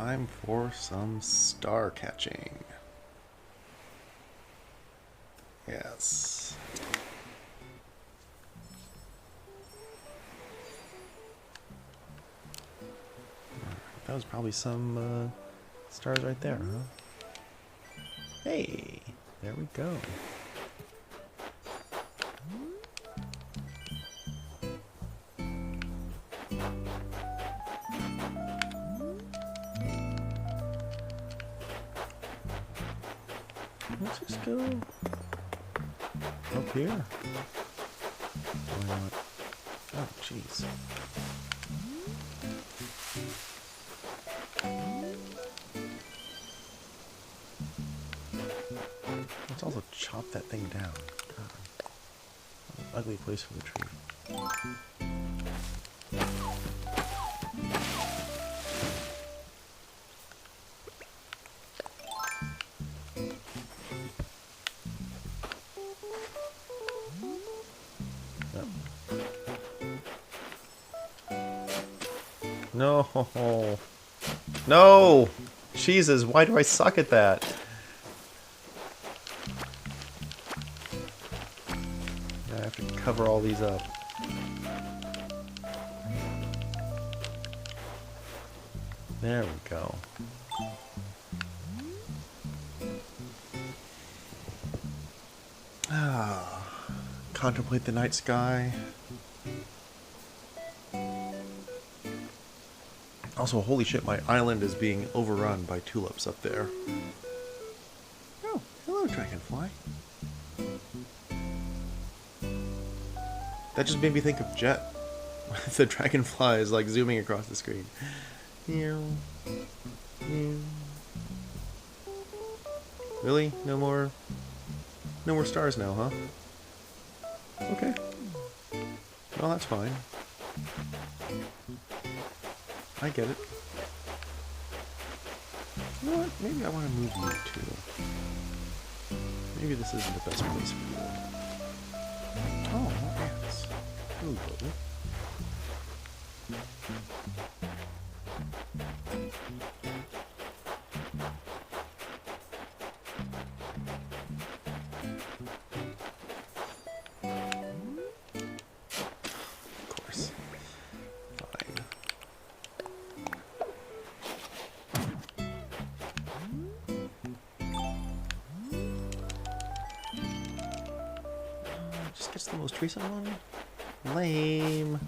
Time for some star catching. Yes. That was probably some stars right there, huh? Hey, there we go. Let's just go up here. Why not? Oh, jeez. Let's also chop that thing down. God. What an ugly place for the tree. No. No! Jesus, why do I suck at that? I have to cover all these up. There we go. Ah, contemplate the night sky. Also, holy shit, my island is being overrun by tulips up there. Oh, hello, dragonfly. That just made me think of Jet. The dragonfly is like zooming across the screen. Really? No more stars now, huh? Okay. Well, that's fine. I get it. You know what? Maybe I want to move you too. Maybe this isn't the best place for you. Oh, more ants. Ooh, lovely. Of course. Fine. Just gets the most recent one? Lame.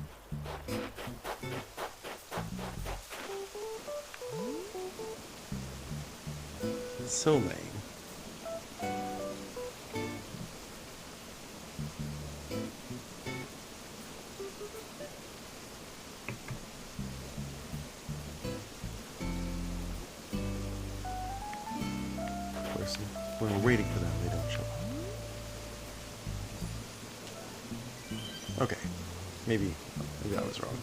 So lame. Of course, when we're waiting for them, they don't show up. Okay. Maybe I was wrong.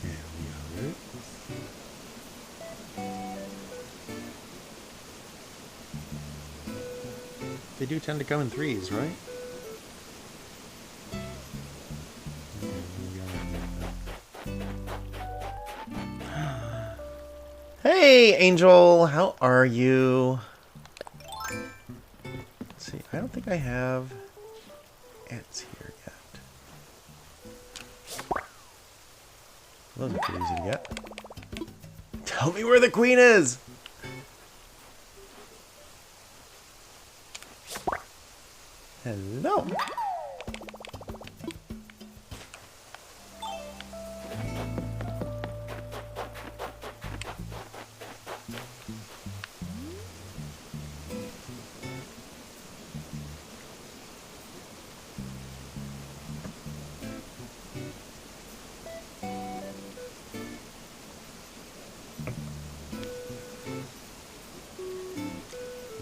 Yeah, we are it. They do tend to come in threes, right? Hey, Angel! How are you? Let's see, I don't think I have ants here yet. Those are pretty easy to get. Tell me where the queen is! Hello!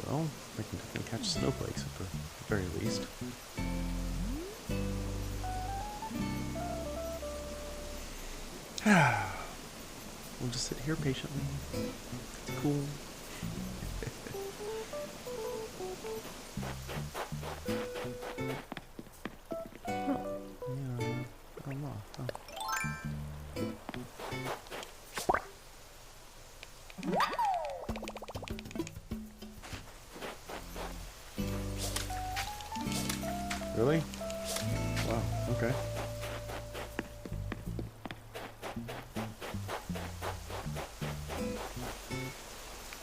Well, I can definitely catch snowflakes at the very least. We'll just sit here patiently. It's cool. Oh, yeah, a moth, huh? Really? Wow, okay.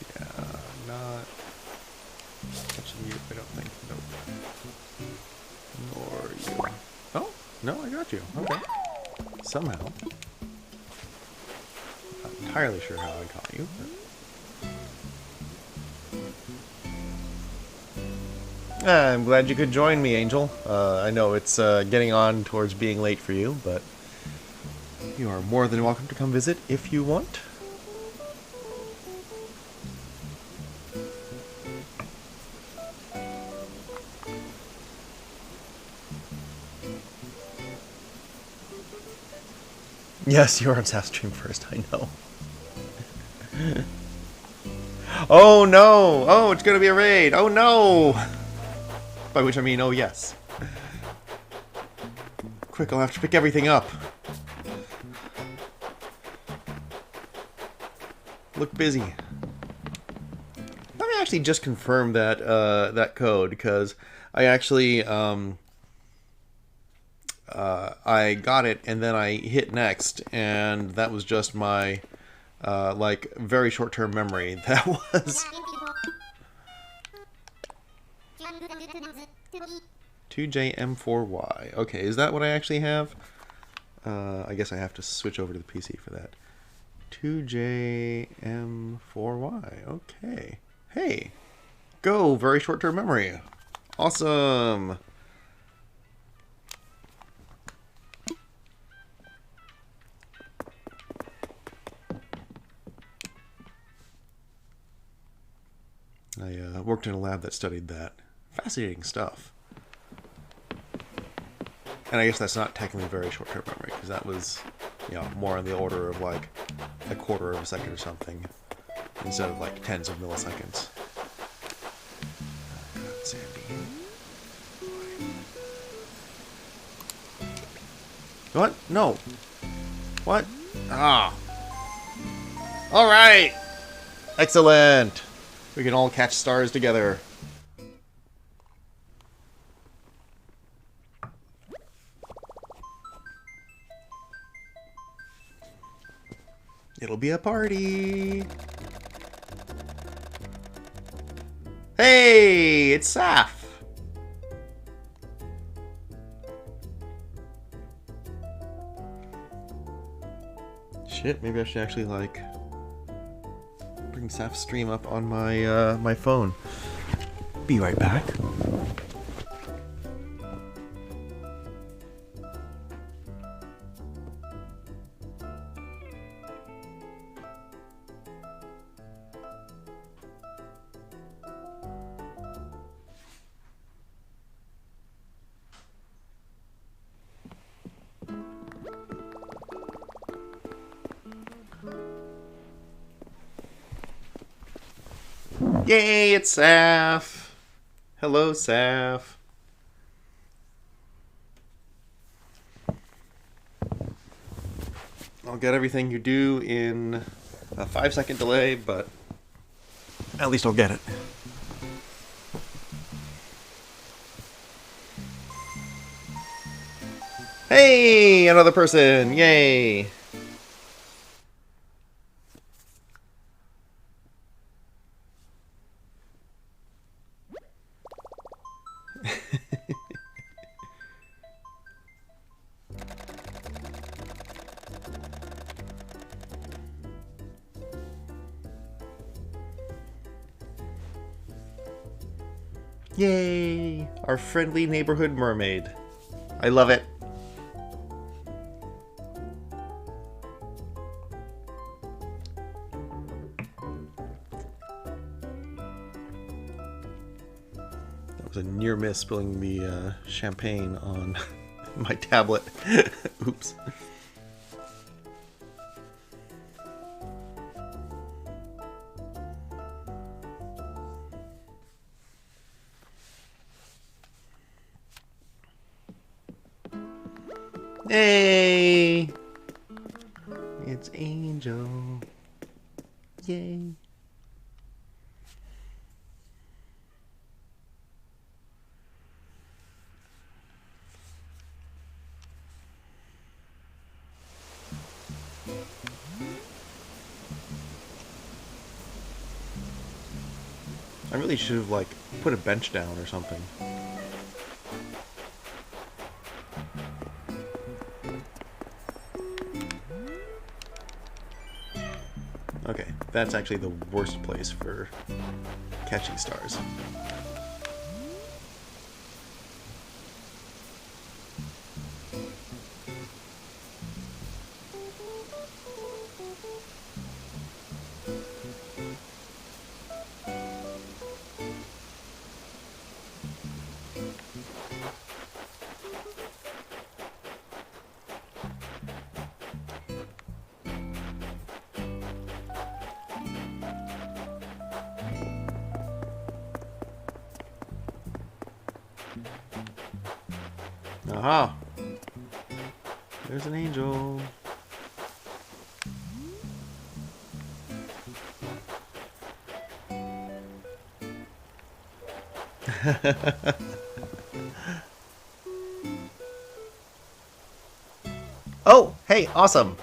Yeah, not touching you, I don't think. Nope. Nor you. Oh, no, I got you. Okay. Somehow. Not entirely sure how I got you, but... I'm glad you could join me, Angel. I know it's getting on towards being late for you, but You are more than welcome to come visit if you want. yes, you're on South Stream first, I know. Oh no! Oh, it's gonna be a raid! Oh no! By which I mean, oh yes. Quick, I'll have to pick everything up. Look busy. Let me actually just confirm that that code, because I actually I got it and then I hit next, and that was just my like very short-term memory. That was 2JM4Y. Okay, is that what I actually have? I guess I have to switch over to the PC for that. 2JM4Y. Okay. Hey, go, very short-term memory. Awesome. I worked in a lab that studied that. Fascinating stuff. And I guess that's not technically very short-term memory, because that was, you know, more on the order of like a quarter of a second or something, instead of like tens of milliseconds. Oh, God, Sandy. What? No. What? Ah. All right. Excellent. We can all catch stars together. It'll be a party. Hey, it's Saf. Shit, maybe I should actually like bring Saf's stream up on my my phone. Be right back. Yay, it's Saf. Hello, Saf. I'll get everything you do in a 5-second delay, but at least I'll get it. Hey, another person. Yay. Yay! Our friendly neighborhood mermaid. I love it. That was a near miss spilling the champagne on my tablet. Oops. Hey! It's Angel. Yay. I really should have, like, put a bench down or something. Okay, that's actually the worst place for catching stars. Aha! There's an angel. Oh, hey, awesome.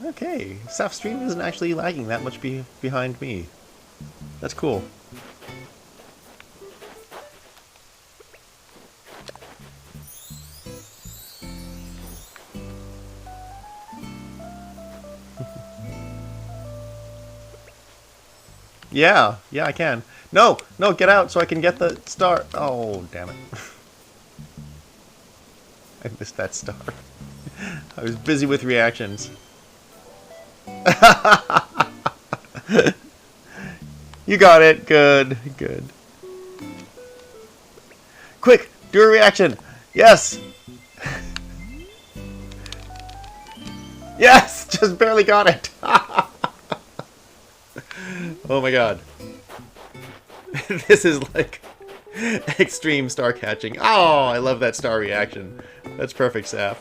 Okay, South Stream isn't actually lagging that much behind me. That's cool. Yeah, I can. No, get out so I can get the star. Oh, damn it. I missed that star. I was busy with reactions. You got it. Good. Quick, do a reaction. Yes. Yes, just barely got it. Oh my god. This is like extreme star catching. Oh, I love that star reaction. That's perfect, Saf.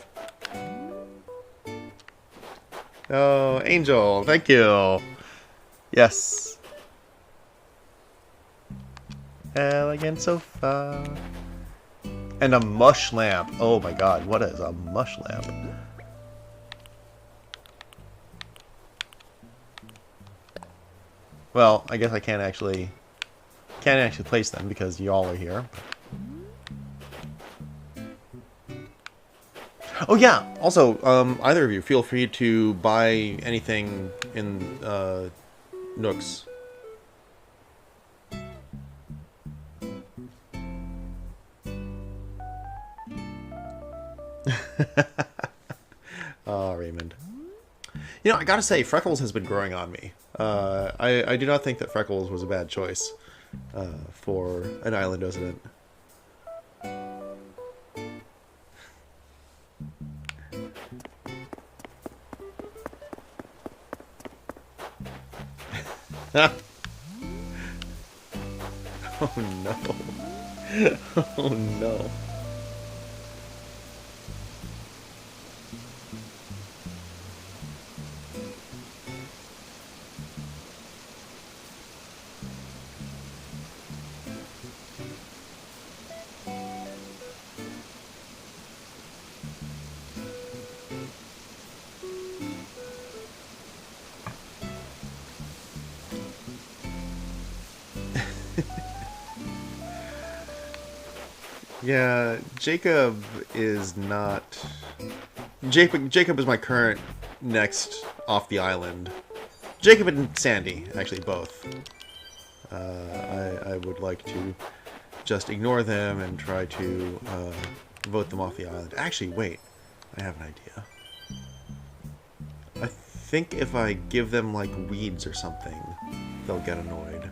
Oh, Angel, thank you. Yes. Elegant sofa. And a mush lamp. Oh my god, what is a mush lamp? Well, I guess I can't actually place them because y'all are here. Oh yeah. Also, either of you, feel free to buy anything in Nooks. Oh, Raymond. You know, I gotta say, Freckles has been growing on me. I do not think that Freckles was a bad choice for an island resident. Oh no. Oh no. Yeah, Jacob is not... Jacob is my current next off the island. Jacob and Sandy, actually, both. I would like to just ignore them and try to vote them off the island. Actually, wait. I have an idea. I think if I give them, like, weeds or something, they'll get annoyed.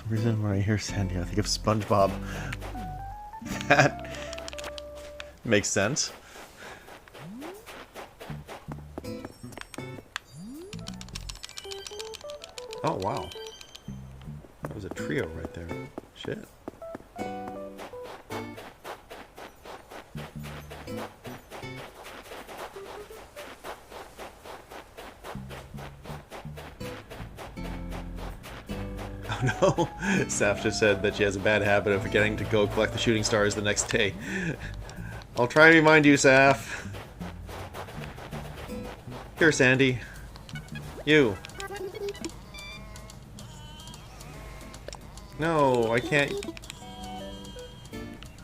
Reason when I hear Sandy, I think of SpongeBob. That makes sense. Oh, wow. That was a trio right there. Shit. Oh no, Saf just said that she has a bad habit of forgetting to go collect the shooting stars the next day. I'll try and remind you, Saf. Here, Sandy. You. No, I can't.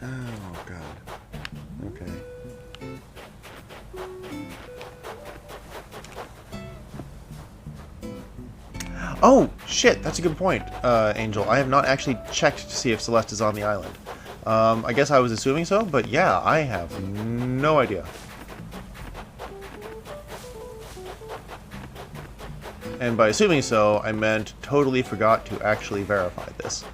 Oh, God. Okay. Oh, shit, that's a good point, Angel. I have not actually checked to see if Celeste is on the island. I guess I was assuming so, but yeah, I have no idea. And by assuming so, I meant totally forgot to actually verify this.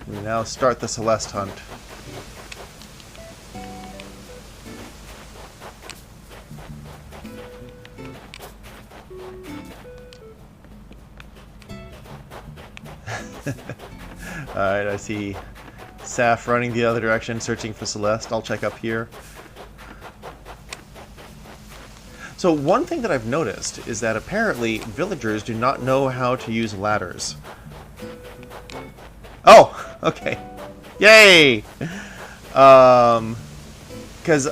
We now start the Celeste hunt. Alright, I see Saf running the other direction, searching for Celeste. I'll check up here. So one thing that I've noticed is that apparently villagers do not know how to use ladders. Oh, okay. Yay! Because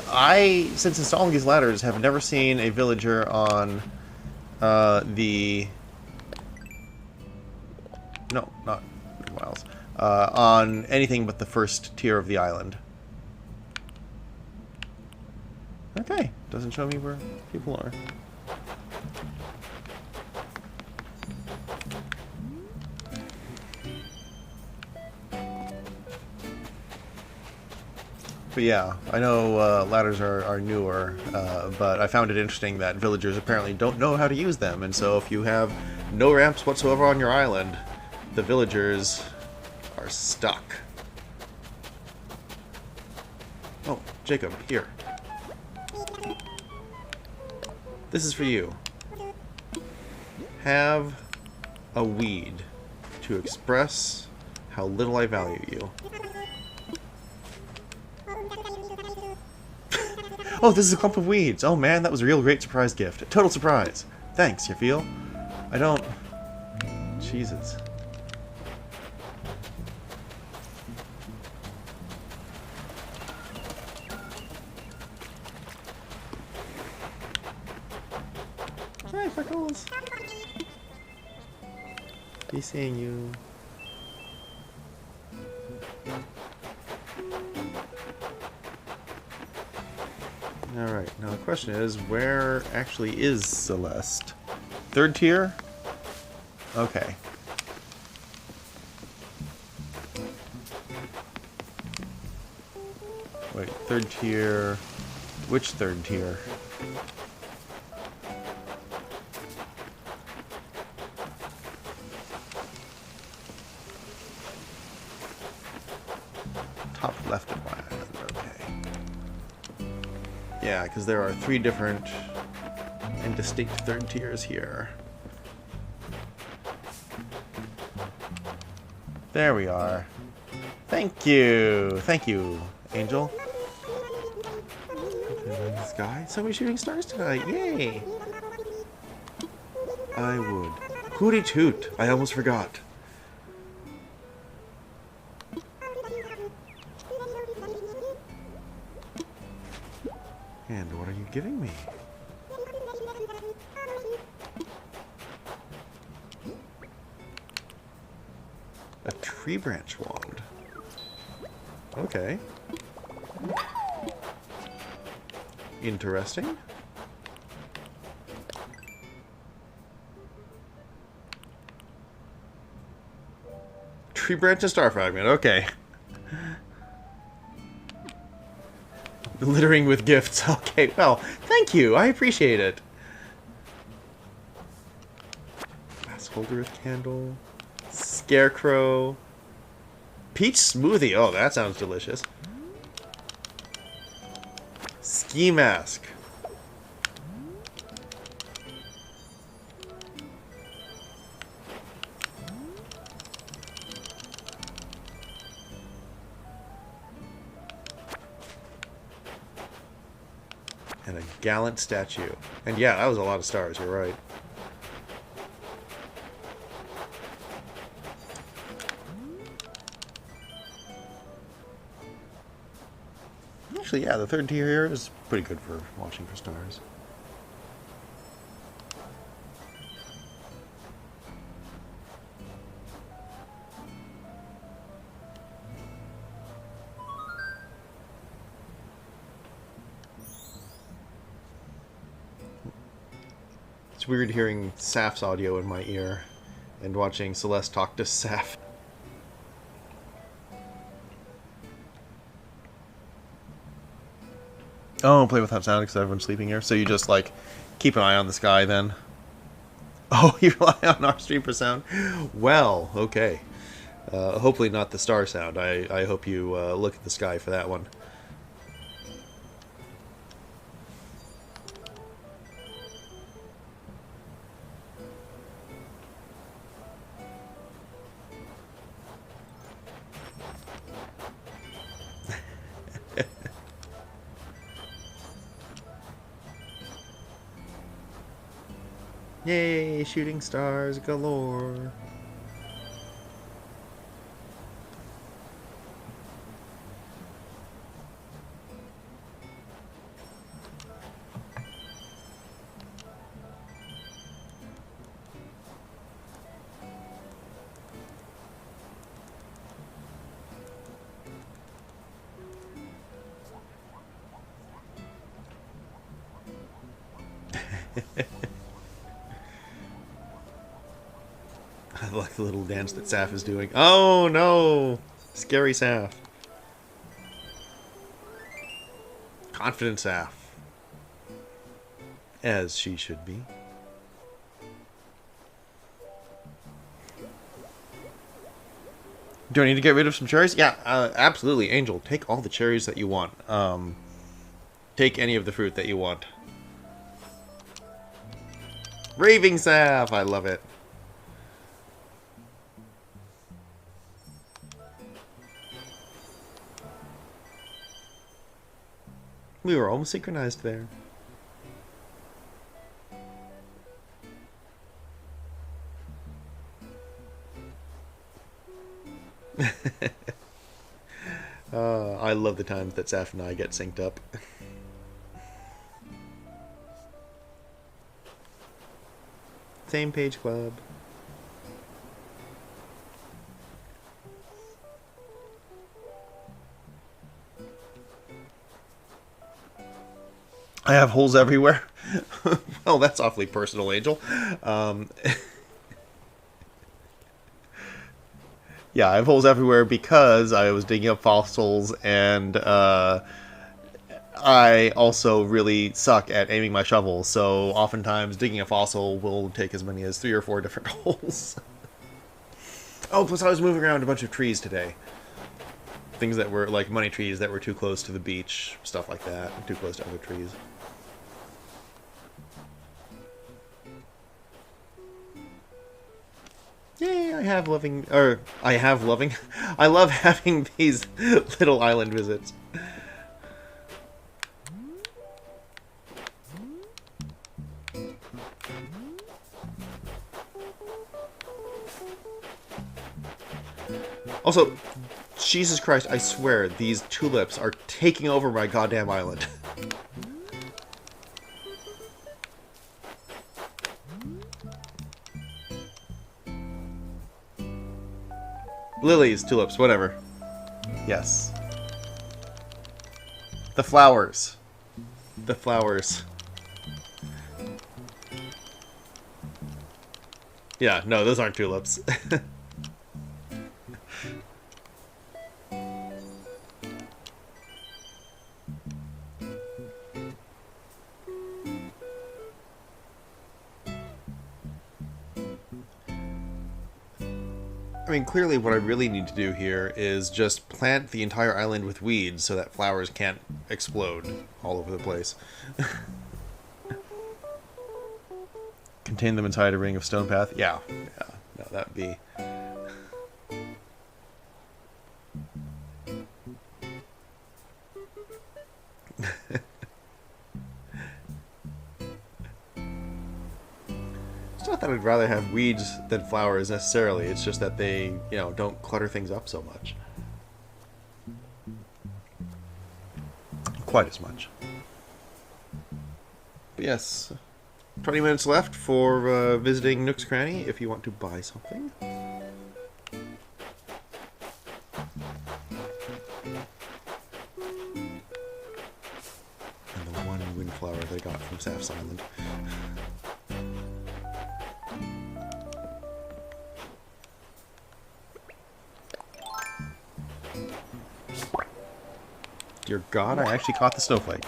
I, since installing these ladders, have never seen a villager on the... No, not miles. On anything but the first tier of the island. Okay, doesn't show me where people are. But yeah, I know ladders are newer, but I found it interesting that villagers apparently don't know how to use them, and so if you have no ramps whatsoever on your island, the villagers are stuck. Oh, Jacob, here. This is for you. Have a weed to express how little I value you. Oh, this is a clump of weeds. Oh man, that was a real great surprise gift. A total surprise. Thanks, you feel? I don't... Jesus. Hi, Freckles. Be seeing you. Alright, now the question is, where actually is Celeste? Third tier? Okay. Wait, third tier... Which third tier? Top left of my island, okay. Yeah, because there are 3 different and distinct third tiers here. There we are. Thank you! Thank you, Angel. In the sky? So many shooting stars tonight, yay! I would. Hooty toot! I almost forgot. And what are you giving me? A tree branch wand. Okay. Interesting. Tree branch and star fragment, okay. Littering with gifts. Okay, well, thank you. I appreciate it. Glass holder with candle. Scarecrow. Peach smoothie. Oh, that sounds delicious. Ski mask. And a gallant statue. And yeah, that was a lot of stars, you're right. Actually, yeah, the third tier here is pretty good for watching for stars. It's weird hearing Saf's audio in my ear and watching Celeste talk to Saf. Oh, play without sound because everyone's sleeping here. So you just, like, keep an eye on the sky then? Oh, you rely on our stream for sound? Well, okay. Hopefully not the star sound. I hope you look at the sky for that one. Yay, shooting stars galore. I like the little dance that Saf is doing. Oh no! Scary Saf. Confident Saf. As she should be. Do I need to get rid of some cherries? Yeah, absolutely. Angel, take all the cherries that you want. Take any of the fruit that you want. Raving Saf! I love it. We were almost synchronized there. I love the times that Saf and I get synced up. Same page club. I have holes everywhere. Well, that's awfully personal, Angel. Yeah, I have holes everywhere because I was digging up fossils, and I also really suck at aiming my shovel, so oftentimes digging a fossil will take as many as 3 or 4 different holes. Oh, plus I was moving around a bunch of trees today. Things that were, like, money trees that were too close to the beach, stuff like that, too close to other trees. Yay, I love having these little island visits. Also, Jesus Christ, I swear, these tulips are taking over my goddamn island. Lilies, tulips, whatever. Yes. The flowers. The flowers. Yeah, no, those aren't tulips. I mean, clearly what I really need to do here is just plant the entire island with weeds so that flowers can't explode all over the place. Contain them inside a ring of stone path? Yeah. Yeah. No, that'd be... It's not that I'd rather have weeds than flowers necessarily. It's just that they, you know, don't clutter things up so much. Quite as much. But yes, 20 minutes left for visiting Nook's Cranny if you want to buy something. And the one windflower that I got from Saf's Island. Dear God, I actually caught the snowflake.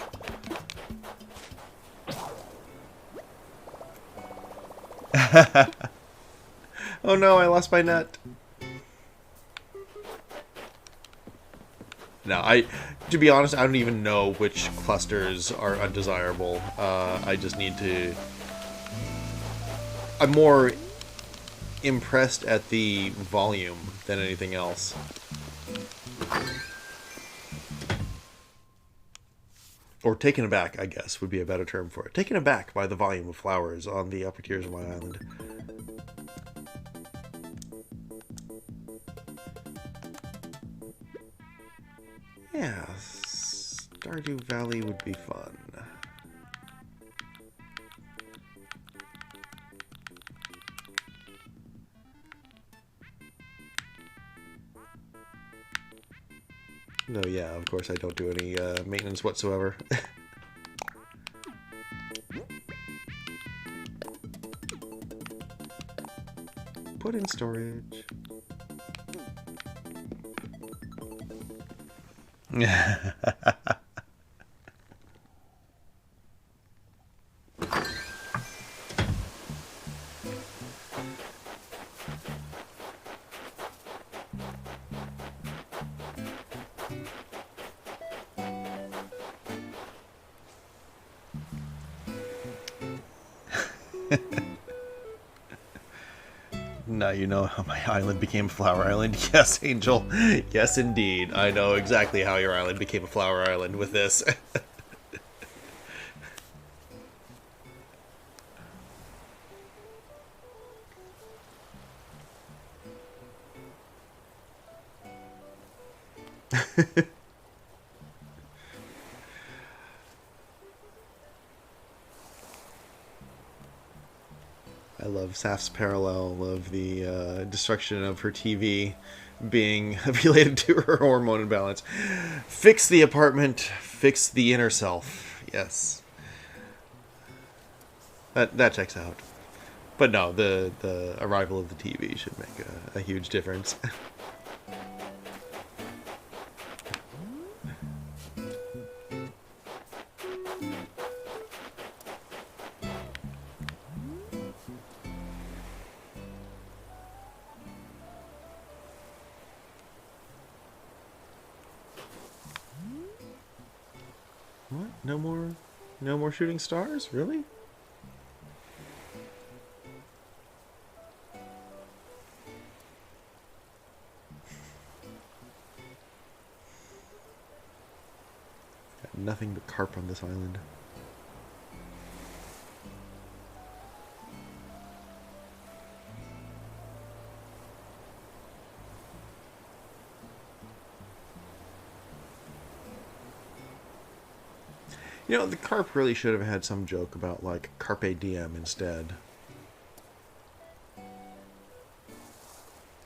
Oh no, I lost my net. No, to be honest, I don't even know which clusters are undesirable. I just need to... I'm more impressed at the volume than anything else. Or taken aback, I guess, would be a better term for it. Taken aback by the volume of flowers on the upper tiers of my island. Yeah, Stardew Valley would be fun. No, yeah, of course I don't do any maintenance whatsoever. Put in storage. Now you know how my island became a flower island. Yes, Angel. Yes, indeed. I know exactly how your island became a flower island with this. I love Saf's parallel of the destruction of her TV being related to her hormone imbalance. Fix the apartment, fix the inner self. Yes. That checks out. But no, the arrival of the TV should make a huge difference. What? No more shooting stars? Really? Got nothing but carp on this island. You know, the carp really should have had some joke about, like, Carpe Diem instead.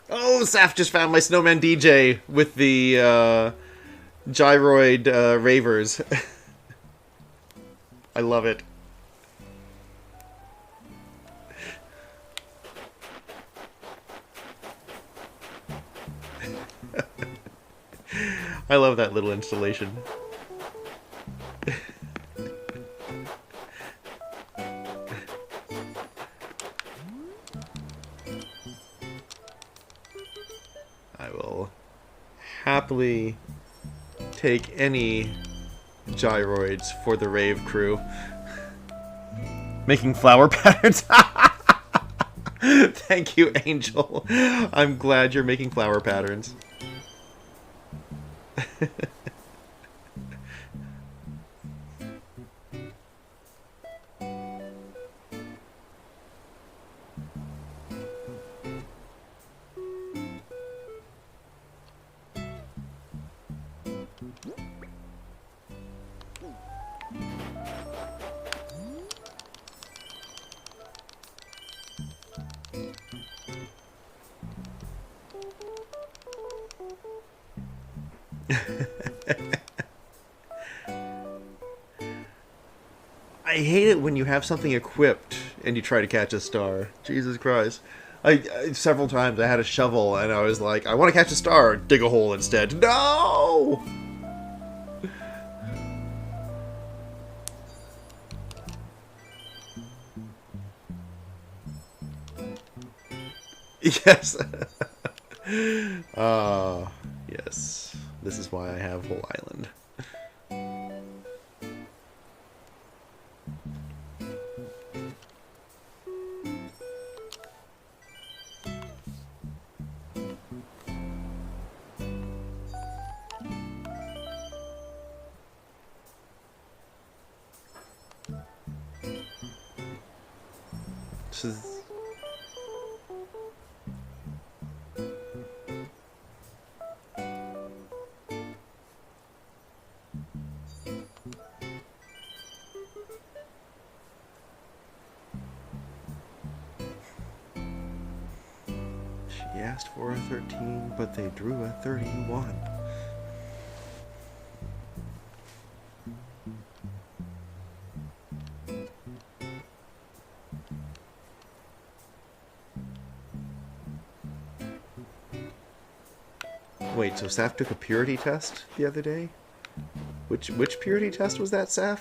Oh, Saf just found my Snowman DJ with the, gyroid, ravers. I love it. I love that little installation. I will happily take any gyroids for the rave crew. Making flower patterns. Thank you, Angel. I'm glad you're making flower patterns. I hate it when you have something equipped and you try to catch a star. Jesus Christ. Several times I had a shovel and I was like, I want to catch a star. Dig a hole instead. No! Yes. Yes. This is why I have Whole Island. This is... She asked for a 13, but they drew a 31. Wait, so Saf took a purity test the other day? Which purity test was that, Saf?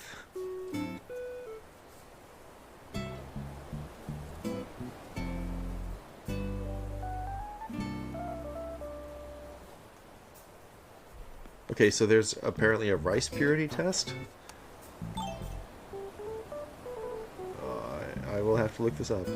Okay, so there's apparently a rice purity test? I will have to look this up.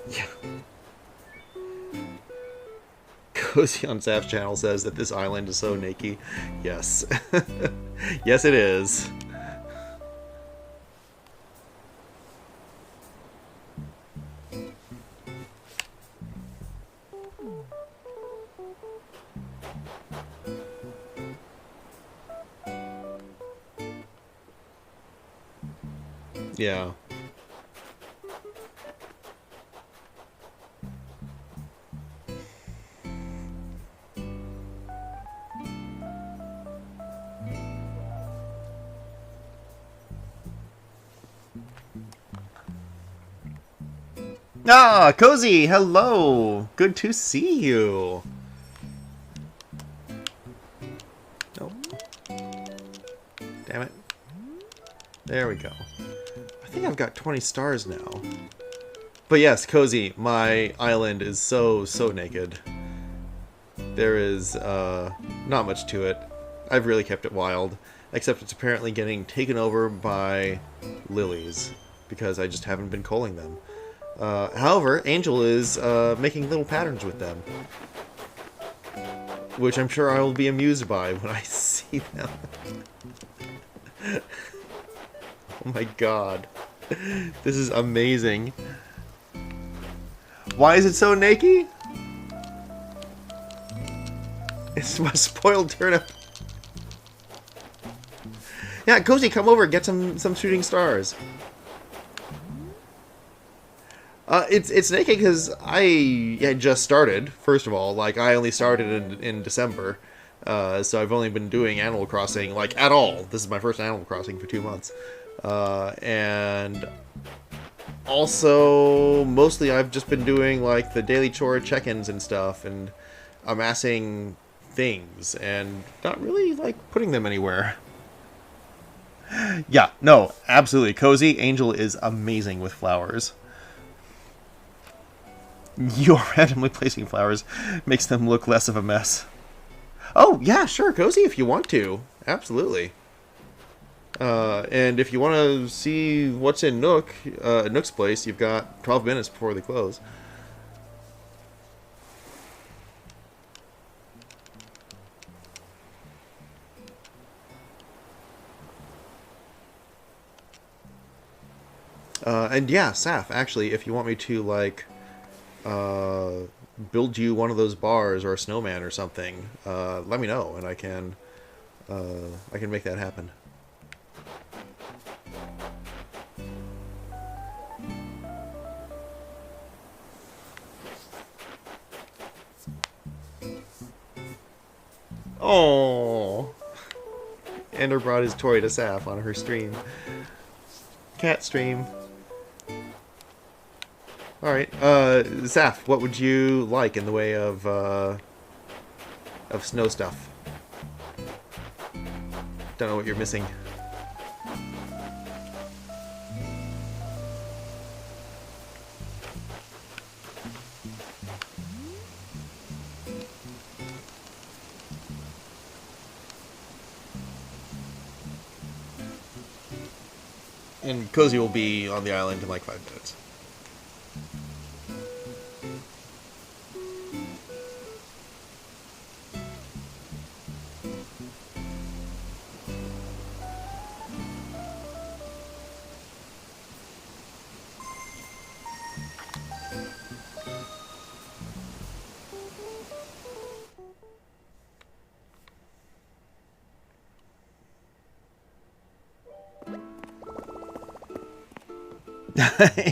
Yeah. Cozy on Zaf's channel says that this island is so naked. Yes. Yes, it is. Yeah. Ah, Cozy, hello. Good to see you. Nope. Damn it. There we go. I think I've got 20 stars now. But yes, Cozy, my island is so naked. There is not much to it. I've really kept it wild. Except it's apparently getting taken over by lilies. Because I just haven't been culling them. However, Angel is making little patterns with them. Which I'm sure I will be amused by when I see them. Oh my god. This is amazing. Why is it so naked? It's my spoiled turnip. Yeah, Cozy, come over, get some shooting stars. It's naked because I had just started. First of all, like I only started in December, so I've only been doing Animal Crossing like at all. This is my first Animal Crossing for 2 months, and also mostly I've just been doing like the daily chore check-ins and stuff, and amassing things, and not really like putting them anywhere. Yeah, no, absolutely. Cozy Angel is amazing with flowers. You're randomly placing flowers makes them look less of a mess. Oh, yeah, sure, Cozy, if you want to. Absolutely. And if you want to see what's in Nook's place, you've got 12 minutes before they close. And yeah, Saf, actually, if you want me to, like, uh, build you one of those bars or a snowman or something, let me know, and I can make that happen. Oh, Ender brought his toy to Saf on her stream. Cat stream. Alright, Saf, what would you like in the way of snow stuff? Don't know what you're missing. And Cozy will be on the island in like 5 minutes.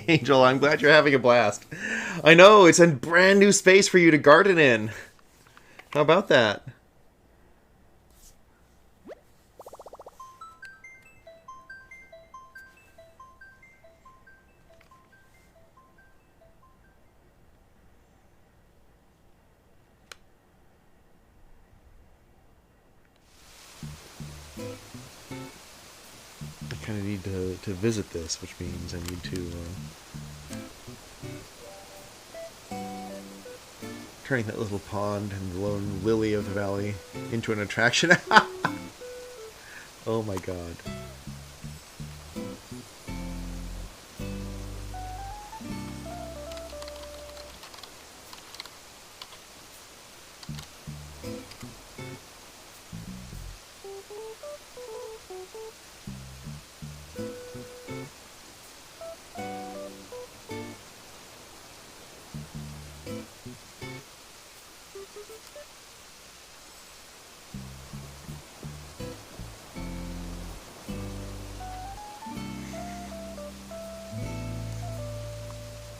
Angel, I'm glad you're having a blast. I know, it's a brand new space for you to garden in. How about that? I kind of need to visit this, which means I need to turning that little pond and the lone lily of the valley into an attraction. Oh my god.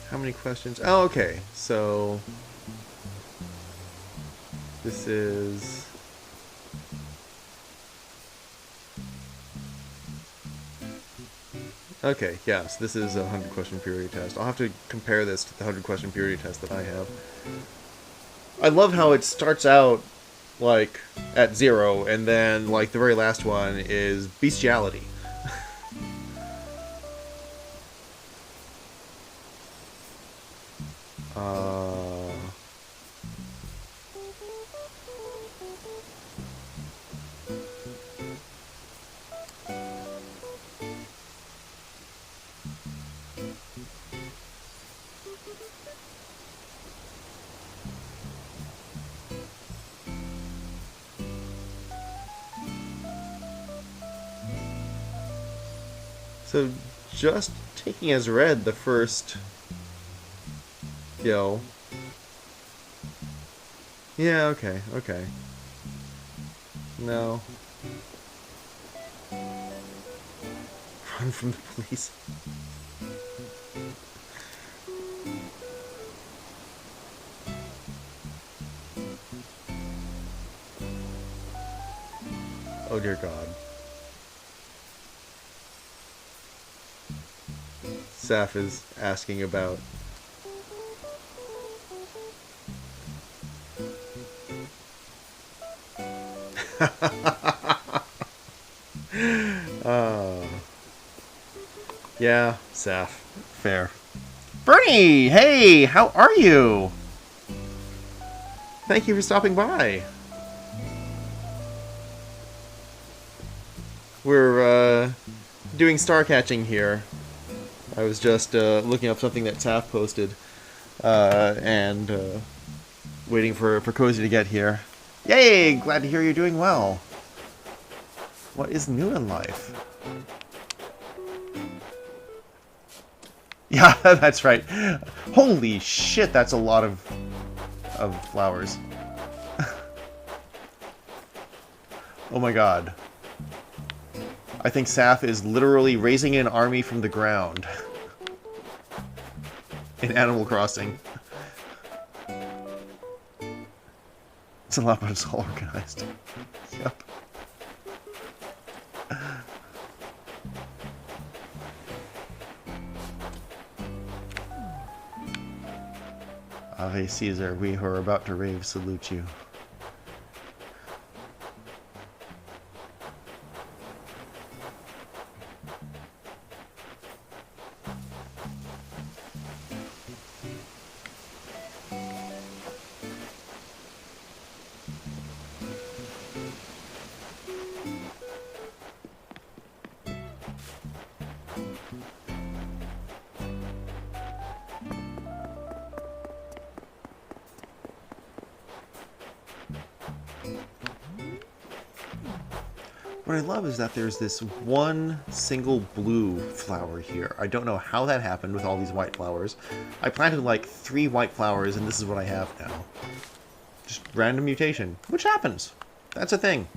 How many questions? Oh, okay. So this is okay. Yes, this is a 100-question purity test. I'll have to compare this to the 100-question purity test that I have. I love how it starts out like at 0, and then like the very last one is bestiality. uh, so just taking as read the first, you know. Yeah, okay, okay. No. Run from the police. Oh dear God. Saf is asking about. uh, yeah, Saf. Fair. Bernie! Hey! How are you? Thank you for stopping by. We're doing star catching here. I was just looking up something that Saf posted and waiting for Cozy to get here. Yay! Glad to hear you're doing well. What is new in life? Yeah, that's right. Holy shit, that's a lot of flowers. Oh my god. I think Saf is literally raising an army from the ground. In Animal Crossing. It's a lot, but it's all organized. Yep. Ave Caesar, we who are about to rave salute you. What I love is that there's this one single blue flower here. I don't know how that happened with all these white flowers. I planted like 3 white flowers and this is what I have now. Just random mutation, which happens. That's a thing.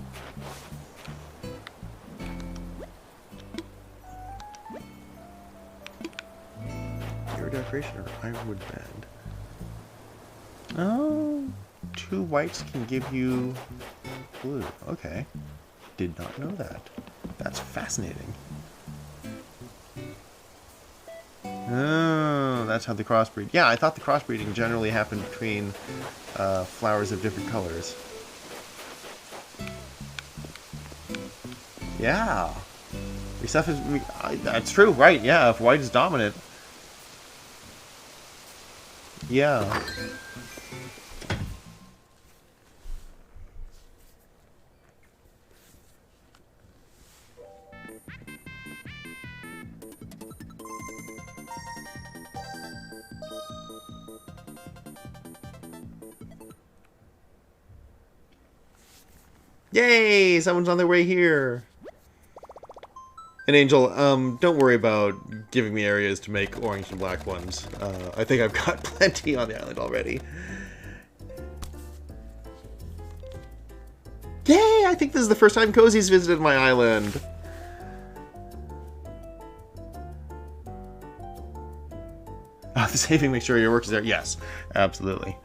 Pure decoration or ironwood band? Oh, 2 whites can give you blue. Okay. Did not know that. That's fascinating. Oh, that's how the crossbreed. Yeah, I thought the crossbreeding generally happened between flowers of different colors. Yeah. Stuff is. That's true, right? Yeah, if white is dominant. Yeah. Yay! Someone's on their way here. And Angel, don't worry about giving me areas to make orange and black ones. I think I've got plenty on the island already. Yay! I think this is the first time Cozy's visited my island. Oh, the saving, make sure your work is there. Yes, absolutely.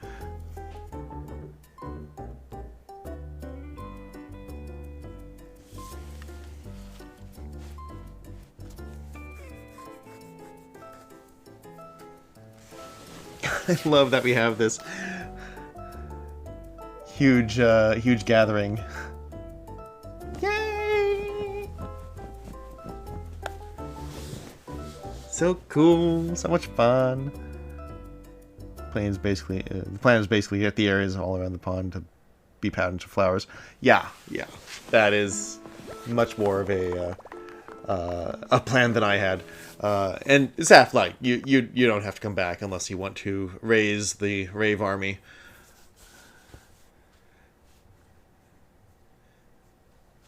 I love that we have this huge, huge gathering. Yay! So cool, so much fun. The plan is basically get the areas all around the pond to be patterns of flowers. Yeah, that is much more of a plan than I had. And Zaf, like, you don't have to come back unless you want to raise the Rave army.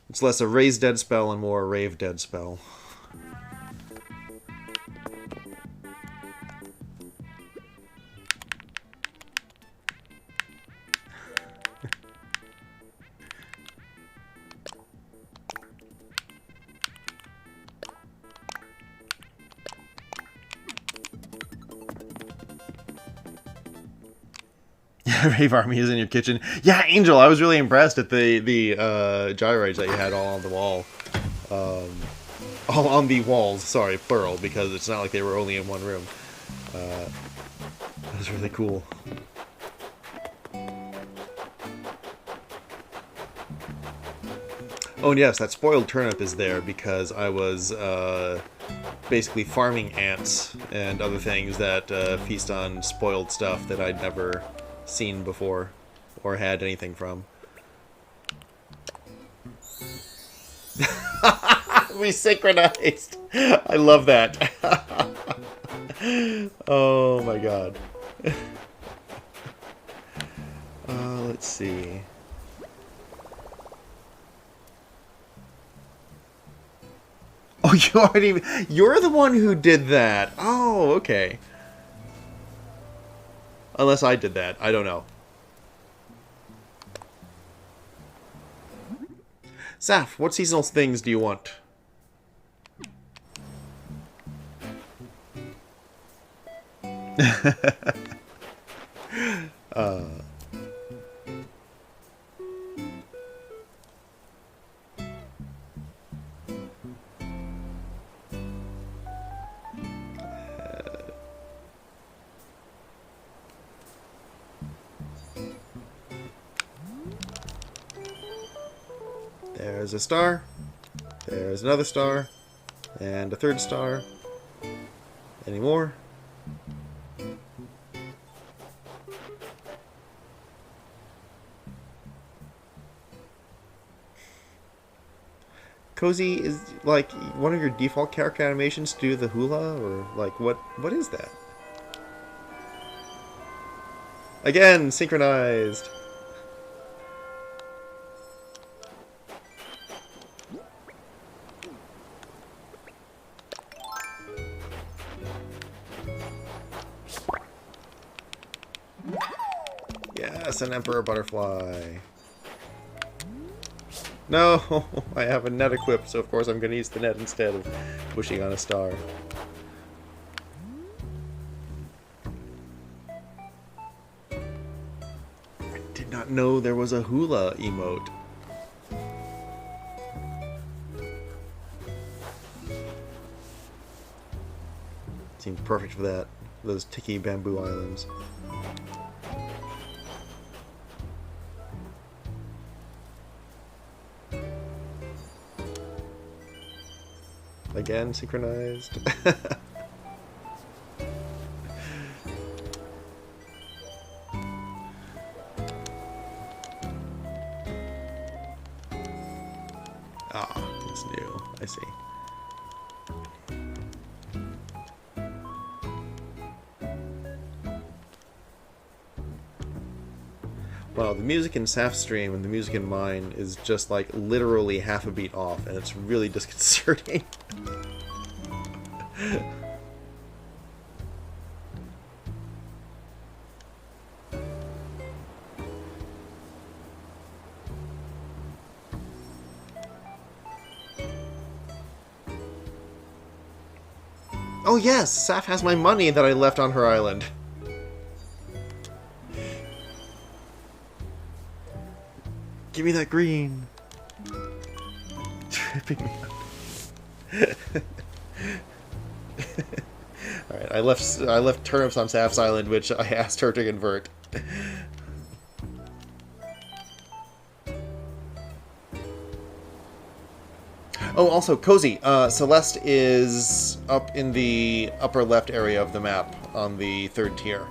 It's less a Raise Dead spell and more a Rave Dead spell. Rave Army is in your kitchen. Yeah, Angel, I was really impressed at the gyroids that you had all on the wall. All on the walls, sorry, plural, because it's not like they were only in one room. That was really cool. Oh, and yes, that spoiled turnip is there because I was basically farming ants and other things that feast on spoiled stuff that I'd never seen before or had anything from. We synchronized! I love that. Oh my god. Let's see. Oh, you're the one who did that. Oh, okay. Unless I did that. I don't know. Saf, what seasonal things do you want? There's a star. There's another star. And a third star. Any more? Cozy is like one of your default character animations to do the hula, or like what is that? Again, synchronized. Yes, an emperor butterfly. No, I have a net equipped, so of course I'm going to use the net instead of wishing on a star. I did not know there was a hula emote. Seems perfect for that. Those Tiki Bamboo Islands. Again, synchronized. Ah, it's new. I see. Wow, the music in Saf's stream and the music in mine is just like literally half a beat off, and it's really disconcerting. Oh yes, Saf has my money that I left on her island. Give me that green. Tripping me out. Alright, I left turnips on Saf's island, which I asked her to convert. Oh, also, Cozy, Celeste is up in the upper left area of the map on the 3rd tier.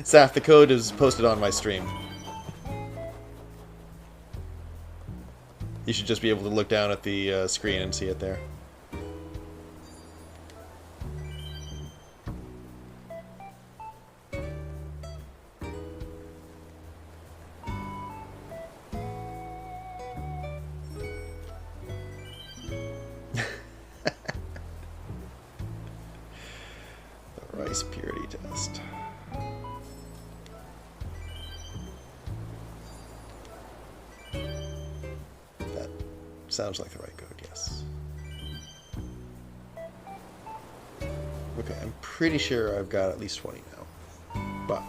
Saf, the code is posted on my stream. You should just be able to look down at the screen and see it there. The rice purity test. sounds like the right code, yes. Okay, I'm pretty sure I've got at least 20 now. But,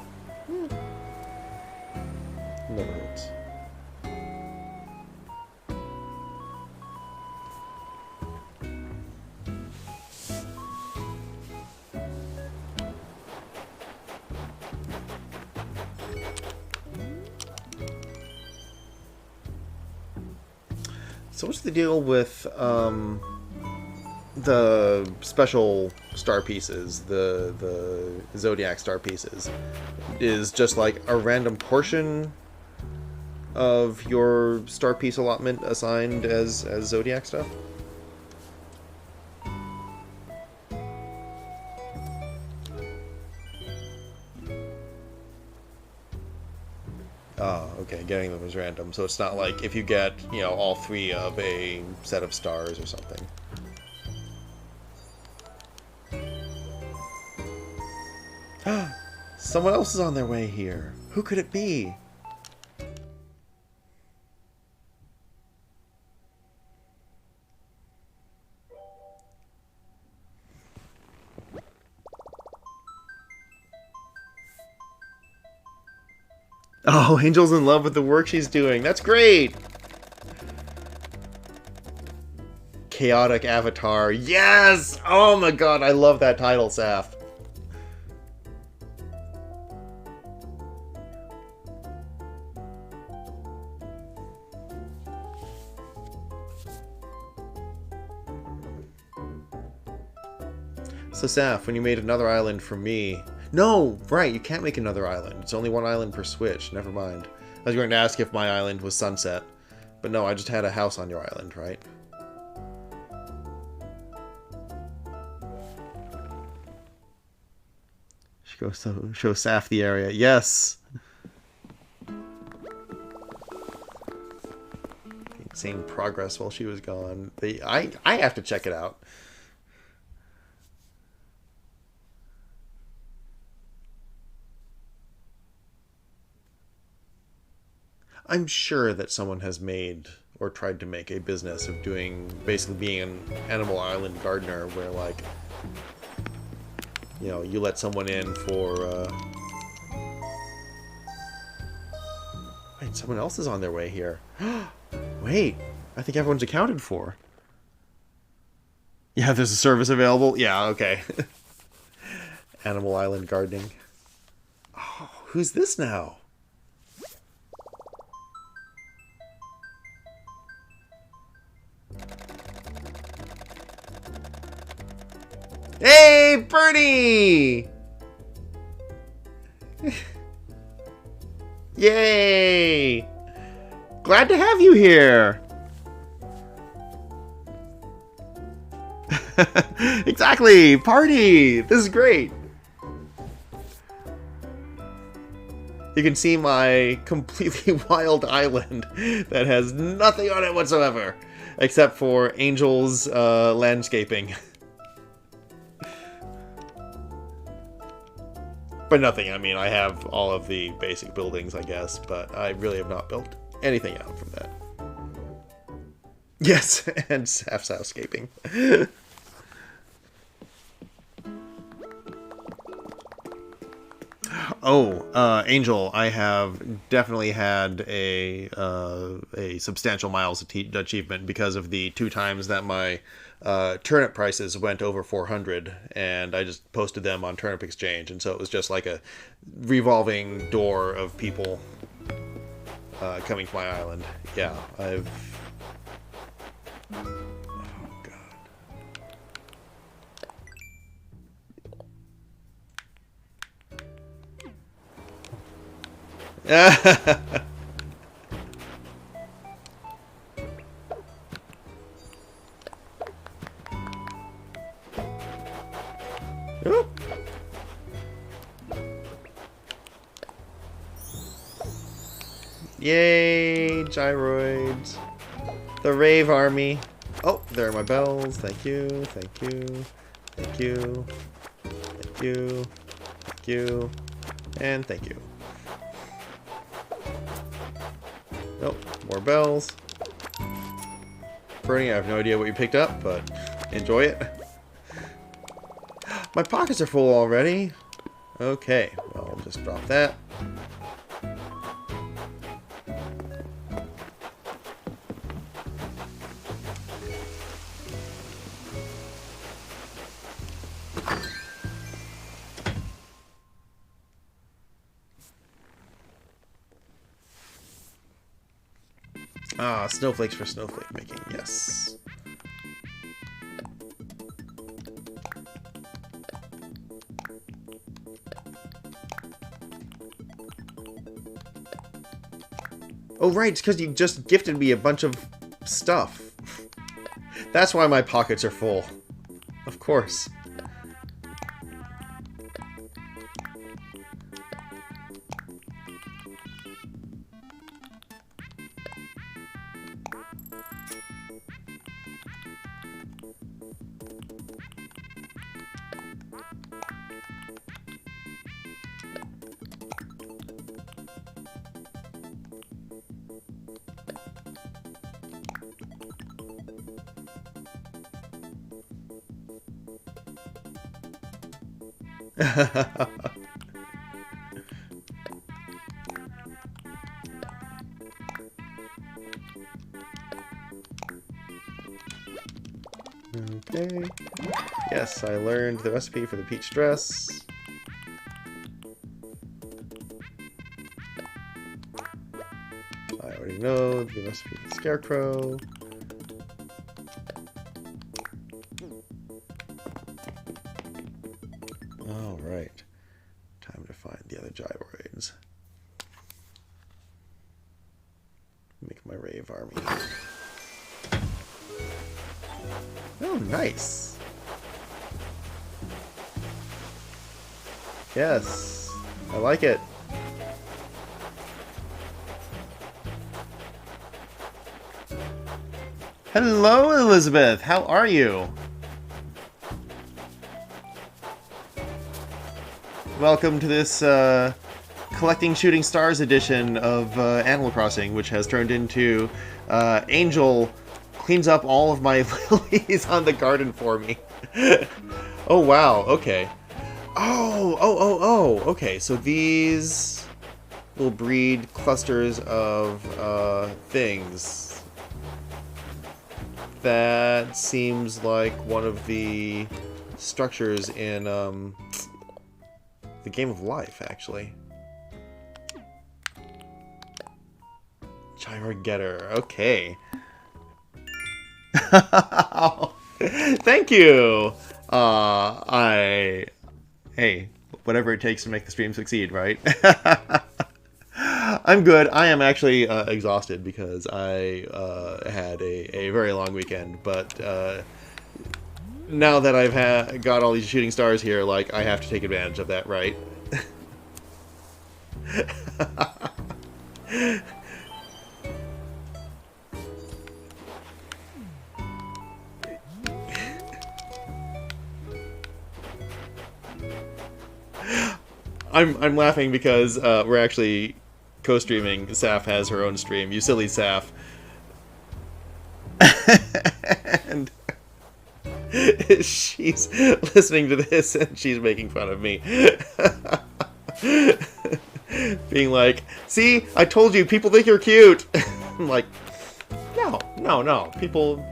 never hurts. So what's the deal with the special star pieces, the Zodiac star pieces? Is just like a random portion of your star piece allotment assigned as Zodiac stuff? Oh, okay, getting them is random. So it's not like if you get, you know, all 3 of a set of stars or something. Someone else is on their way here. Who could it be? Oh, Angel's in love with the work she's doing. That's great! Chaotic Avatar. Yes! Oh my god, I love that title, Saf. So, Saf, when you made another island for me... No, right, you can't make another island. It's only one island per Switch. Never mind. I was going to ask if my island was Sunset. But no, I just had a house on your island, right? Show Saf the area. Yes! Seeing progress while she was gone. I have to check it out. I'm sure that someone has made or tried to make a business of doing, basically being an Animal Island gardener where, like, you know, you let someone in for, Wait, someone else is on their way here. Wait, I think everyone's accounted for. Yeah, there's a service available? Yeah, okay. Animal Island gardening. Oh, who's this now? Hey, Bernie! Yay! Glad to have you here! Exactly! Party! This is great! You can see my completely wild island that has nothing on it whatsoever, except for Angel's landscaping. But nothing, I mean, I have all of the basic buildings, I guess, but I really have not built anything out from that. Yes, and Saf's housekeeping. Oh, Angel, I have definitely had a substantial miles achievement because of the 2 times that my turnip prices went over 400, and I just posted them on Turnip Exchange, and so it was just like a revolving door of people coming to my island. Yeah, I've... Oh, God. Oop. Yay, gyroids. The rave army. Oh, there are my bells. Thank you, thank you, thank you, thank you, thank you, and thank you. Oh, more bells. Bernie. I have no idea what you picked up, but enjoy it. My pockets are full already. Okay, well, I'll just drop that. Ah, snowflakes for snowflake making, yes. Oh, right, it's because you just gifted me a bunch of stuff. That's why my pockets are full. Of course. Okay. Yes, I learned the recipe for the peach dress. I already know the recipe for the scarecrow. Alright. Time to find the other gyroids. Make my rave army. Oh, nice. Yes, I like it. Hello, Elizabeth. How are you? Welcome to this collecting shooting stars edition of Animal Crossing, which has turned into Angel cleans up all of my lilies on the garden for me. Oh, wow. Okay. Oh, okay. So these will breed clusters of things. That seems like one of the structures in the Game of Life, actually. Gyro Getter. Okay. Thank you. Hey, whatever it takes to make the stream succeed, right? I'm good. I am actually exhausted because I had a very long weekend, but now that I've got all these shooting stars here, like, I have to take advantage of that, right? I'm laughing because we're actually co-streaming. Saf has her own stream. You silly Saf. And she's listening to this and she's making fun of me. Being like, see, I told you, people think you're cute. I'm like, no, people...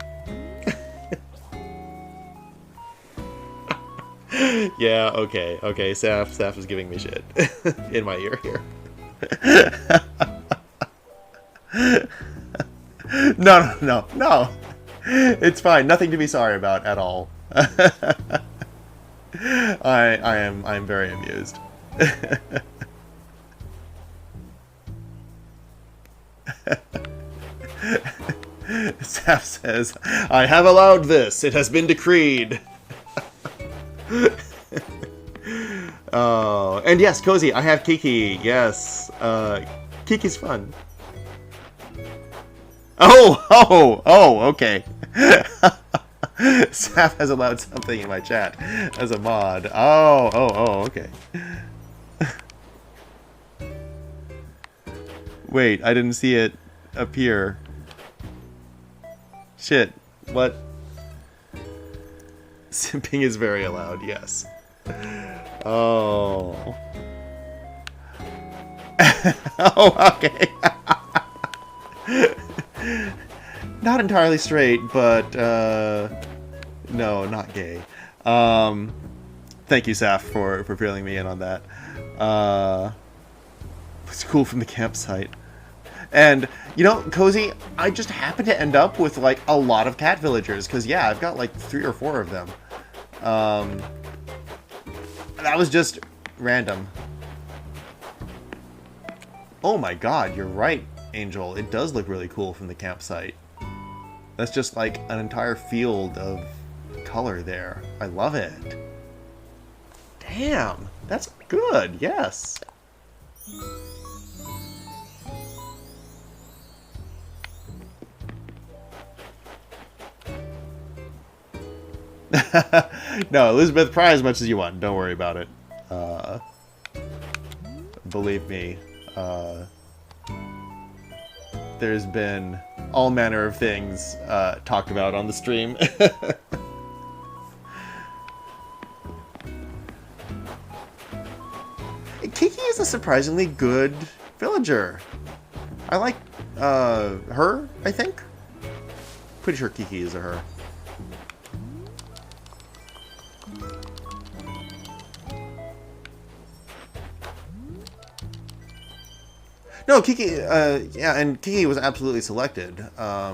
Yeah, okay, Saf is giving me shit in my ear here. No. It's fine. Nothing to be sorry about at all. I'm very amused. Saf says, I have allowed this. It has been decreed. Oh, and yes, Cozy, I have Kiki. Yes, Kiki's fun. Oh, okay. Saf has allowed something in my chat as a mod. Oh, okay. Wait, I didn't see it appear. Shit. What? Simping is very allowed, yes. Oh. Oh, okay. Not entirely straight, but, no, not gay. Thank you, Saf, for filling me in on that. It's cool from the campsite. And, you know, Cozy, I just happened to end up with, like, a lot of cat villagers, because, yeah, I've got, like, 3 or 4 of them. That was just random. Oh my god, you're right, Angel. It does look really cool from the campsite. That's just, like, an entire field of color there. I love it. Damn, that's good, yes. No, Elizabeth, cry as much as you want. Don't worry about it. Believe me, there's been all manner of things talked about on the stream. Kiki is a surprisingly good villager. I like her, I think. Pretty sure Kiki is a her. No, Kiki, yeah, and Kiki was absolutely selected. I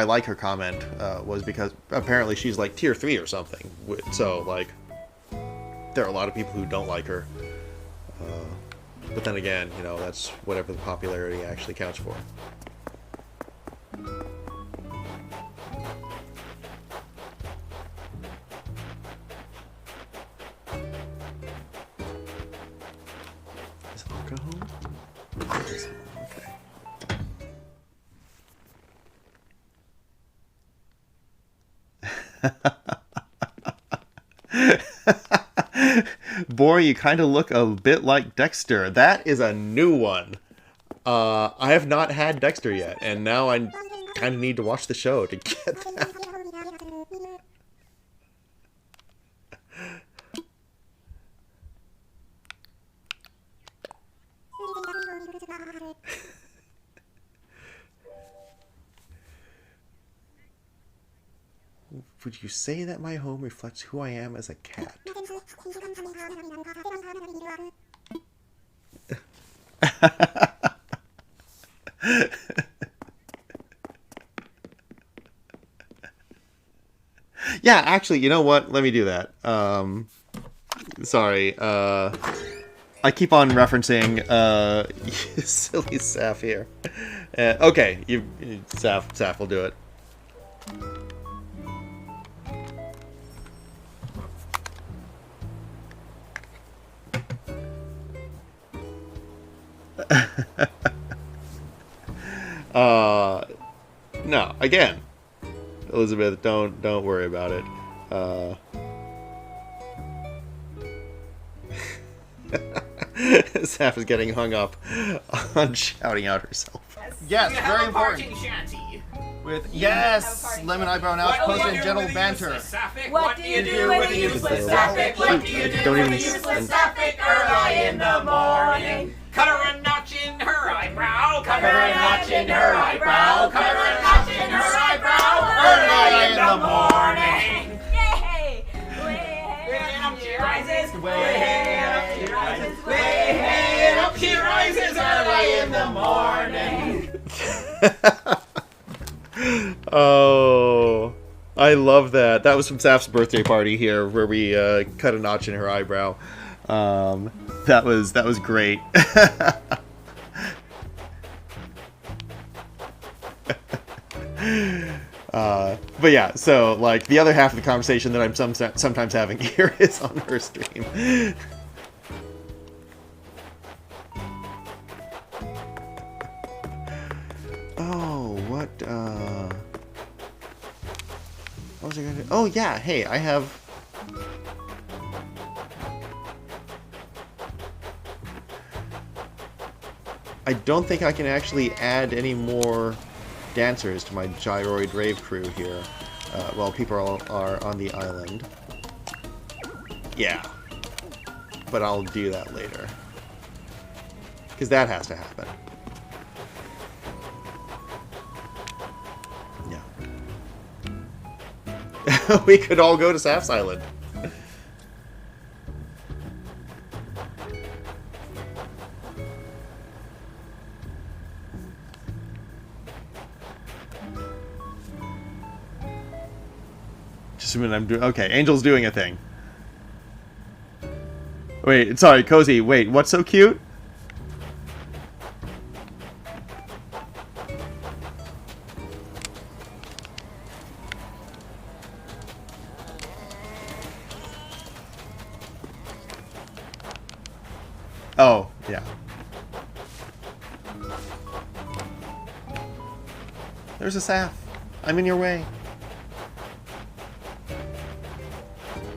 like her comment, was because apparently she's like tier 3 or something. So, like, there are a lot of people who don't like her. But then again, you know, that's whatever the popularity actually counts for. Boy, you kind of look a bit like Dexter. That is a new one. I have not had Dexter yet, and now I kind of need to watch the show to get that. Would you say that my home reflects who I am as a cat? Yeah, actually, you know what? Let me do that. Sorry. I keep on referencing silly Saf here. Okay, Saf will do it. No, again, Elizabeth, don't worry about it. Saf is getting hung up on shouting out herself. Yes, very important. With yes, lemon eyebrow now posted gentle banter. What do you do with a useless sapphic? What do you do with a useless sapphic early in the morning? Cut her a notch in her eyebrow. Cut her a notch in her eyebrow. Cut her a notch in her eyebrow early in the morning. Yay! Way up she rises. Way up she rises. Way up she rises early in the morning. Oh, I love that. That was from Saf's birthday party here, where we cut a notch in her eyebrow. That was great. But yeah, so like the other half of the conversation that I'm sometimes having here is on her stream. Oh, what was I gonna do? Oh yeah, hey, I have I don't think I can actually add any more dancers to my gyroid rave crew here while people are on the island. Yeah. But I'll do that later. Because that has to happen. Yeah. We could all go to Saf's Island. Just a minute, I'm doing... Okay, Angel's doing a thing. Wait, sorry, Cozy, wait, what's so cute? Oh, yeah. There's a Saf. I'm in your way.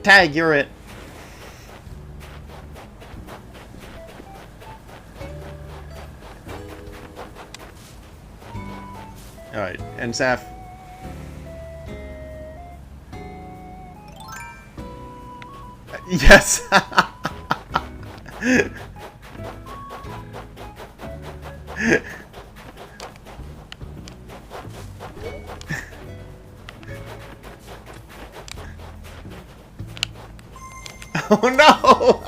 Tag, you're it. Alright, and Saf. Yes! Oh no!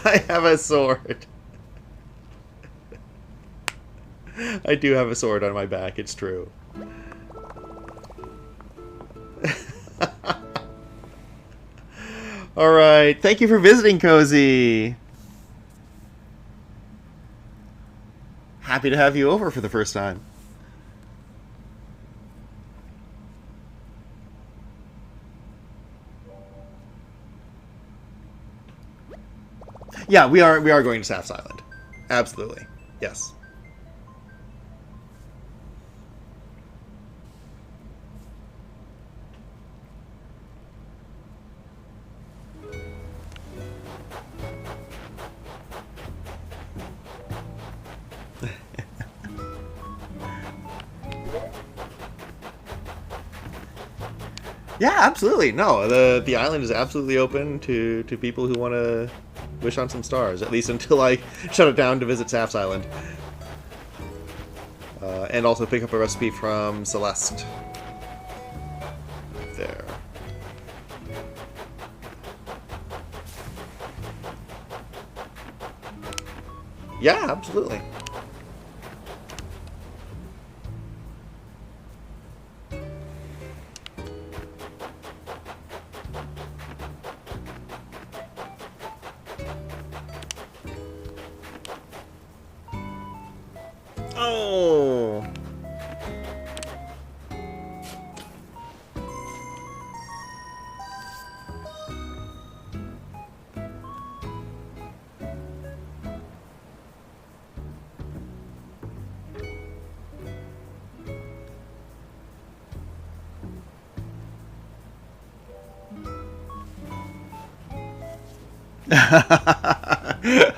I have a sword. I do have a sword on my back, it's true. Alright, thank you for visiting, Cozy. Happy to have you over for the first time. Yeah, we are going to Saf's Island. Absolutely. Yes. Yeah, absolutely. No, the island is absolutely open to people who want to wish on some stars, at least until I shut it down to visit Saf's Island. And also pick up a recipe from Celeste. There. Yeah, absolutely. Oh.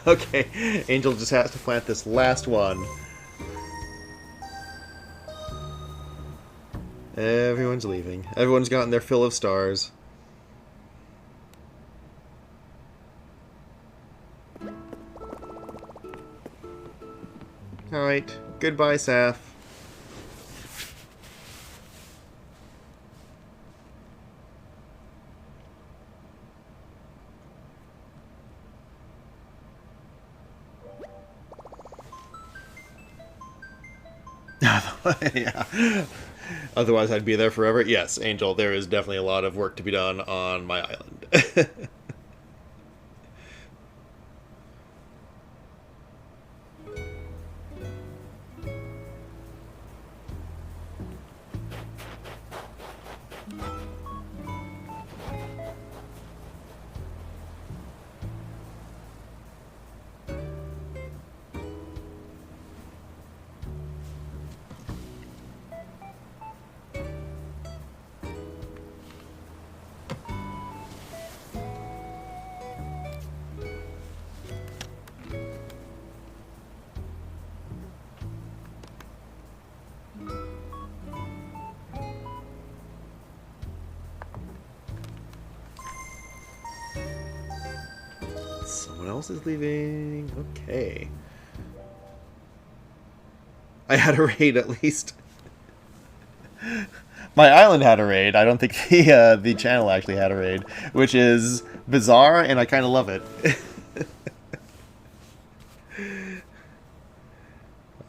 Okay, Angel just has to plant this last one. Everyone's leaving. Everyone's gotten their fill of stars. Alright, goodbye, Saf. Yeah. Otherwise, I'd be there forever. Yes, Angel, there is definitely a lot of work to be done on my island. Someone else is leaving. Okay. I had a raid at least. My island had a raid. I don't think the channel actually had a raid, which is bizarre, and I kind of love it.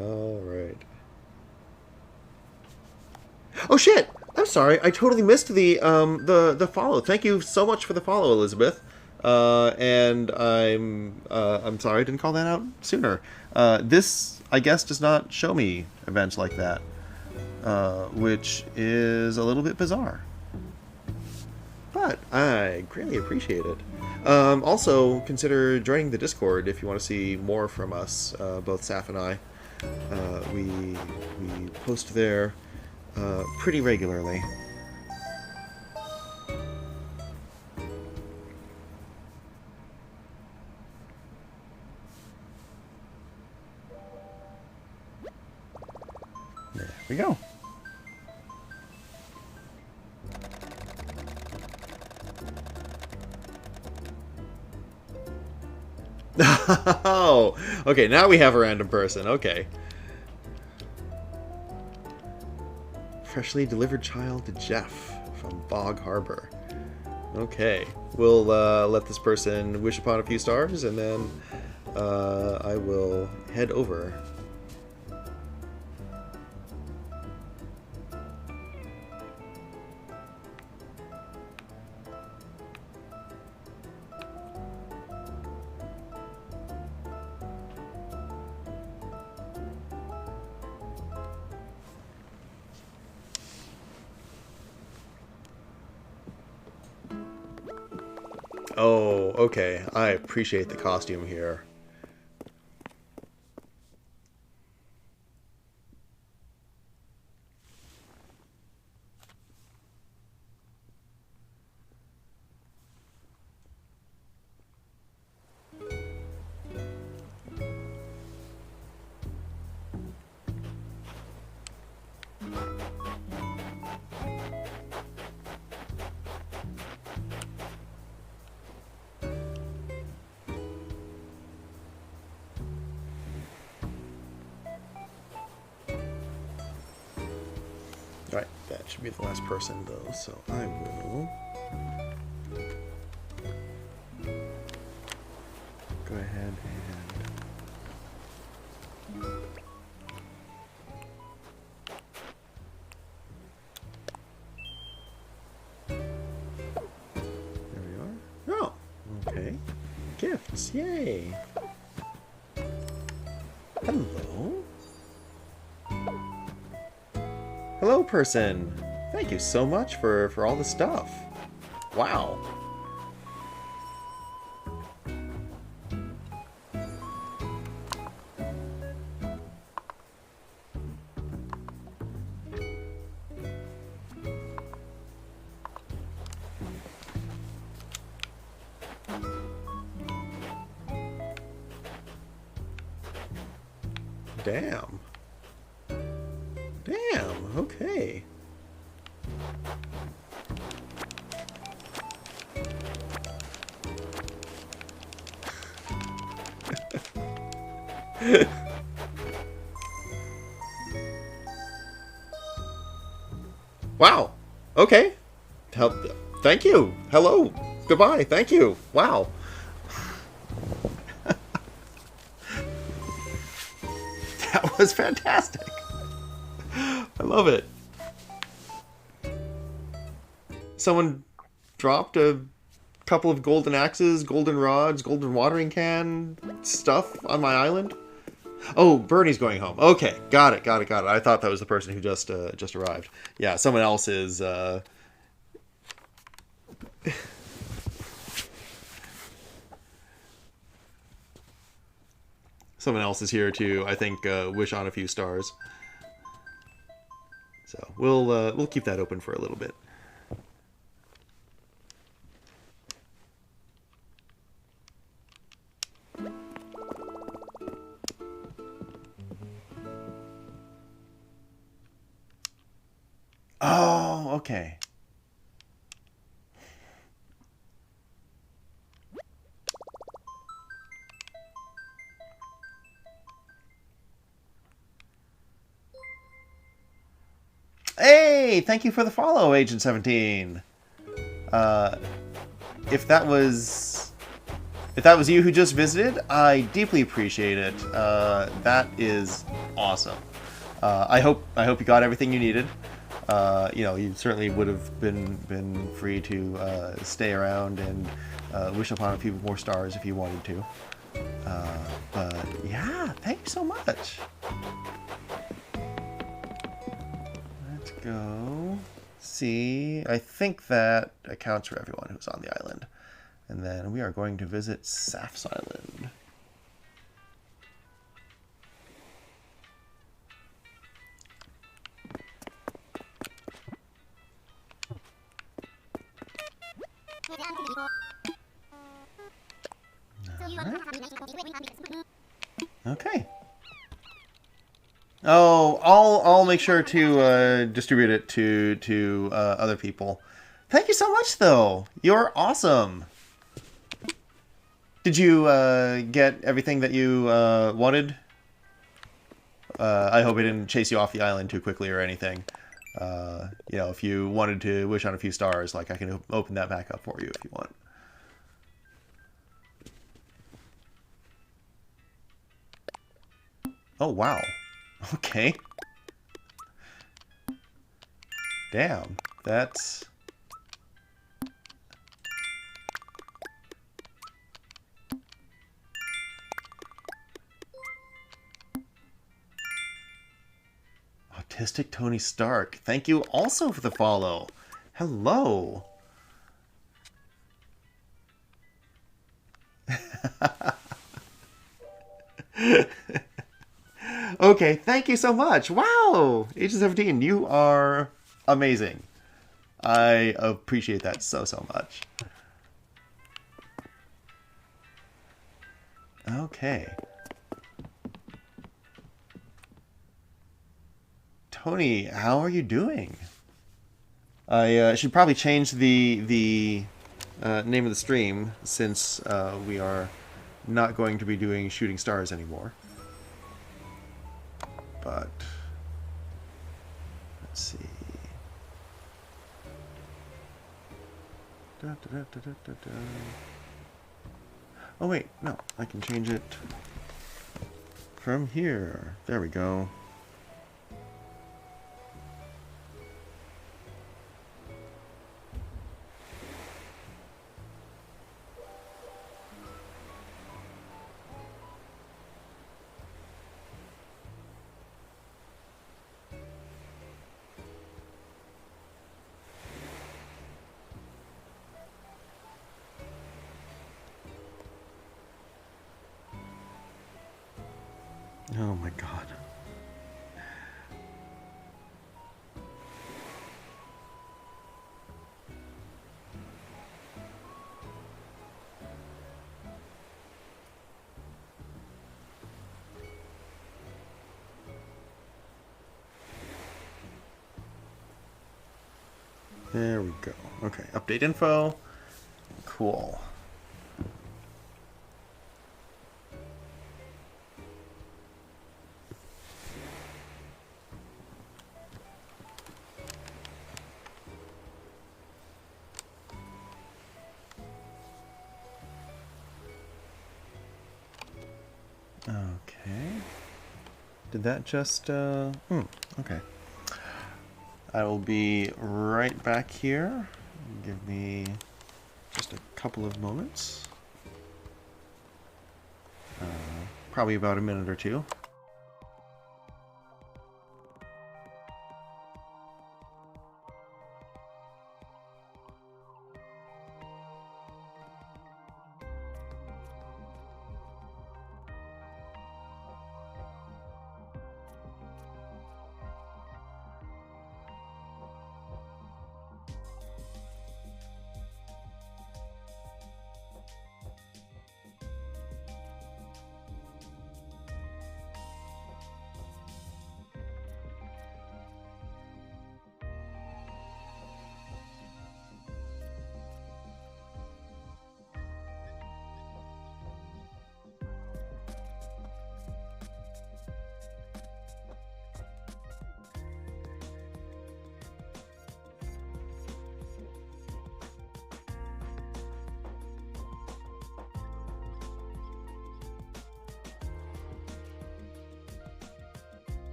All right. Oh shit! I'm sorry. I totally missed the follow. Thank you so much for the follow, Elizabeth. And I'm sorry I didn't call that out sooner. This, I guess, does not show me events like that, which is a little bit bizarre. But I greatly appreciate it. Also, consider joining the Discord if you want to see more from us, both Saf and I. We post there pretty regularly. There we go. Oh, okay, now we have a random person. Okay. Freshly delivered child to Jeff from Bog Harbor. Okay, we'll let this person wish upon a few stars, and then I will head over. Oh, okay. I appreciate the costume here. Alright, that should be the last person though, so I will go ahead and there we are. Oh, okay. Gifts, yay! Hello? Hello, person! Thank you so much for all the stuff. Wow. Damn. Damn, okay. Wow. Okay. Thank you. Hello. Goodbye. Thank you. Wow. That was fantastic. I love it. Someone dropped a couple of golden axes, golden rods, golden watering can stuff on my island. Oh, Bernie's going home. Okay, got it. I thought that was the person who just arrived. Yeah, someone else is. Someone else is here to, I think, wish on a few stars. So we'll keep that open for a little bit. Oh, okay. Hey, thank you for the follow, Agent 17. If that was you who just visited, I deeply appreciate it. That is awesome. I hope you got everything you needed. You know, you certainly would have been free to stay around and wish upon a few more stars if you wanted to. But yeah, thank you so much. Let's go. See, I think that accounts for everyone who's on the island. And then we are going to visit Saf's Island. Okay. Oh, I'll make sure to distribute it to other people. Thank you so much, though. You're awesome. Did you get everything that you wanted? I hope it didn't chase you off the island too quickly or anything. You know, if you wanted to wish on a few stars, like I can open that back up for you if you want. Oh, wow. Okay. Damn. That's... Autistic Tony Stark. Thank you also for the follow. Hello. Okay, thank you so much. Wow, Agent 17, you are amazing. I appreciate that so much. Okay. Tony, how are you doing? I should probably change the name of the stream since we are not going to be doing shooting stars anymore. But let's see. Oh wait, no, I can change it from here. There we go. Oh my god. There we go. Okay, update info. Cool. Okay. Did that just, okay. I will be right back here. Give me just a couple of moments. Probably about a minute or two.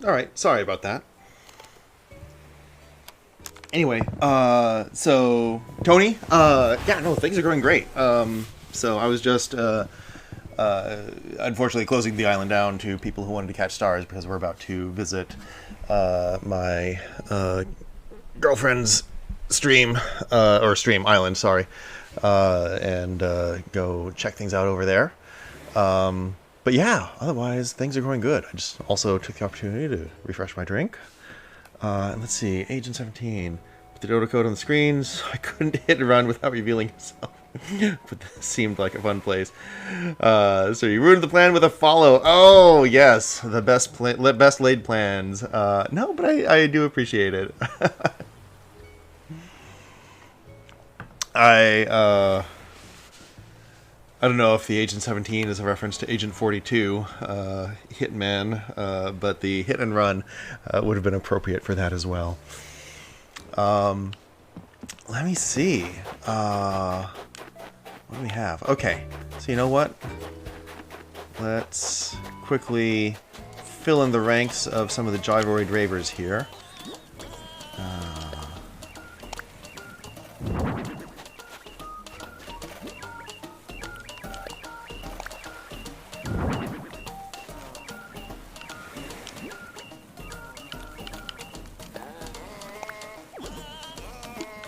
Alright, sorry about that. Anyway, so, Tony, yeah, no, things are going great. So I was just, unfortunately closing the island down to people who wanted to catch stars because we're about to visit, my, girlfriend's stream island, sorry, and, go check things out over there. But yeah, otherwise, things are going good. I just also took the opportunity to refresh my drink. Let's see, Agent 17. Put the dodo code on the screen, so I couldn't hit and run without revealing himself. But this seemed like a fun place. So you ruined the plan with a follow. Oh, yes, the best laid plans. No, but I do appreciate it. I don't know if the Agent 17 is a reference to Agent 42, Hitman, but the hit and run would have been appropriate for that as well. Let me see. What do we have? Okay, so you know what? Let's quickly fill in the ranks of some of the Gyroid Ravers here.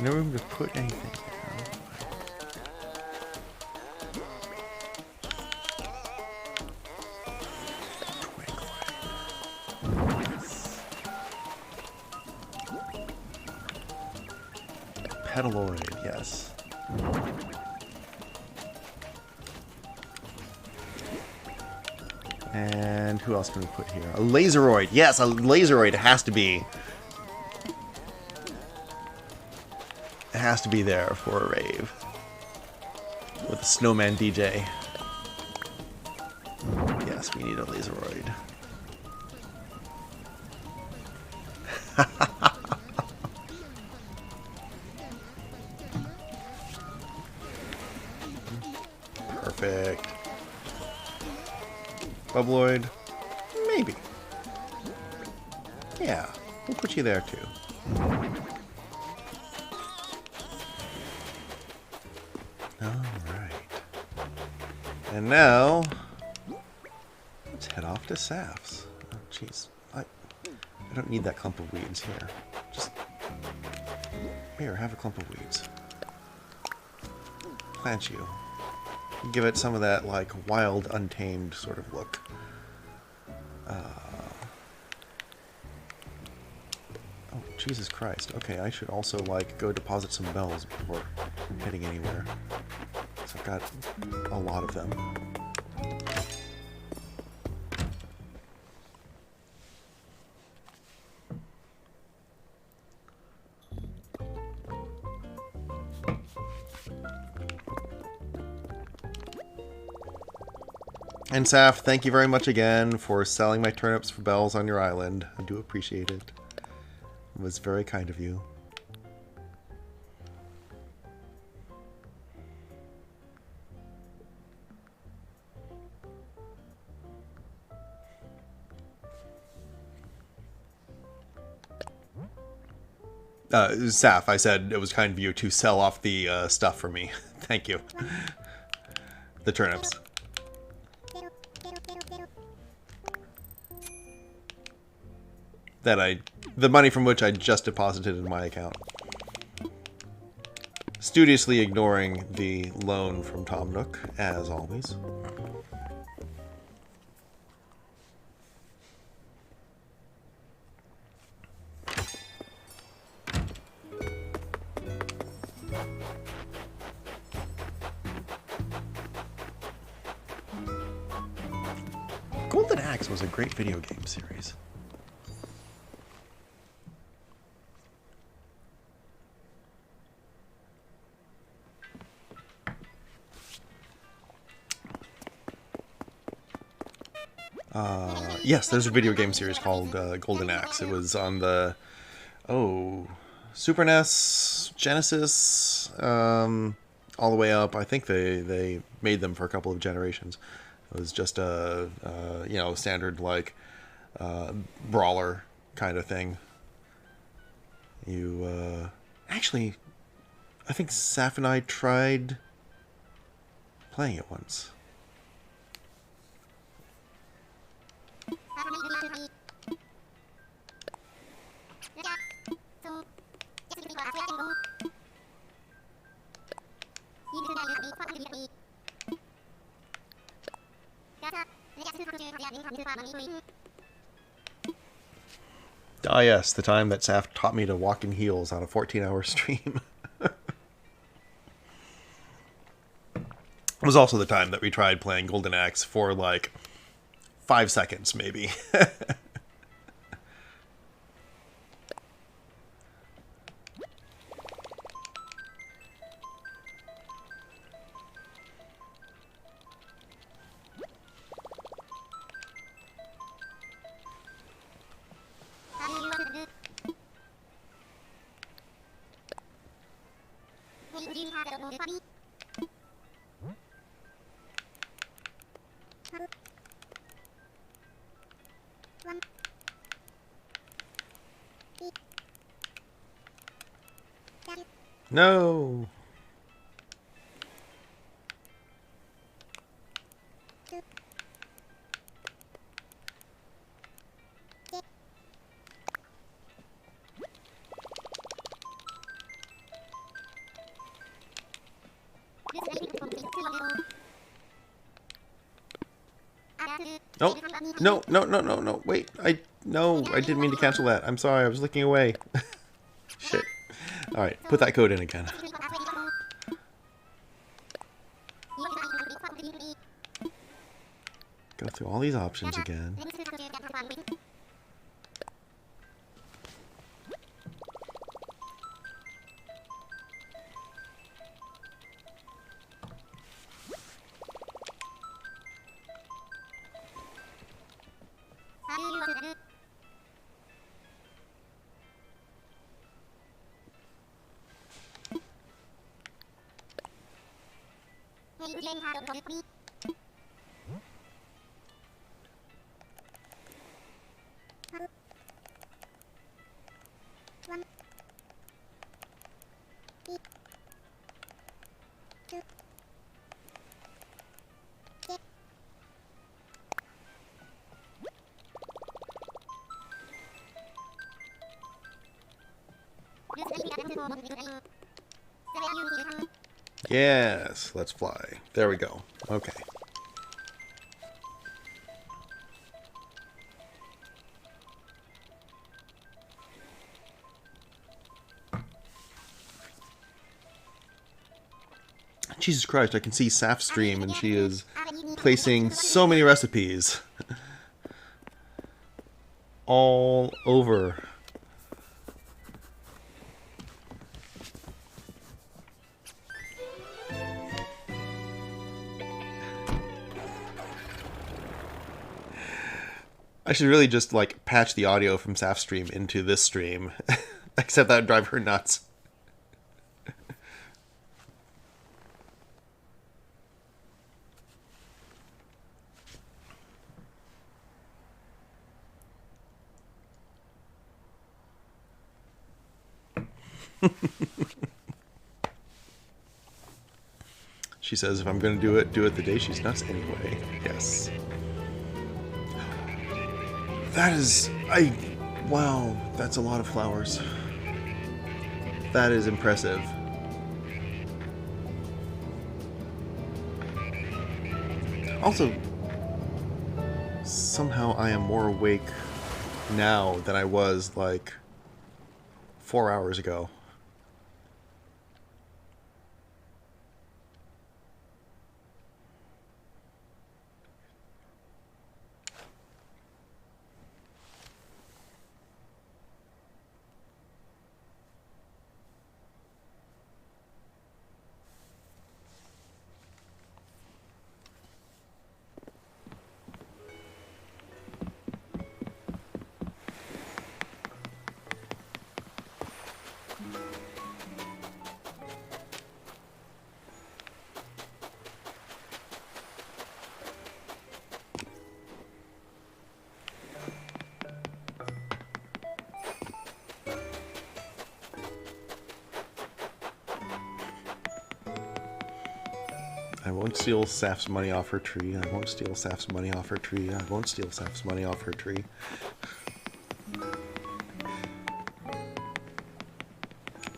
No room to put anything. Petaloid, yes. And who else can we put here? A Laseroid. Yes, a Laseroid has to be. It has to be there for a rave. With a snowman DJ. Yes, we need a Laseroid. Perfect. Bubbloid? Maybe. Yeah, we'll put you there too. Alright. And now, let's head off to Saf's. Oh, jeez. I don't need that clump of weeds here. Just, here, have a clump of weeds. Plant you. Give it some of that, like, wild, untamed sort of look. Oh, Jesus Christ. Okay, I should also, like, go deposit some bells before heading anywhere. So I've got a lot of them. And Saf, thank you very much again for selling my turnips for bells on your island. I do appreciate it. It was very kind of you. Saf, I said it was kind of you to sell off the stuff for me. Thank you. The turnips. The money from which I just deposited in my account. Studiously ignoring the loan from Tom Nook, as always. Golden Axe was a great video game series. Yes, there's a video game series called Golden Axe. It was on the, Super NES, Genesis, all the way up. I think they made them for a couple of generations. It was just a, standard, like, brawler kind of thing. You actually, I think Saf and I tried playing it once. Ah yes, the time that Saf taught me to walk in heels on a 14-hour stream. It was also the time that we tried playing Golden Axe for like 5 seconds, maybe. No. Oh, no, no, no, no, no, wait, I didn't mean to cancel that. I'm sorry, I was looking away. Shit. Alright, put that code in again. Go through all these options again. Yes, let's fly. There we go. Okay. Jesus Christ, I can see Saf's stream and she is placing so many recipes all over. I should really just, like, patch the audio from Saf's stream into this stream. Except that would drive her nuts. She says if I'm going to do it the day she's nuts anyway. Yes. That is... Wow, that's a lot of flowers. That is impressive. Also, somehow I am more awake now than I was, like, 4 hours ago. won't steal Saf's money off her tree. I won't steal Saf's money off her tree. I won't steal Saf's money off her tree.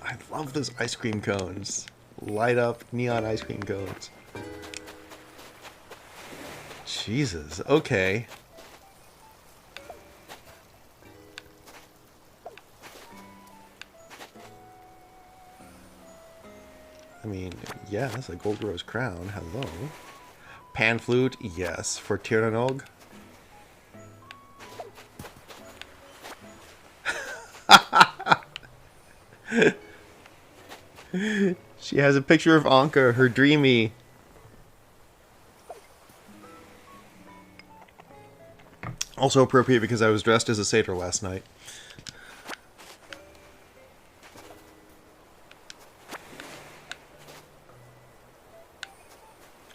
I love those ice cream cones. Light up neon ice cream cones. Jesus, okay. I mean, yes, a gold rose crown. Hello. Pan flute, yes. For Tirnanog. She has a picture of Anka, her dreamy. Also appropriate because I was dressed as a satyr last night.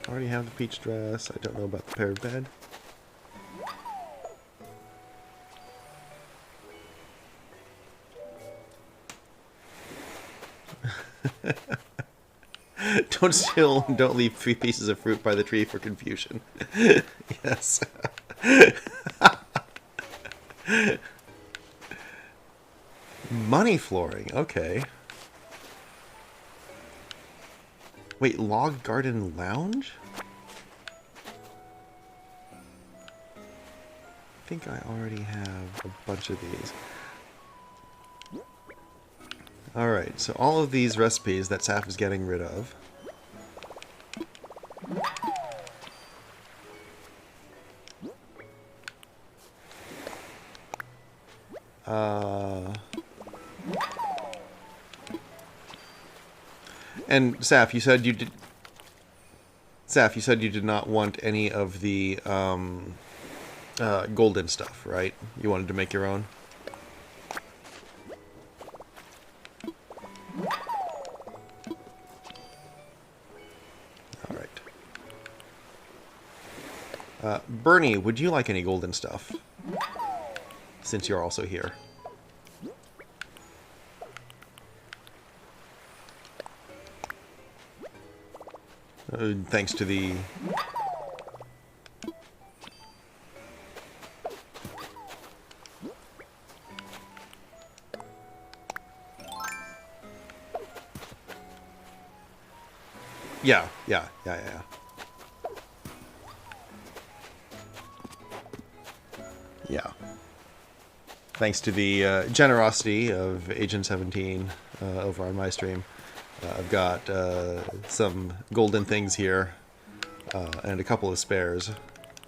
Already have the peach dress. I don't know about the paired bed. Don't steal and don't leave 3 pieces of fruit by the tree for confusion. Yes. Money flooring, okay. Wait, log garden lounge? I think I already have a bunch of these. Alright, so all of these recipes that Saf is getting rid of. And Saf, you said you did. Saf, you said you did not want any of the golden stuff, right? You wanted to make your own. All right. Bernie, would you like any golden stuff? Since you're also here. Thanks to the... Yeah. Yeah. Thanks to the generosity of Agent 17 over on my stream. I've got some golden things here, and a couple of spares,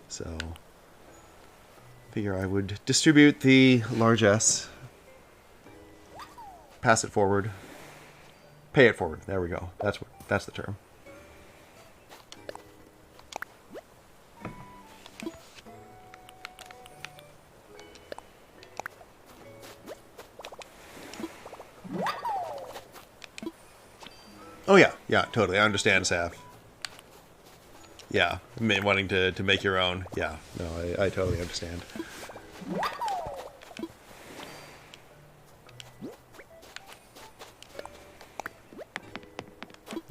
so figure I would distribute the largesse, pass it forward, pay it forward. There we go. That's the term. Oh yeah, totally. I understand, Saf. Yeah, wanting to make your own. Yeah, no, I totally understand.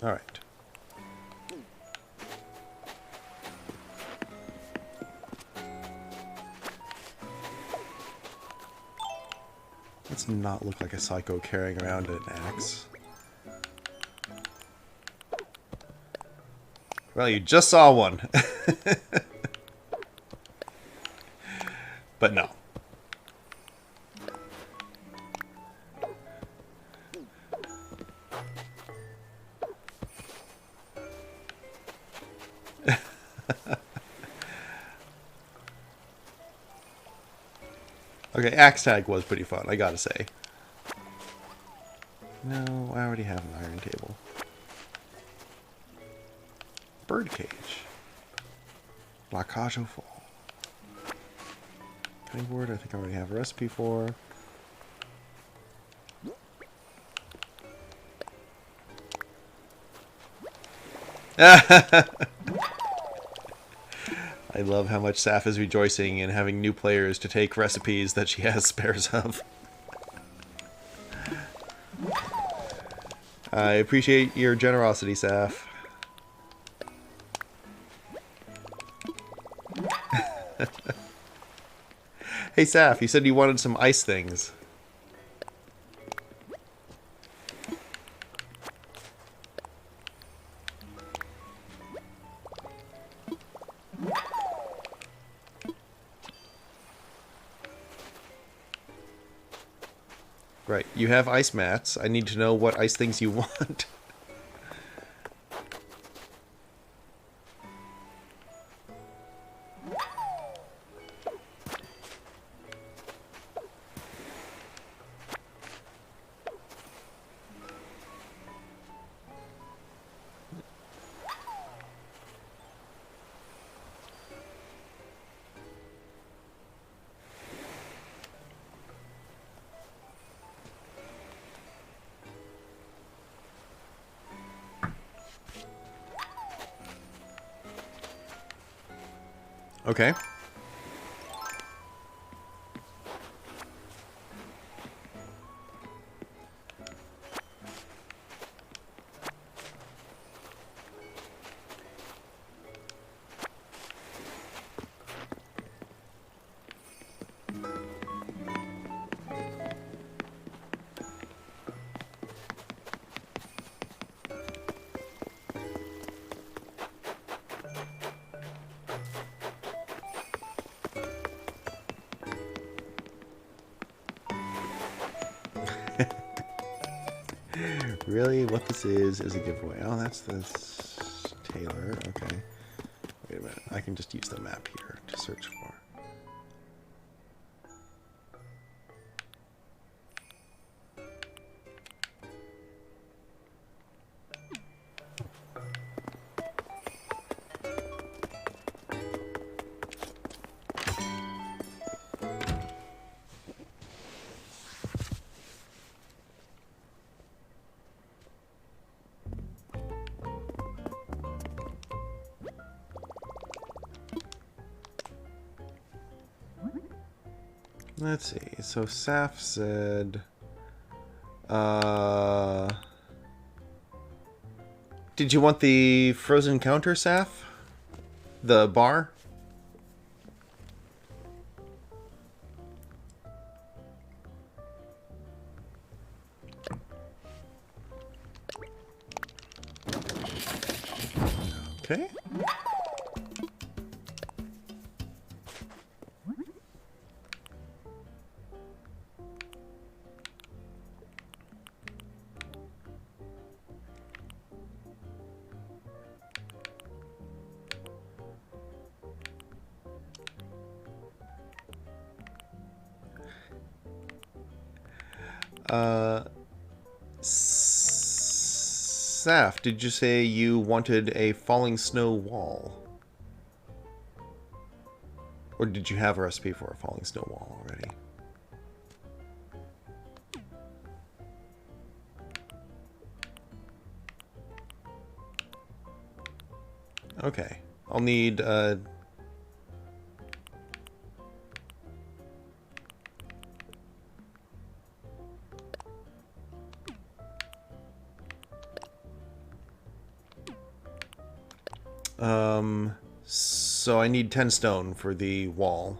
All right. Let's not look like a psycho carrying around an axe. Well, you just saw one. But no. Okay, axe tag was pretty fun, I gotta say. No, I already have an iron table. Birdcage. Lacajo Fall. Cutting board, I think I already have a recipe for. I love how much Saf is rejoicing in having new players to take recipes that she has spares of. I appreciate your generosity, Saf. Hey, Saf, you said you wanted some ice things. Right, you have ice mats. I need to know what ice things you want. Okay. Really, what this is a giveaway. Oh, that's this Taylor. Okay. Wait a minute. I can just use the map here to search for. Let's see. So Saf said, did you want the frozen counter, Saf? The bar? Okay. Saf, did you say you wanted a falling snow wall? Or did you have a recipe for a falling snow wall already? Okay. I'll need, so I need 10 stone for the wall.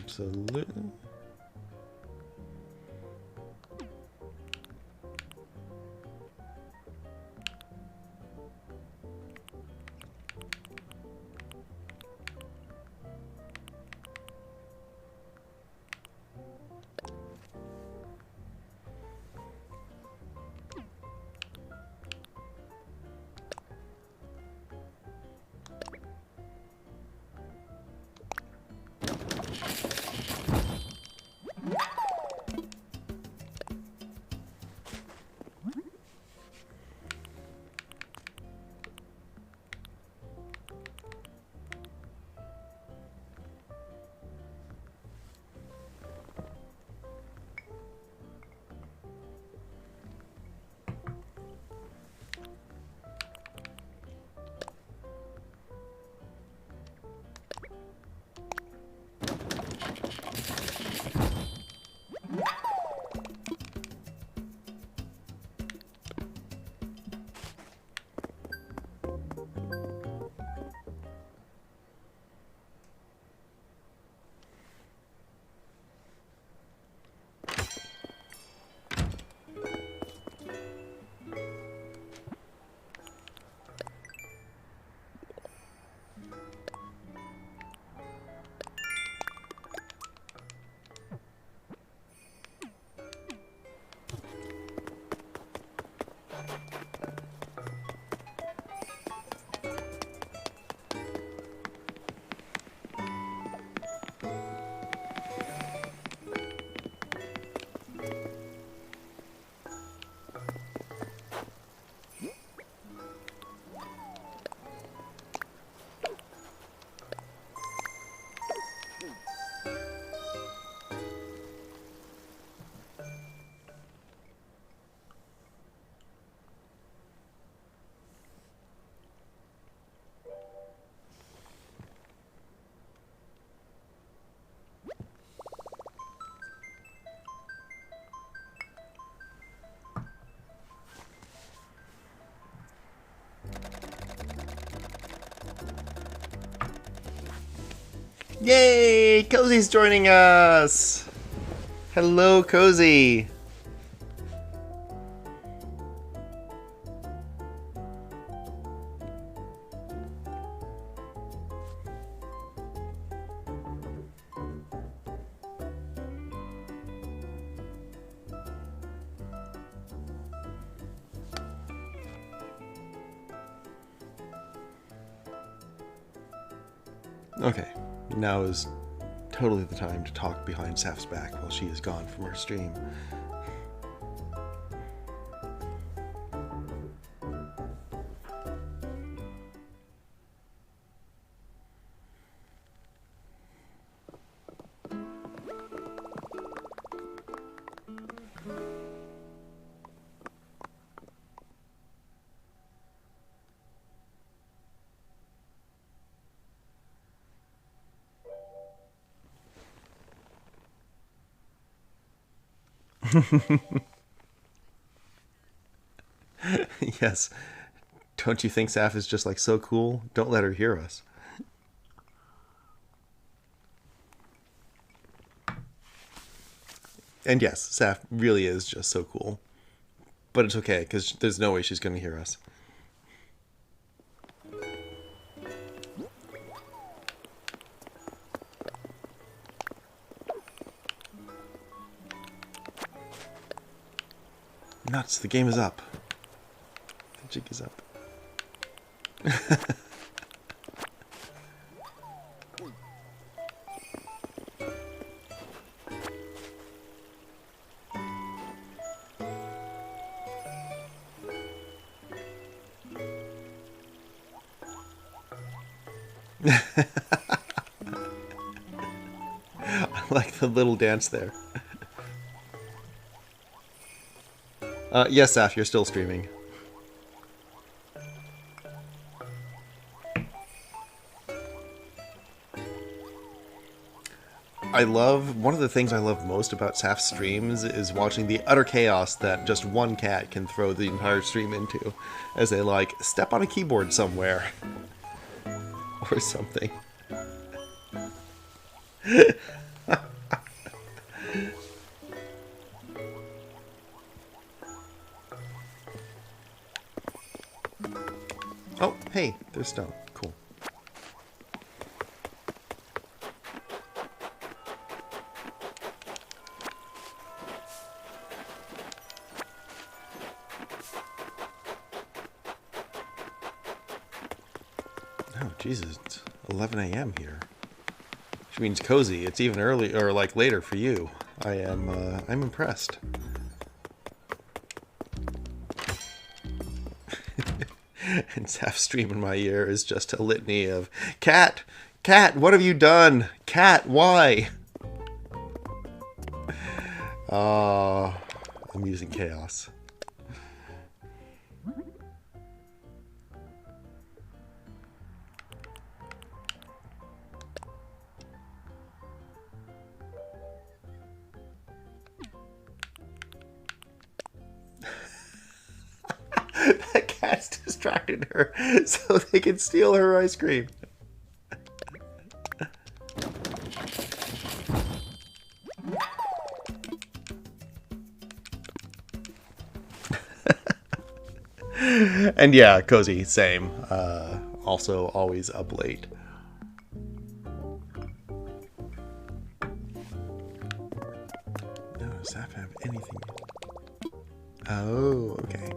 Absolutely. Yay! Cozy's joining us! Hello, Cozy! Okay, now is totally the time to talk behind Saf's back while she is gone from her stream. Yes. Don't you think Saf is just like so cool? Don't let her hear us. And yes, Saf really is just so cool. But it's okay, because there's no way she's going to hear us. Nuts, the game is up. The jig is up. I like the little dance there. Yes, Saf, you're still streaming. One of the things I love most about Saf's streams is watching the utter chaos that just one cat can throw the entire stream into, as they, like, step on a keyboard somewhere. Or something. Oh, hey, there's stone. Cool. Oh, Jesus, it's 11 a.m. here. Which means cozy. It's even early, or like later for you. I'm impressed. And Saf's stream in my ear is just a litany of, Cat! Cat, what have you done? Cat, why? Amusing chaos. That cat's distracted her so they can steal her ice cream. And yeah, cozy, same. Also always up late. No, does Saf have anything? Oh, okay.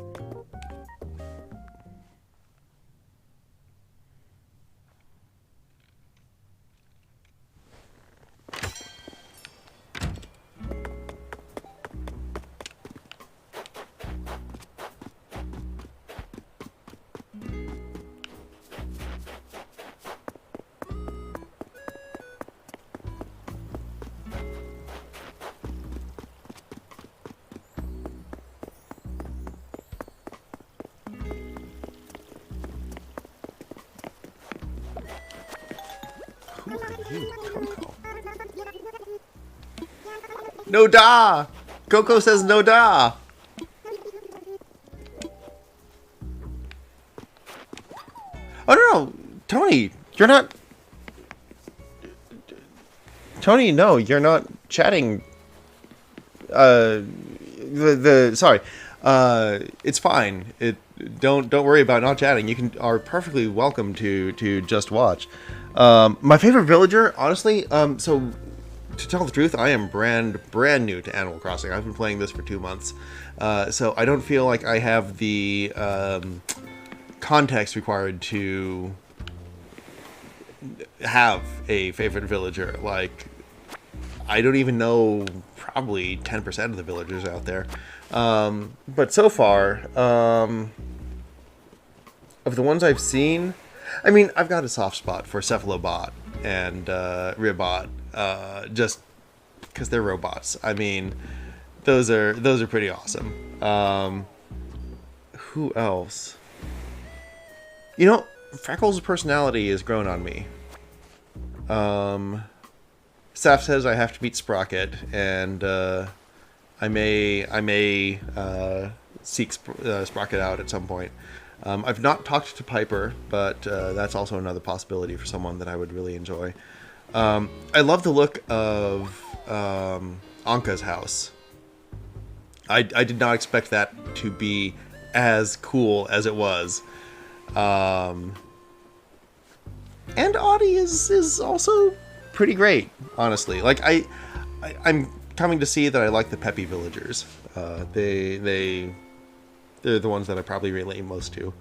Ooh, Coco. No da! Coco says no da! Oh no, Tony, you're not... Tony, no, you're not chatting. Sorry. It's fine. Don't worry about not chatting. You are perfectly welcome to just watch. My favorite villager, honestly, so to tell the truth, I am brand new to Animal Crossing. I've been playing this for 2 months. So I don't feel like I have the context required to have a favorite villager. Like, I don't even know probably 10% of the villagers out there. But so far, of the ones I've seen, I mean, I've got a soft spot for Cephalobot and Ribot, just because they're robots. I mean, those are pretty awesome. Who else? You know, Freckles' personality has grown on me. Saf says I have to beat Sprocket, and I may seek Sprocket out at some point. I've not talked to Piper, but that's also another possibility for someone that I would really enjoy. I love the look of Anka's house. I did not expect that to be as cool as it was. And Audie is also pretty great, honestly. Like, I'm coming to see that I like the peppy villagers. They're the ones that I probably relate most to.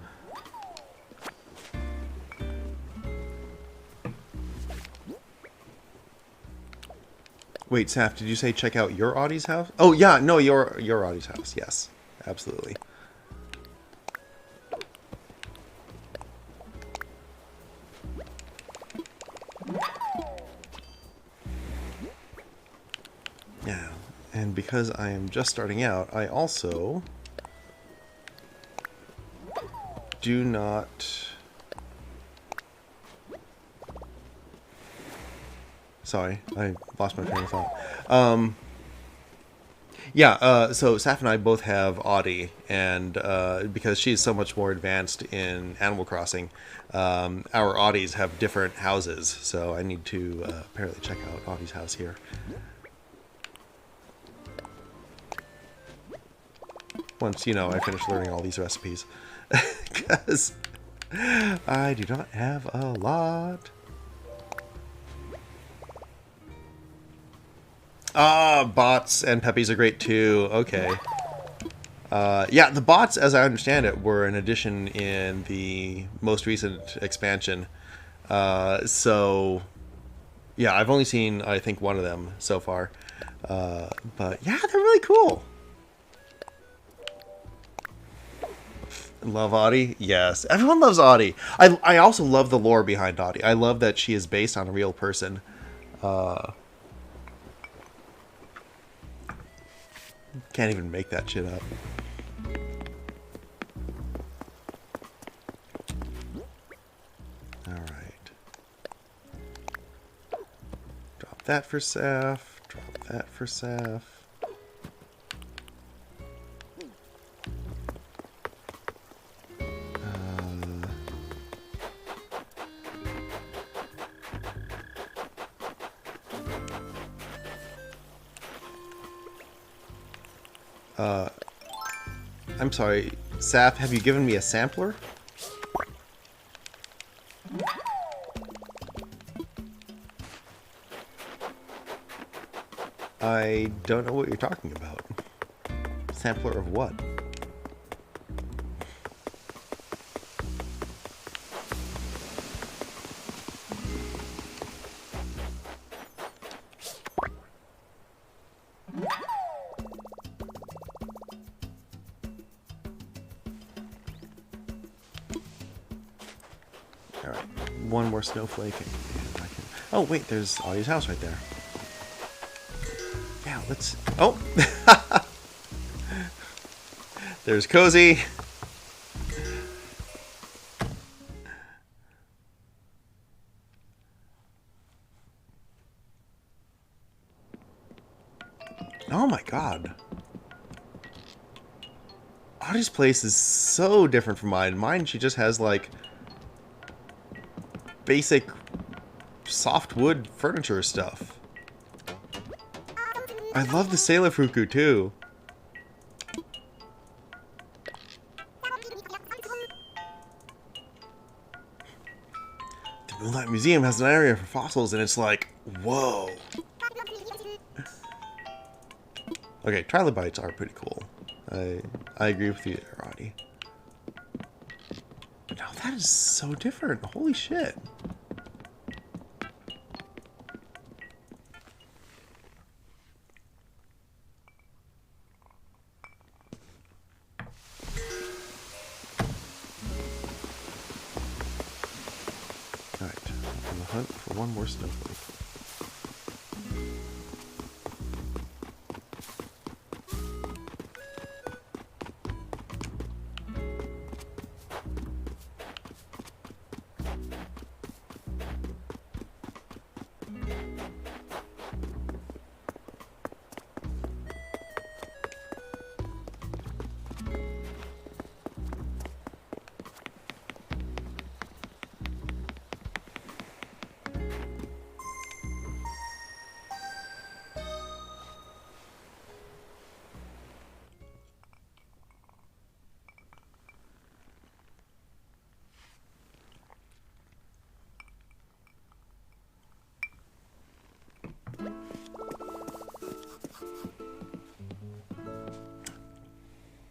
Wait, Saf, did you say check out your Audie's house? Oh yeah, no, your Audie's house. Yes, absolutely. Yeah, and because I am just starting out, I also do not... Sorry, I lost my train of thought. So Saf and I both have Audie, and because she's so much more advanced in Animal Crossing, our Audies have different houses, so I need to apparently check out Audie's house here. Once, you know, I finish learning all these recipes. Because I do not have a lot. Ah, bots and peppies are great too. Okay. Yeah, the bots, as I understand it, were an addition in the most recent expansion. So, yeah, I've only seen, I think, one of them so far. But, yeah, they're really cool. Love Audie? Yes. Everyone loves Audie. I also love the lore behind Audie. I love that she is based on a real person. Can't even make that shit up. Alright. Drop that for Saf. Drop that for Saf. I'm sorry, Saf, have you given me a sampler? I don't know what you're talking about. Sampler of what? Alright, one more snowflake and I can... Oh, wait, there's Audie's house right there. Yeah, let's... Oh! There's Cozy. Audie's place is so different from mine. Mine, she just has, like, basic softwood furniture stuff. I love the Sailor Fuku, too. The Moonlight Museum has an area for fossils, and it's like, whoa. Okay, trilobites are pretty cool. I agree with you there, Audie. But now that is so different. Holy shit. Alright, on the hunt for one more snowflake.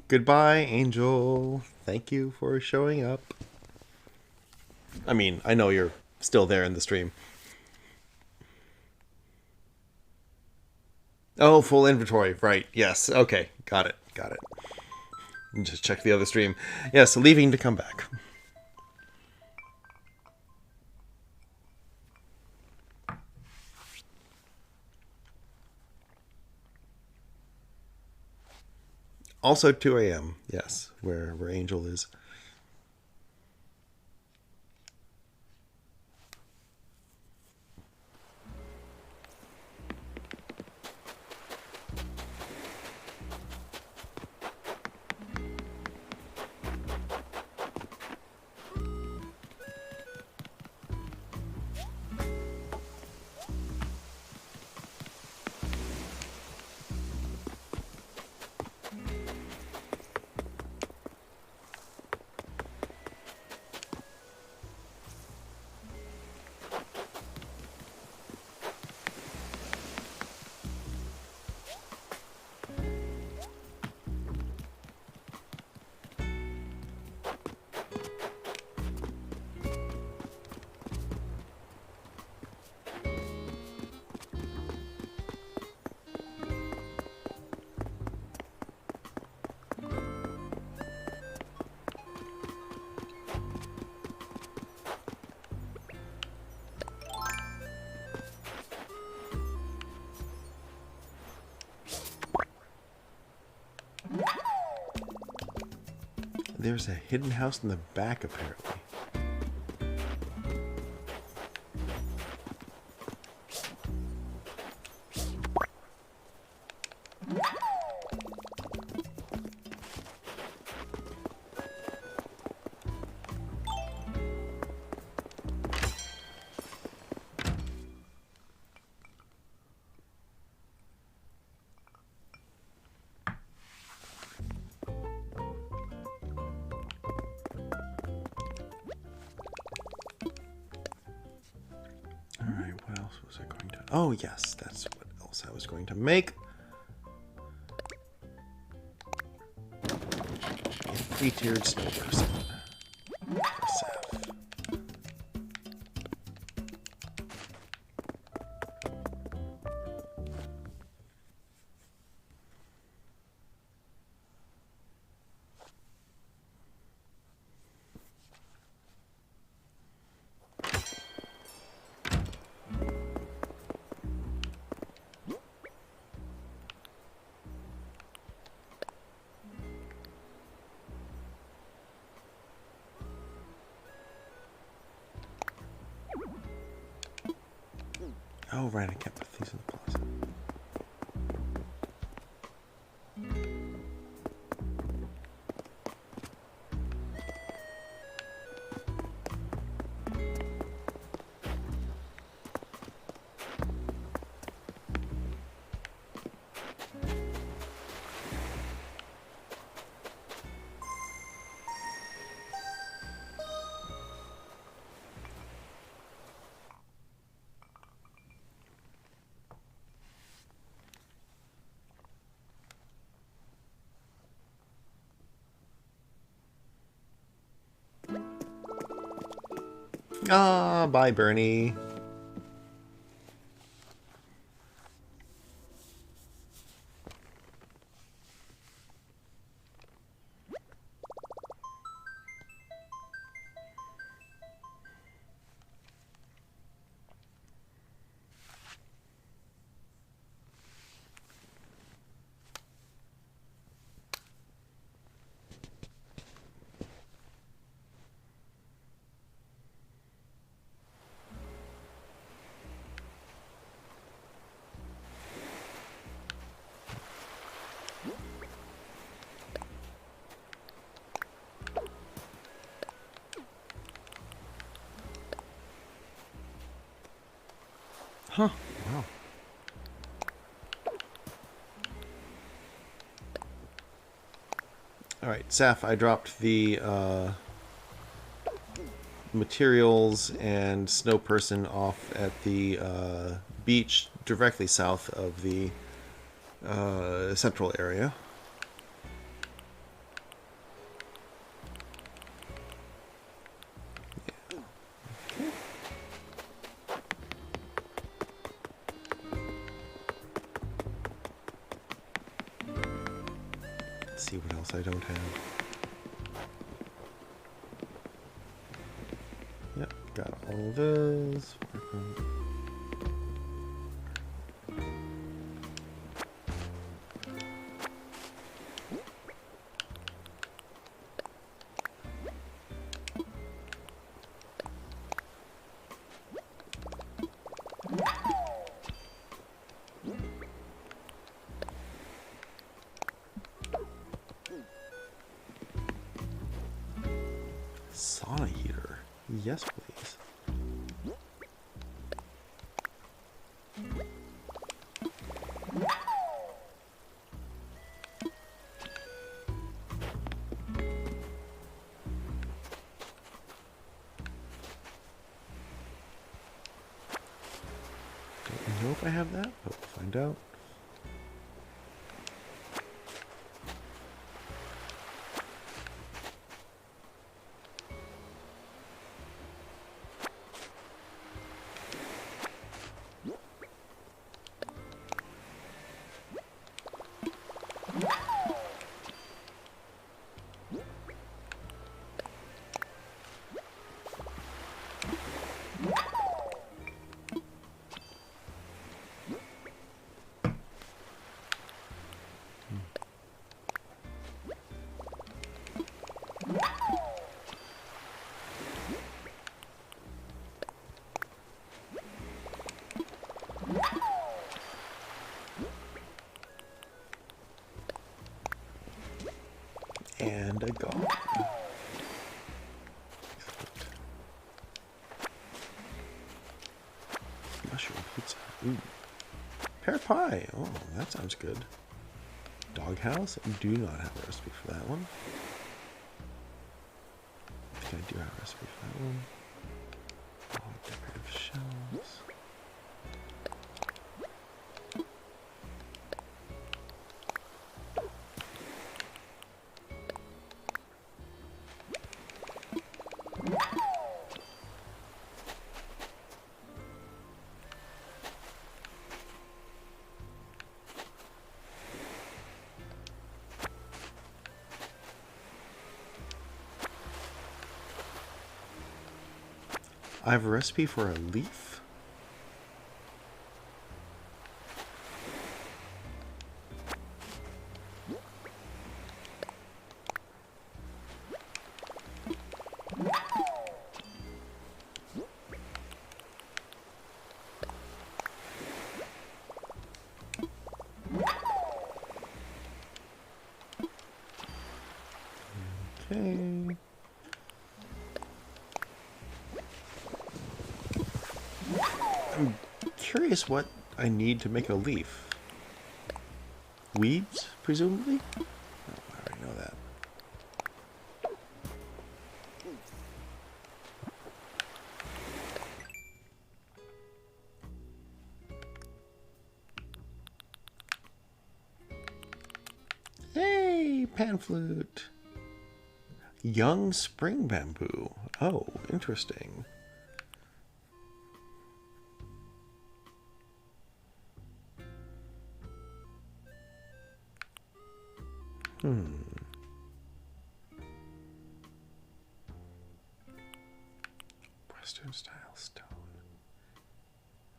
Goodbye, Angel. Thank you for showing up. I mean, I know you're still there in the stream. Oh, full inventory. Right. Yes. Okay. Got it. Got it. Just check the other stream. Yes, leaving to come back. Also 2 a.m. Yes, where Angel is. There's a hidden house in the back, apparently. Oh, yes, that's what else I was going to make. A three-tiered snow person. Oh, right, I can't put these in the closet. Ah, bye, Bernie. Huh. Wow. Alright, Saf, I dropped the materials and snow person off at the beach directly south of the central area. Let's see what else I don't have. Yep, got all of those. Sauna heater. Yes, please. Don't know if I have that, but we'll find out. And a gong. Mushroom pizza. Ooh. Pear pie. Oh, that sounds good. Doghouse. I do not have a recipe for that one. I think I do have a recipe for that one. Oh, decorative shells. I have a recipe for a leaf. Okay. I'm curious what I need to make a leaf. Weeds, presumably? Oh, I already know that. Hey, pan flute. Young spring bamboo. Oh, interesting. Western style stone.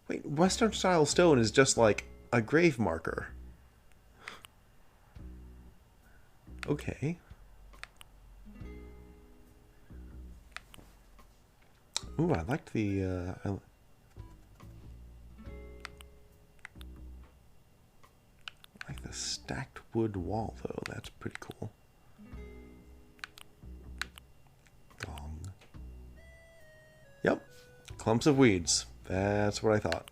Wait, Western style stone is just like a grave marker. Okay. Ooh, I liked the I like the stacked wood wall though. That's pretty cool. Gong. Yep. Clumps of weeds. That's what I thought.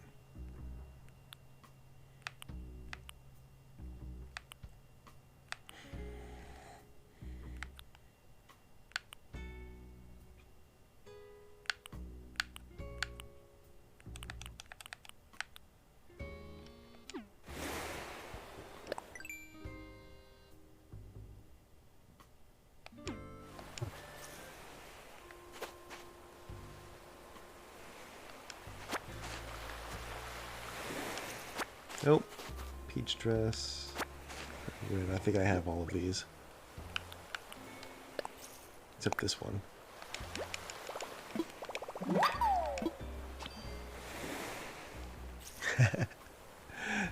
Nope. Peach dress. Weird. I think I have all of these. Except this one.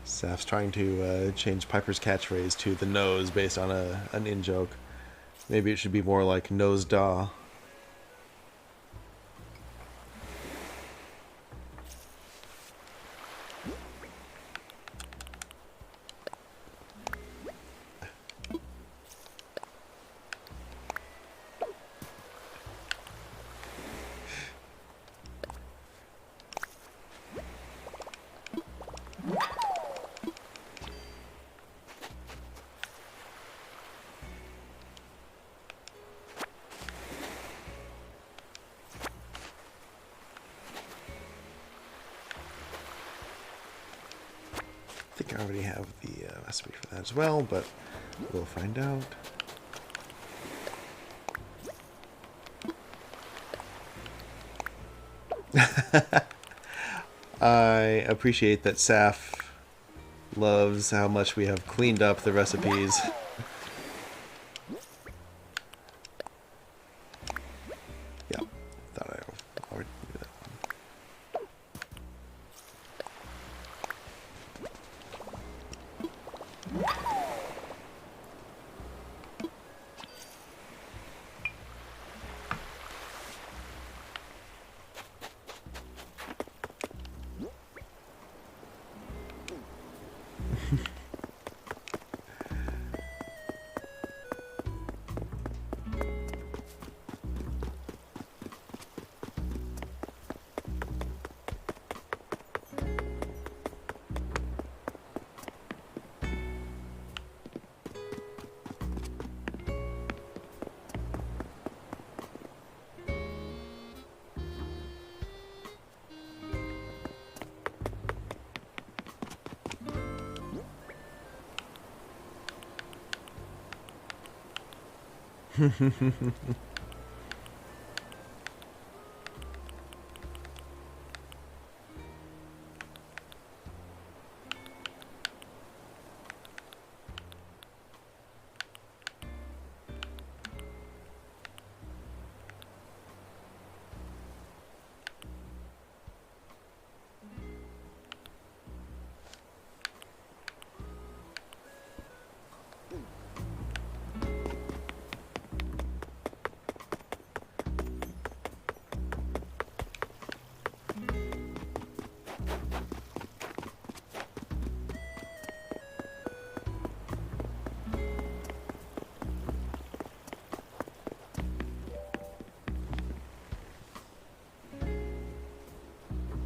Saf's trying to change Piper's catchphrase to the nose based on an in-joke. Maybe it should be more like nose da. I think I already have the recipe for that as well, but we'll find out. I appreciate that Saf loves how much we have cleaned up the recipes. Yeah, thought I already knew that one.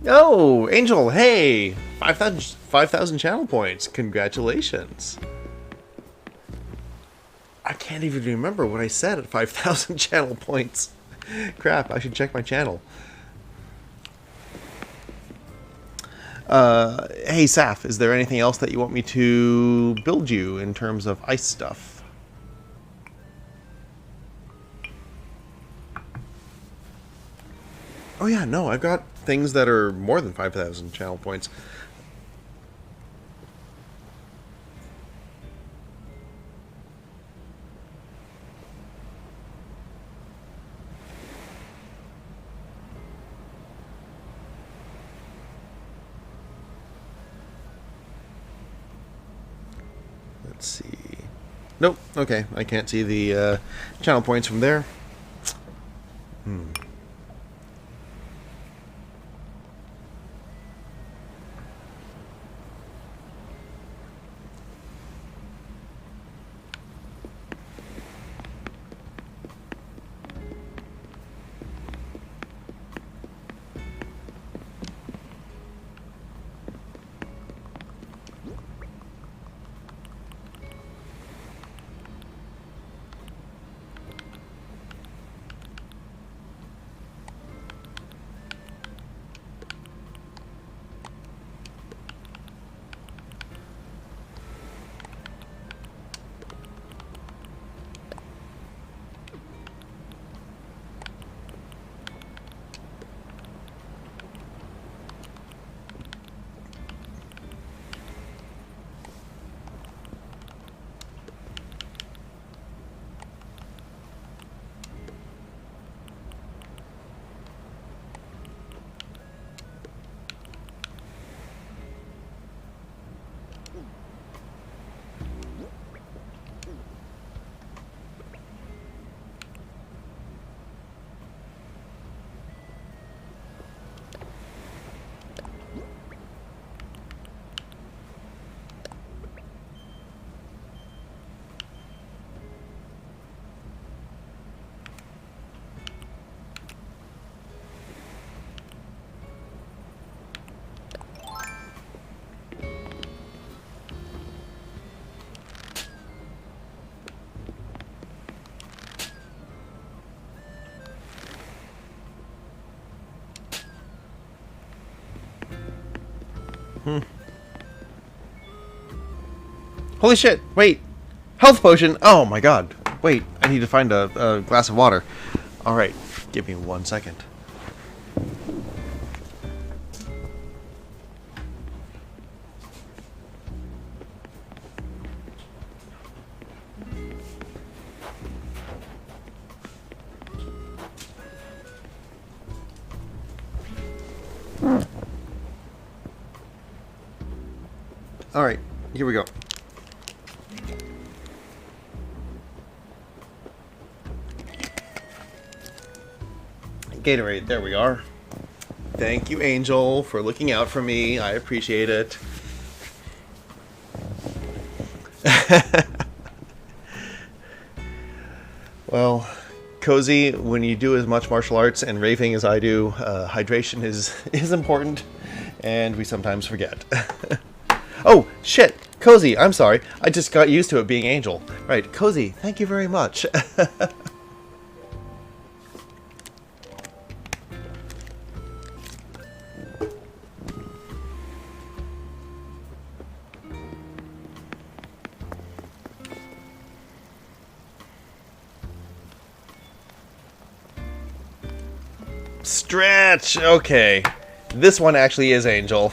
Oh, Angel, hey! 5,000 channel points. Congratulations. I can't even remember what I said at 5,000 channel points. Crap, I should check my channel. Hey, Saf, is there anything else that you want me to build you in terms of ice stuff? Oh yeah, no, I've got things that are more than 5,000 channel points. Let's see. Nope. Okay, I can't see the channel points from there. Holy shit! Wait! Health potion! Oh my god! Wait, I need to find a glass of water. Alright, give me 1 second. Alright, here we go. Gatorade, there we are. Thank you, Angel, for looking out for me. I appreciate it. Well, Cozy, when you do as much martial arts and raving as I do, hydration is important, and we sometimes forget. Oh, shit! Cozy, I'm sorry. I just got used to it being Angel. Right, Cozy, thank you very much. Stretch! Okay. This one actually is Angel.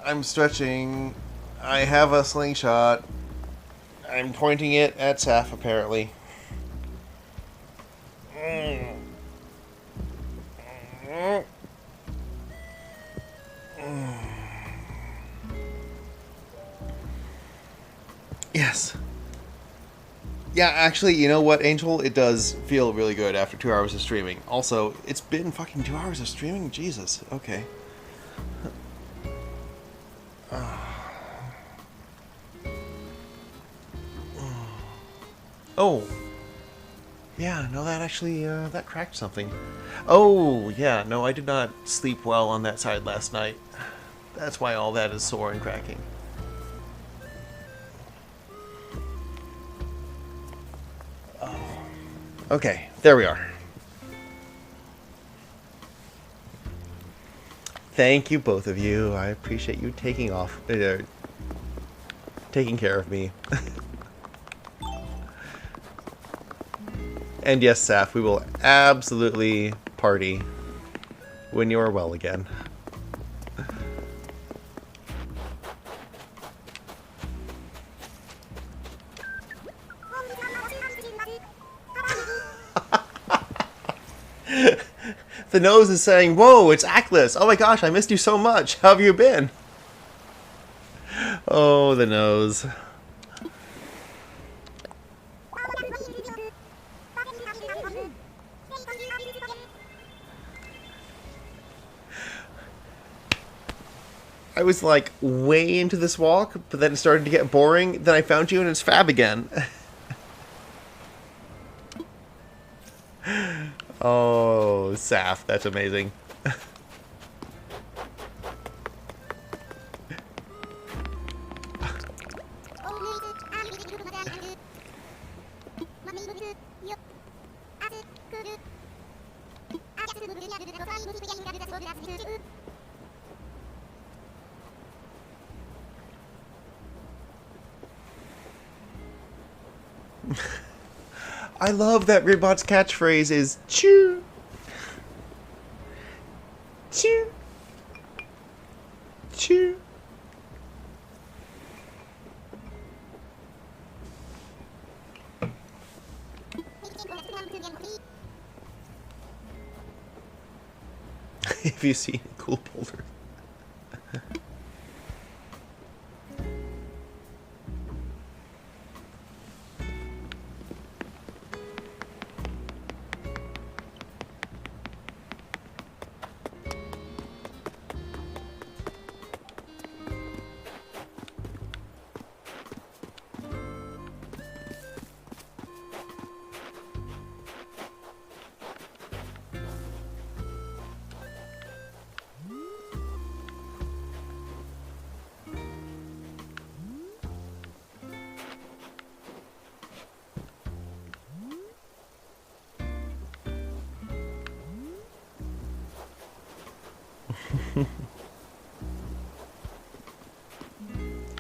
I'm stretching. I have a slingshot. I'm pointing it at Saf, apparently. Yes. Yeah, actually, you know what, Angel? It does feel really good after 2 hours of streaming. Also, it's been fucking 2 hours of streaming? Jesus. Okay. Oh. Yeah, no, that actually, that cracked something. Oh, yeah, no, I did not sleep well on that side last night. That's why all that is sore and cracking. Oh. Okay, there we are. Thank you, both of you. I appreciate you taking care of me. And yes, Saf, we will absolutely party when you are well again. The nose is saying, "Whoa, it's Aklis. Oh my gosh, I missed you so much. How have you been?" Oh, the nose. I was like way into this walk, but then it started to get boring. Then I found you and it's Fab again. Oh, Saf, that's amazing. I love that Ribot's catchphrase is chew. Chew. Chew. Have you seen a cool boulder?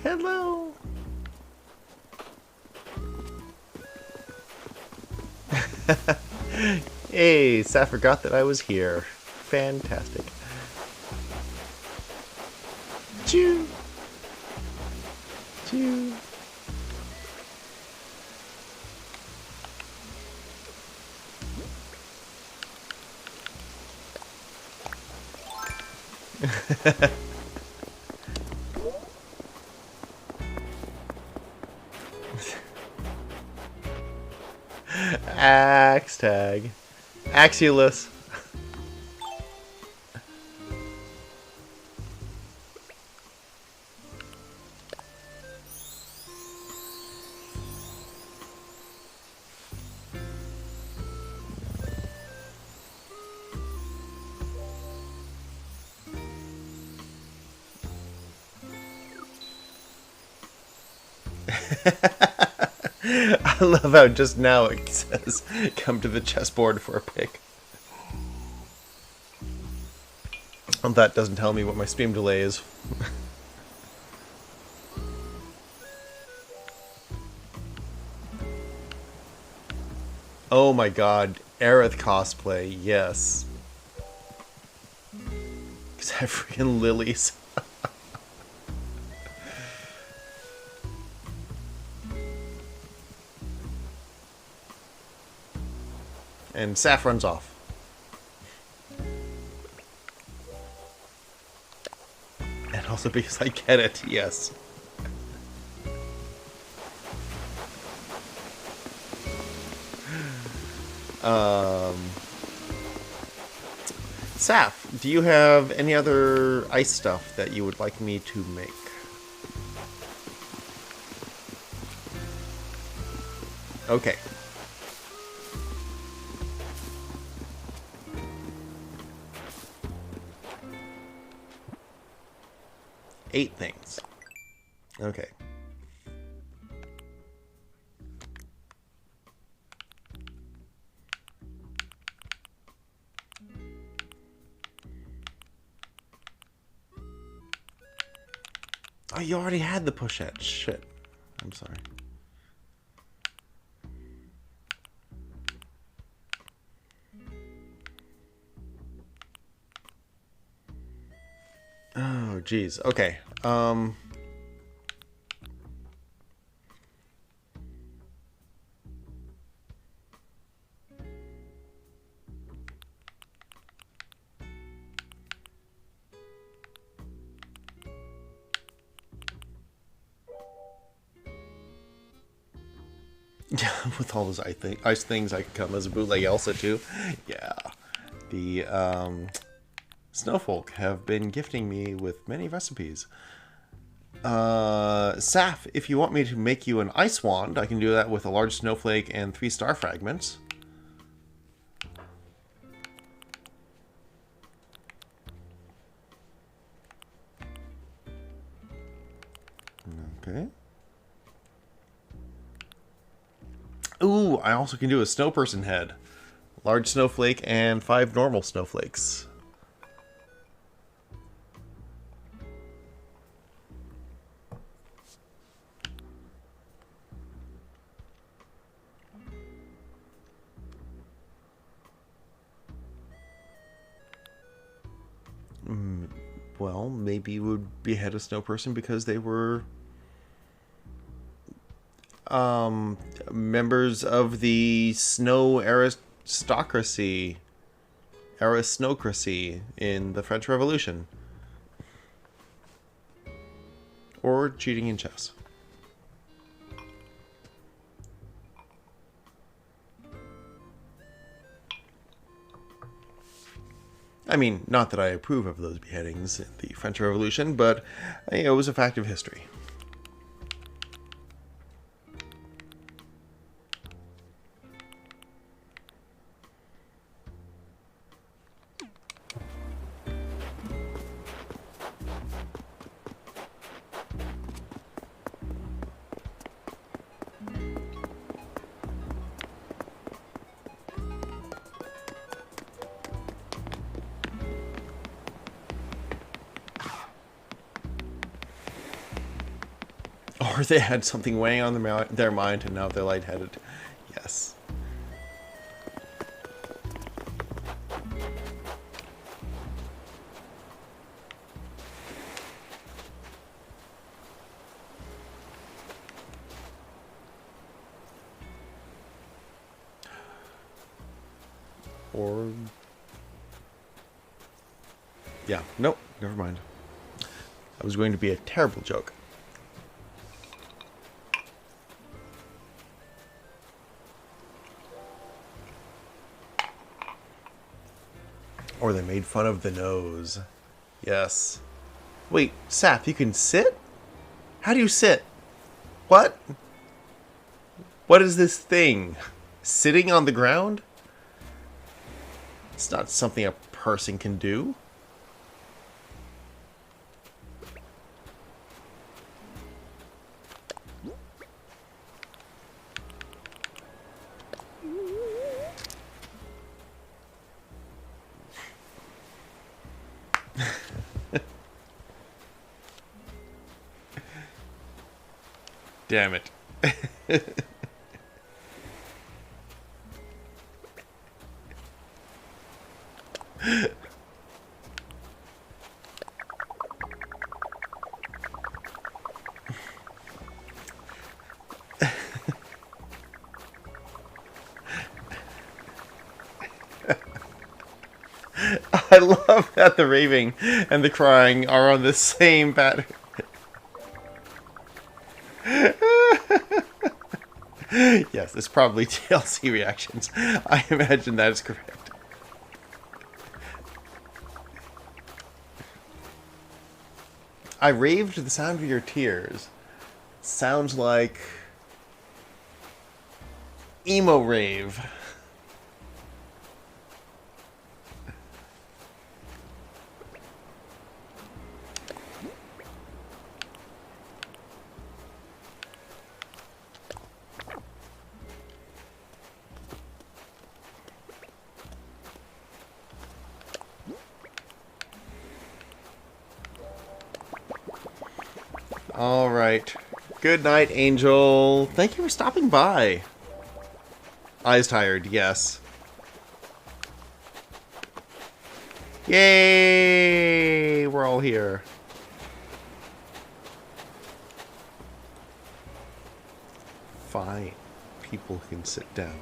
Hello. Hey, Saf forgot that I was here. Fantastic. Choo. Choo. Axe tag. Axiolus. I love how just now it says, "Come to the chessboard for a pick." Well, that doesn't tell me what my stream delay is. Oh my god, Aerith cosplay, yes. Because I have freaking lilies. And Saf runs off. And also because I get it, yes. Saf, do you have any other ice stuff that you would like me to make? Okay. Eight things. Okay. Oh, you already had the pochette. Shit. I'm sorry. Oh, geez. Okay. Yeah, with all those ice things, I could come as a bootleg Elsa too. Yeah. The Snowfolk have been gifting me with many recipes. Saf, if you want me to make you an ice wand, I can do that with a large snowflake and 3 star fragments. Okay. Ooh, I also can do a snow person head. Large snowflake and 5 normal snowflakes. Well, maybe you would behead a snow person because they were members of the snow aristocracy in the French Revolution. Or cheating in chess. I mean, not that I approve of those beheadings in the French Revolution, but it was a fact of history. Or they had something weighing on their mind and now they're lightheaded. Yes. Or... yeah, nope, never mind. That was going to be a terrible joke. Or they made fun of the nose. Yes. Wait, Saf, you can sit? How do you sit? What? What is this thing? Sitting on the ground? It's not something a person can do. Damn it. I love that the raving and the crying are on the same pattern. Yes, it's probably TLC reactions. I imagine that is correct. I raved to the sound of your tears. Sounds like... emo rave. All right. Good night, Angel. Thank you for stopping by. Eyes tired, yes. Yay! We're all here. Fine. People can sit down.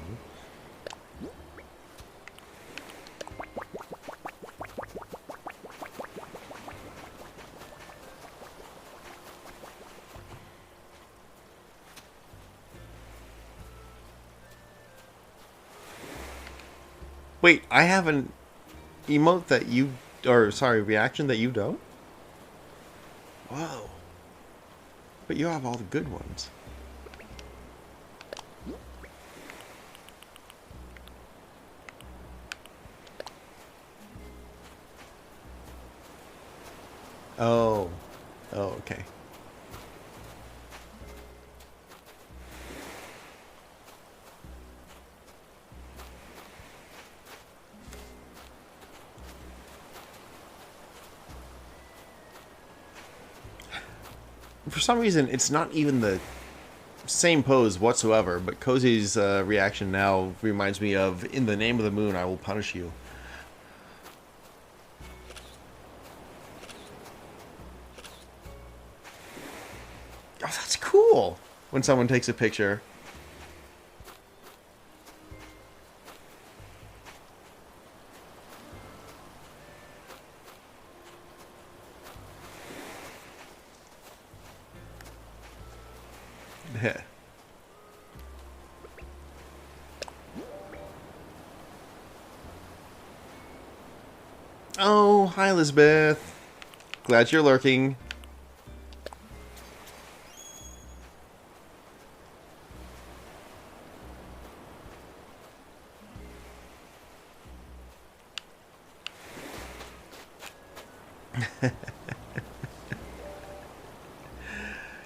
Wait, I have an emote that you... Or, sorry, reaction that you don't? Whoa. But you have all the good ones. Oh. Oh, okay. For some reason, it's not even the same pose whatsoever, but Cozy's reaction now reminds me of, in the name of the moon, I will punish you. Oh, that's cool! When someone takes a picture. Oh, hi Elizabeth. Glad you're lurking.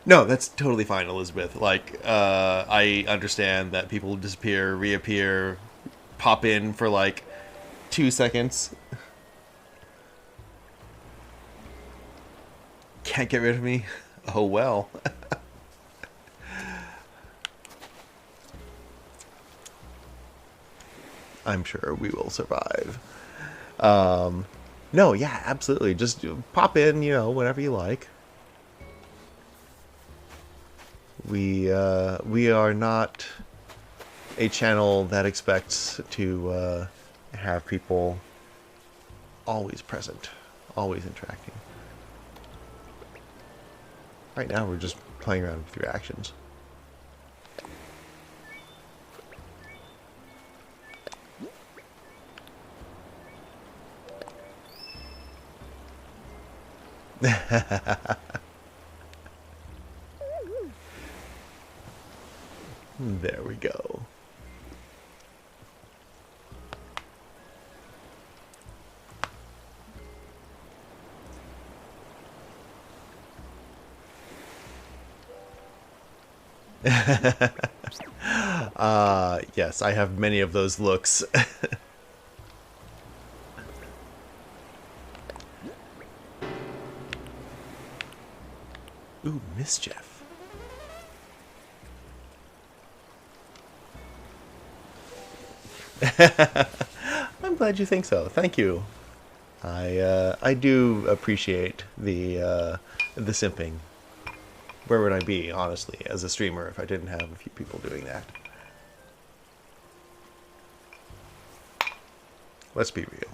No, that's totally fine, Elizabeth. Like, I understand that people disappear, reappear, pop in for like 2 seconds. Can't get rid of me? Oh well. I'm sure we will survive. No, yeah, absolutely. Just pop in, you know, whenever you like. We are not a channel that expects to have people always present, always interacting. Right now, we're just playing around with reactions. There we go. Yes, I have many of those looks. Ooh, mischief. I'm glad you think so. Thank you. I do appreciate the simping. Where would I be, honestly, as a streamer if I didn't have a few people doing that? Let's be real.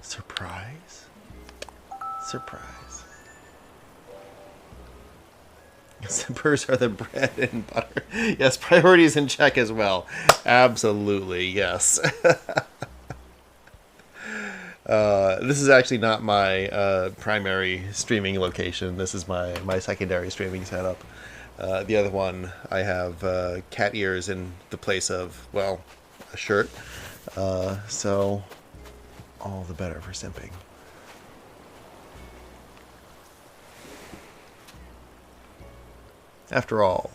Surprise? Surprise. Zippers are the bread and butter. Yes, priorities in check as well. Absolutely, yes. This is actually not my primary streaming location. This is my secondary streaming setup. The other one, I have cat ears in the place of, well, a shirt. So, all the better for simping. After all,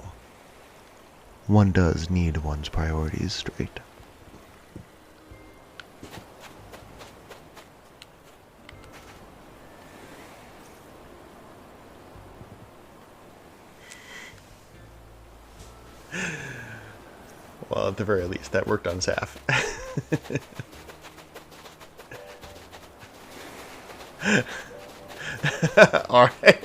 one does need one's priorities straight. Well, at the very least, that worked on Saf. Alright.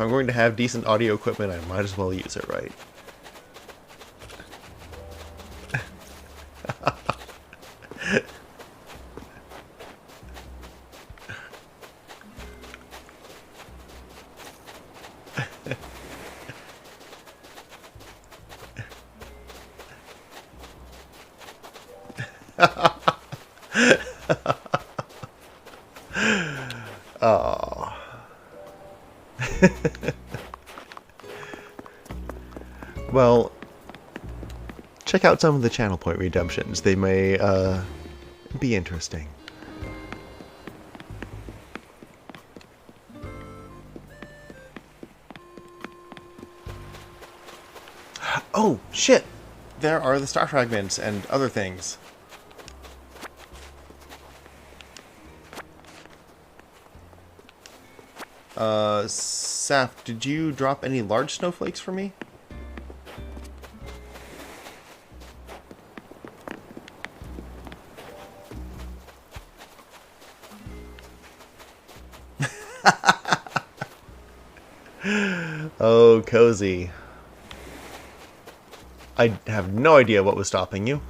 I'm going to have decent audio equipment, I might as well use it right. Oh. Well, check out some of the channel point redemptions. They may be interesting. Oh, shit! There are the star fragments and other things. Saf, did you drop any large snowflakes for me? Oh, cozy. I have no idea what was stopping you.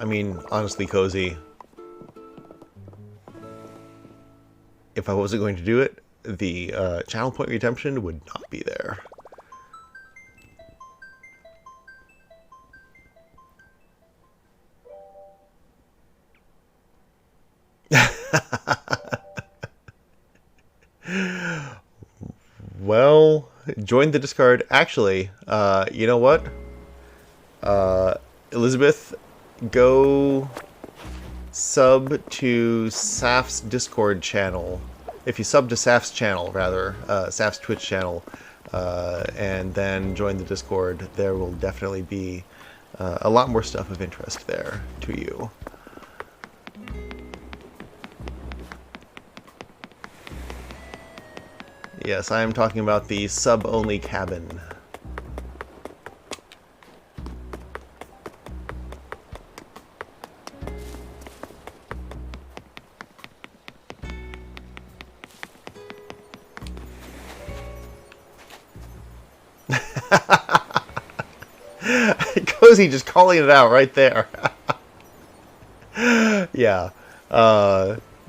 I mean, honestly, Cozy, if I wasn't going to do it, the channel point redemption would not be there. Well, join the Discord. Actually, you know what? Elizabeth, go sub to Saf's Discord channel. If you sub to Saf's channel, rather, Saf's Twitch channel, and then join the Discord, there will definitely be a lot more stuff of interest there to you. Yes, I am talking about the sub-only cabin. Cozy just calling it out right there. Yeah.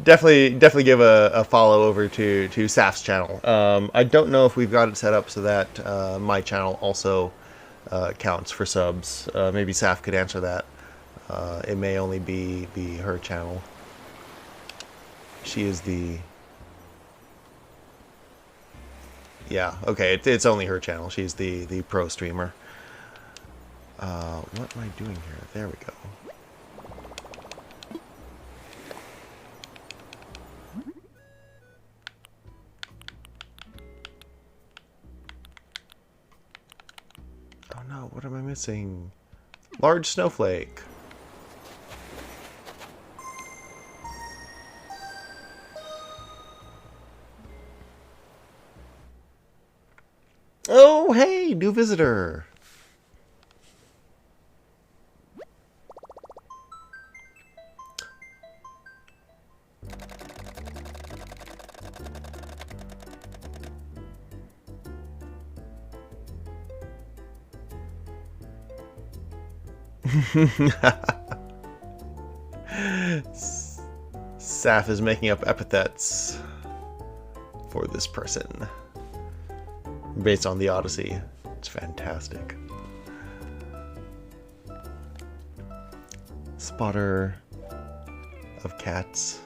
Definitely give a follow over to Saf's channel. I don't know if we've got it set up so that my channel also counts for subs. Maybe Saf could answer that. It may only be her channel. She is the... Yeah, okay, it's only her channel. She's the pro streamer. What am I doing here? There we go. Oh no, what am I missing? Large snowflake. Oh, hey, new visitor. Saf is making up epithets for this person based on the Odyssey. It's fantastic. Spotter of cats.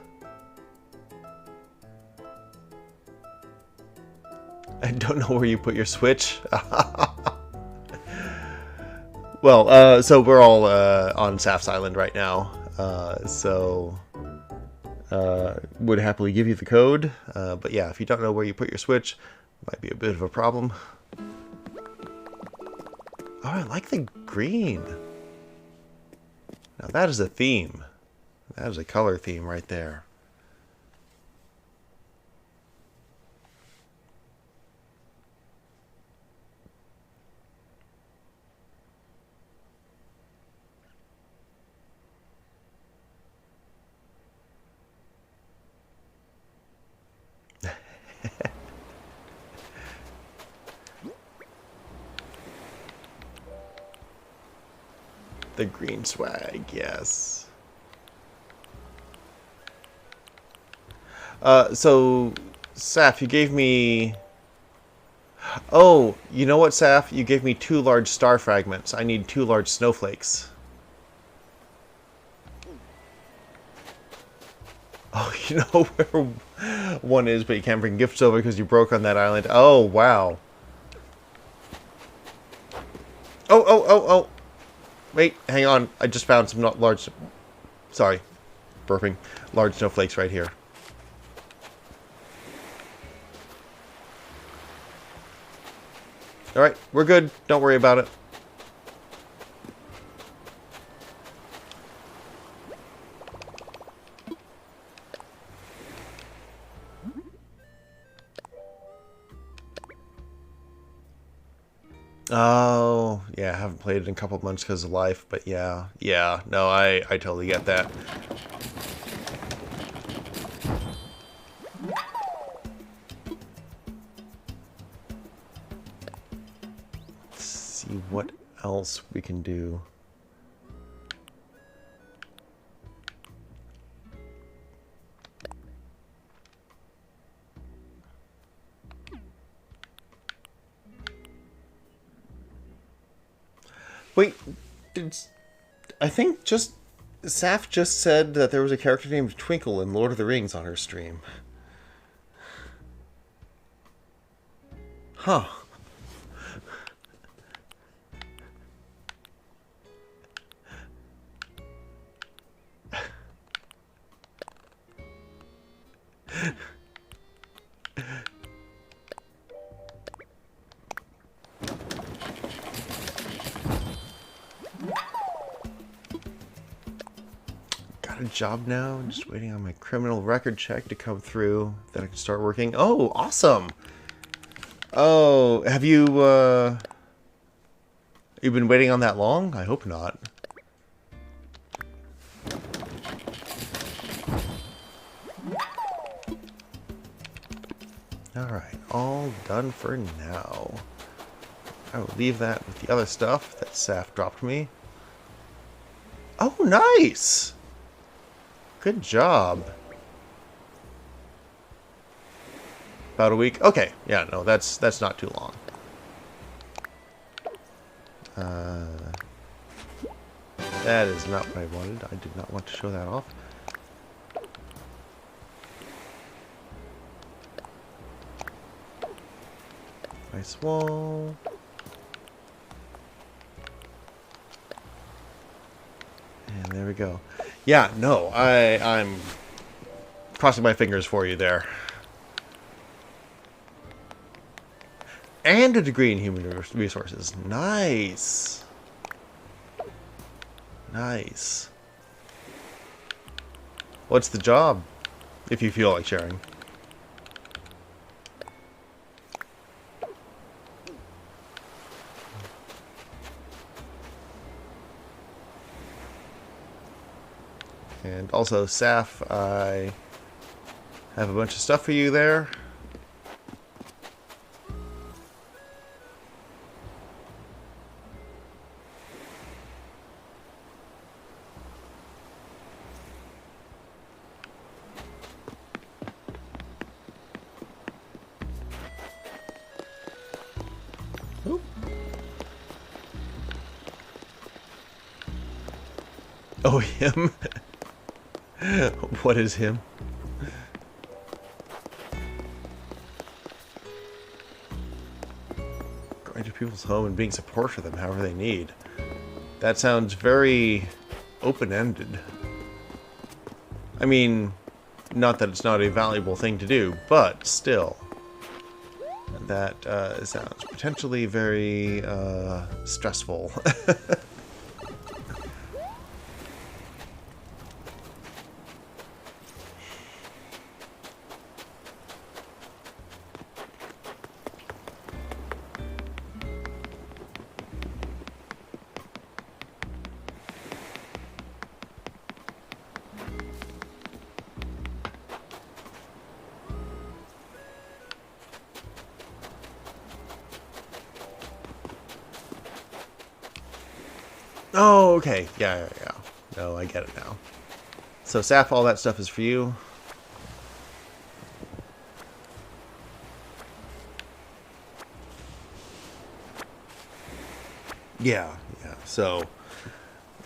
I don't know where you put your Switch. Well, so we're all on Saf's Island right now, so would happily give you the code, but yeah, if you don't know where you put your Switch, might be a bit of a problem. Oh, I like the green. Now that is a theme. That is a color theme right there. The green swag, yes. So, Saf, you gave me... Oh, you know what, Saf? You gave me 2 large star fragments. I need 2 large snowflakes. Oh, you know where one is, but you can't bring gifts over because you broke on that island. Oh, wow. Oh. Wait, hang on. I just found some not large... Sorry. Burping. Large snowflakes right here. Alright, we're good. Don't worry about it. Oh, yeah, I haven't played it in a couple of months because of life, but yeah, no, I totally get that. Let's see what else we can do. Wait, I think Saf just said that there was a character named Twinkle in Lord of the Rings on her stream. Huh. A job now. I'm just waiting on my criminal record check to come through. Then I can start working. Oh, awesome! Oh, have you been waiting on that long? I hope not. Alright, all done for now. I will leave that with the other stuff that Saf dropped me. Oh, nice! Good job. About a week? Okay. Yeah, no, that's not too long. That is not what I wanted. I did not want to show that off. Nice wall. And there we go. Yeah, no, I'm crossing my fingers for you there. And a degree in human resources. Nice. Nice. What's the job? If you feel like sharing. And also, Saf, I have a bunch of stuff for you there. Oop. Oh, him? What is him? Going to people's home and being support for them however they need. That sounds very open-ended. I mean, not that it's not a valuable thing to do, but still. that sounds potentially very stressful. Oh, okay. Yeah. No, I get it now. So, Saf, all that stuff is for you. Yeah. So,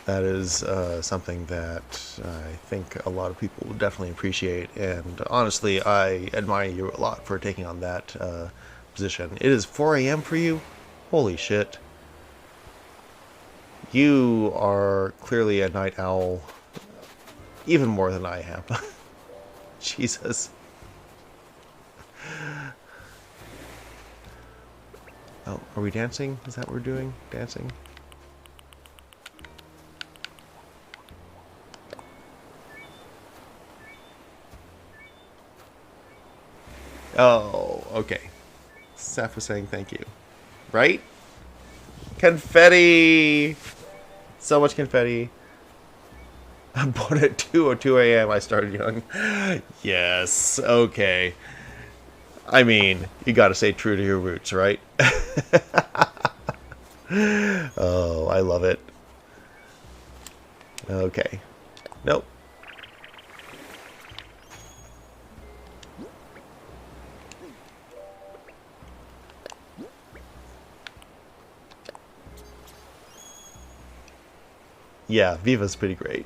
that is something that I think a lot of people will definitely appreciate. And honestly, I admire you a lot for taking on that position. It is 4 a.m. for you? Holy shit. You are clearly a night owl, even more than I am. Jesus. Oh, are we dancing? Is that what we're doing? Dancing? Oh, okay. Seth was saying thank you. Right? Confetti! So much confetti. I'm born at 2:02 a.m. I started young. Yes, okay. I mean, you gotta stay true to your roots, right? Oh, I love it. Okay. Nope. Yeah, Viva's pretty great.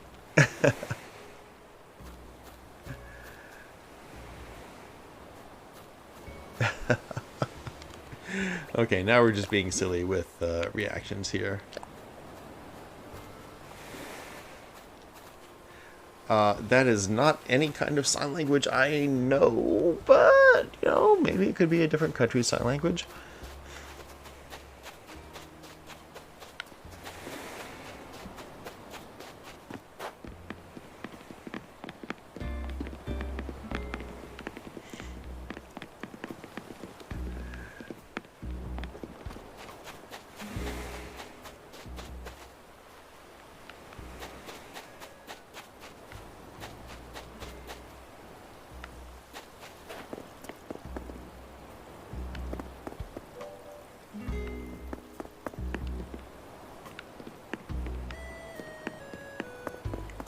Okay, now we're just being silly with reactions here. That is not any kind of sign language I know, but, you know, maybe it could be a different country's sign language.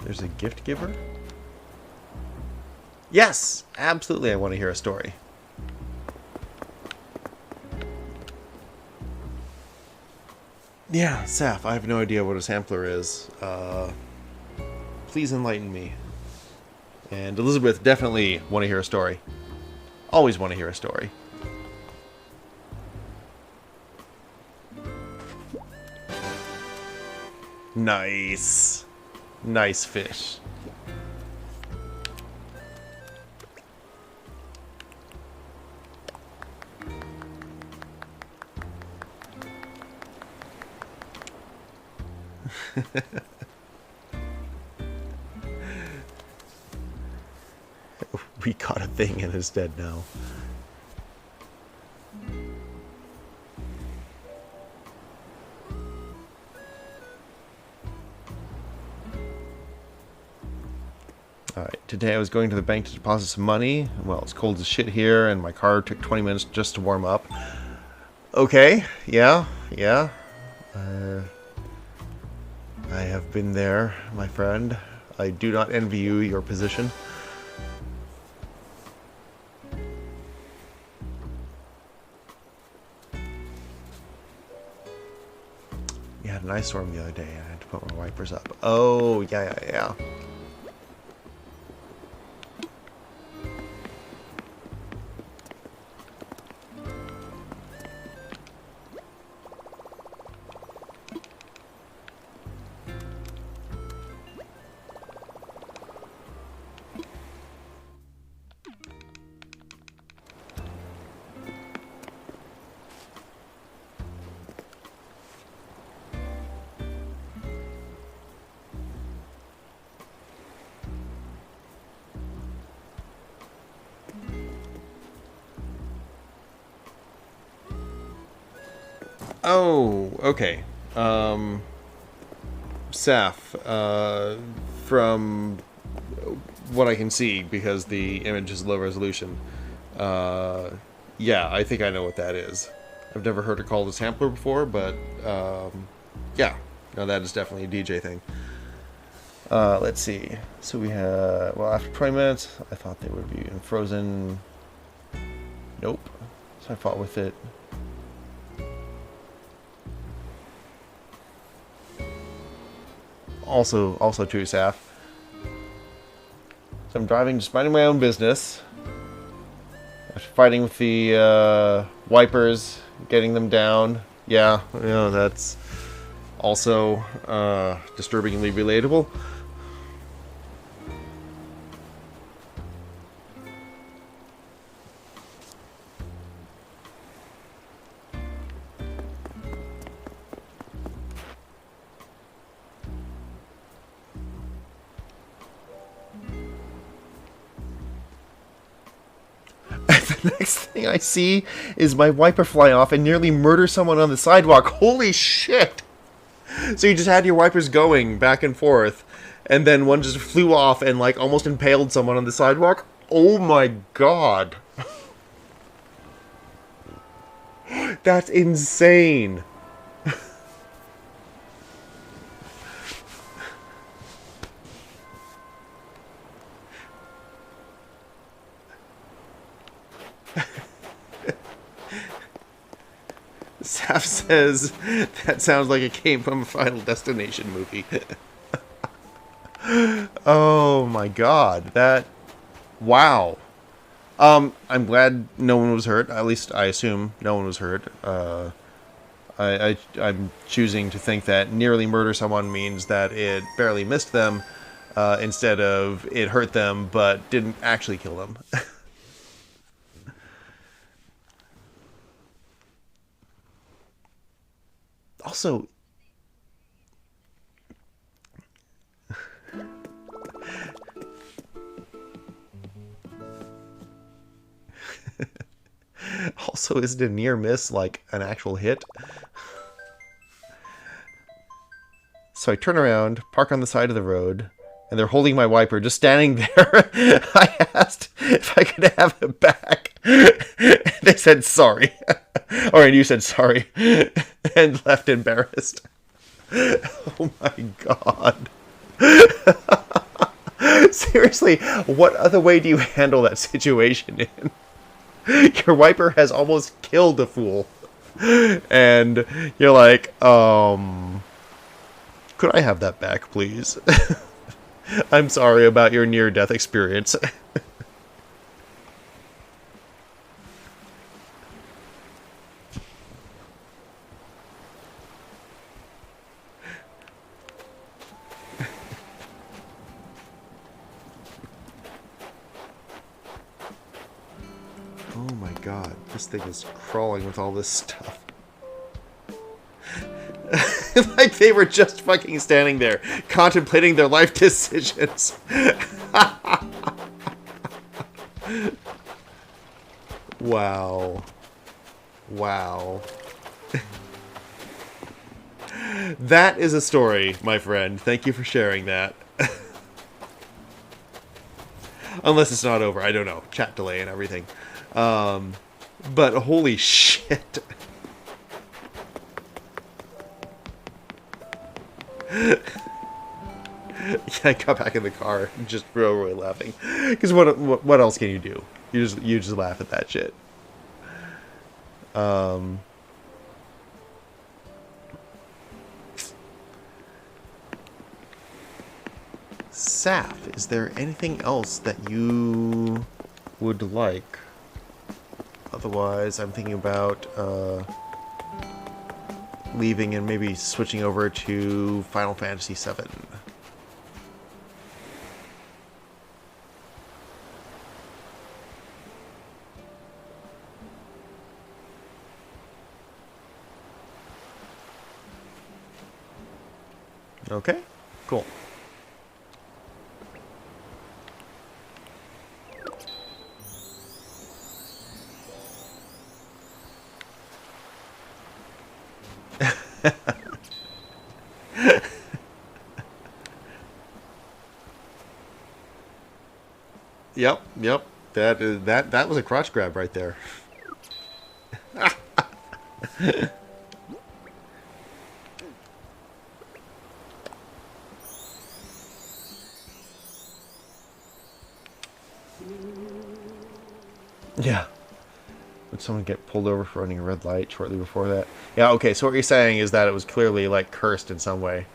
There's a gift giver? Yes! Absolutely, I want to hear a story. Yeah, Saf, I have no idea what a sampler is. Please enlighten me. And Elizabeth, definitely want to hear a story. Always want to hear a story. Nice. Nice fish. We caught a thing and it's dead now. Alright, today I was going to the bank to deposit some money. Well, it's cold as shit here, and my car took 20 minutes just to warm up. Okay, yeah. I have been there, my friend. I do not envy you your position. You had an ice storm the other day, and I had to put my wipers up. Oh, yeah. Oh, okay. Saf, from what I can see, because the image is low resolution, yeah, I think I know what that is. I've never heard it called a sampler before, but yeah, no, that is definitely a DJ thing. Let's see. So we have, well, after 20 minutes, I thought they would be in frozen. Nope. So I fought with it. Also true, Saf. So I'm driving, just minding my own business. After fighting with the wipers, getting them down. Yeah, you know, that's also disturbingly relatable. The next thing I see is my wiper fly off and nearly murder someone on the sidewalk. Holy shit! So you just had your wipers going back and forth, and then one just flew off and like almost impaled someone on the sidewalk? Oh my god. That's insane. Saf says, that sounds like it came from a Final Destination movie. Oh my god, that... Wow. I'm glad no one was hurt. At least I assume no one was hurt. I'm choosing to think that nearly murder someone means that it barely missed them, instead of it hurt them but didn't actually kill them. Also, isn't a near miss like an actual hit? So I turn around, park on the side of the road, and they're holding my wiper, just standing there. I asked if I could have it back. They said sorry. Or and you said sorry. And left embarrassed. Oh my god. Seriously, what other way do you handle that situation in? Your wiper has almost killed a fool. And you're like, could I have that back, please? I'm sorry about your near-death experience. Oh my god, this thing is crawling with all this stuff. Like they were just fucking standing there, contemplating their life decisions. Wow. Wow. That is a story, my friend. Thank you for sharing that. Unless it's not over, I don't know. Chat delay and everything. But holy shit. Yeah, I got back in the car and just really laughing. Because what else can you do? You just laugh at that shit. Saf, is there anything else that you would like? Otherwise, I'm thinking about leaving and maybe switching over to Final Fantasy VII. Okay, cool. Yep, yep. That was a crotch grab right there. Yeah. Would someone get pulled over for running a red light shortly before that? Yeah, okay, so what you're saying is that it was clearly, like, cursed in some way.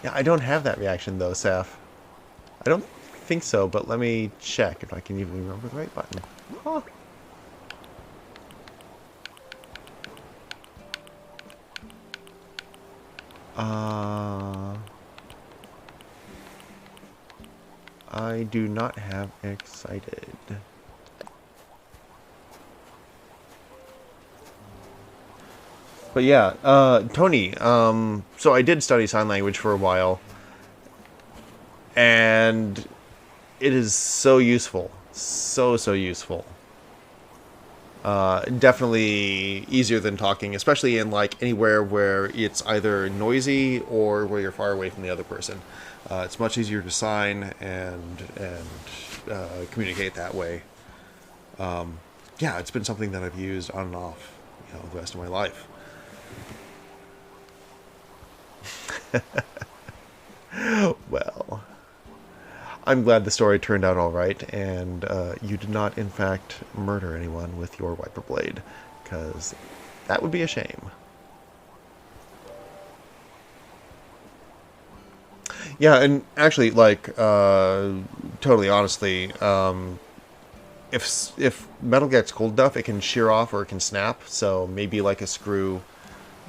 Yeah, I don't have that reaction, though, Saf. I don't think so, but let me check if I can even remember the right button. Huh. I do not have excited. But yeah, Tony, so I did study sign language for a while, and it is so useful. So useful. Definitely easier than talking, especially in like anywhere where it's either noisy or where you're far away from the other person. It's much easier to sign and communicate that way. Yeah, it's been something that I've used on and off, the rest of my life. Well, I'm glad the story turned out all right, and you did not, in fact, murder anyone with your wiper blade, because that would be a shame. Yeah, and actually, like, totally honestly, if metal gets cold enough, it can shear off or it can snap, so maybe like a screw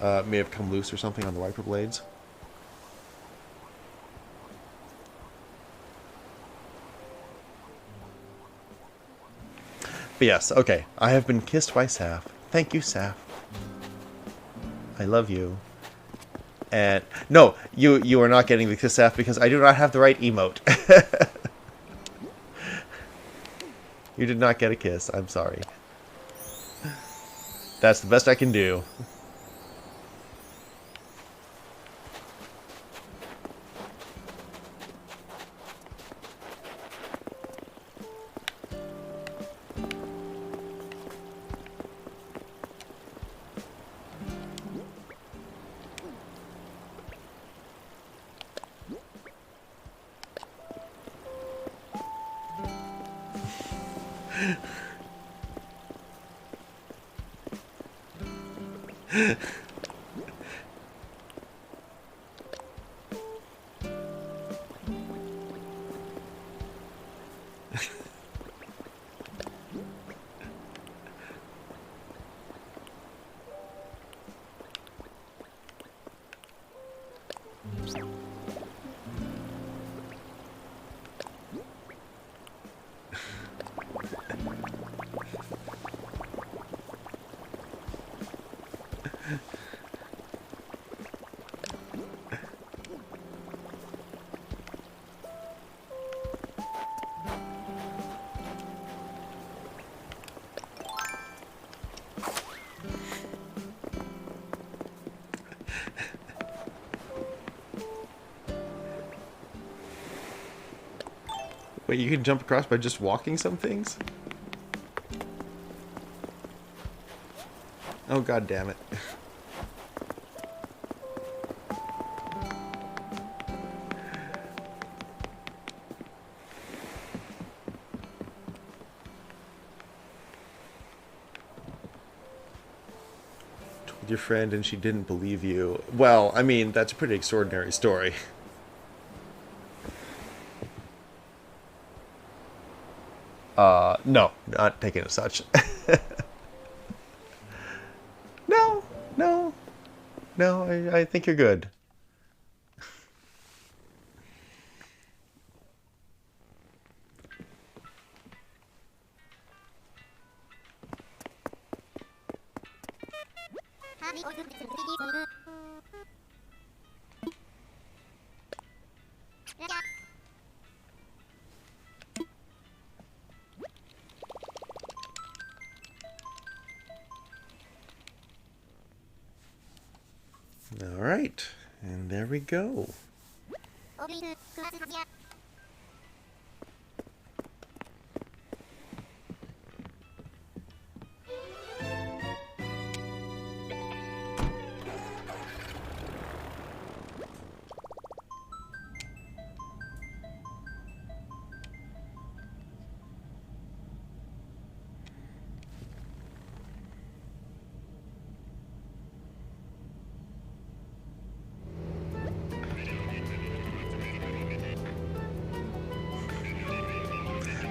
may have come loose or something on the wiper blades. But yes, okay. I have been kissed by Saf. Thank you, Saf. I love you. And no, you are not getting the kiss, Saf, because I do not have the right emote. You did not get a kiss. I'm sorry. That's the best I can do. Wait, you can jump across by just walking some things? Oh, god damn it. Told your friend and she didn't believe you. Well, I mean, that's a pretty extraordinary story. No, not taking it as such. No, I think you're good. Alright, and there we go.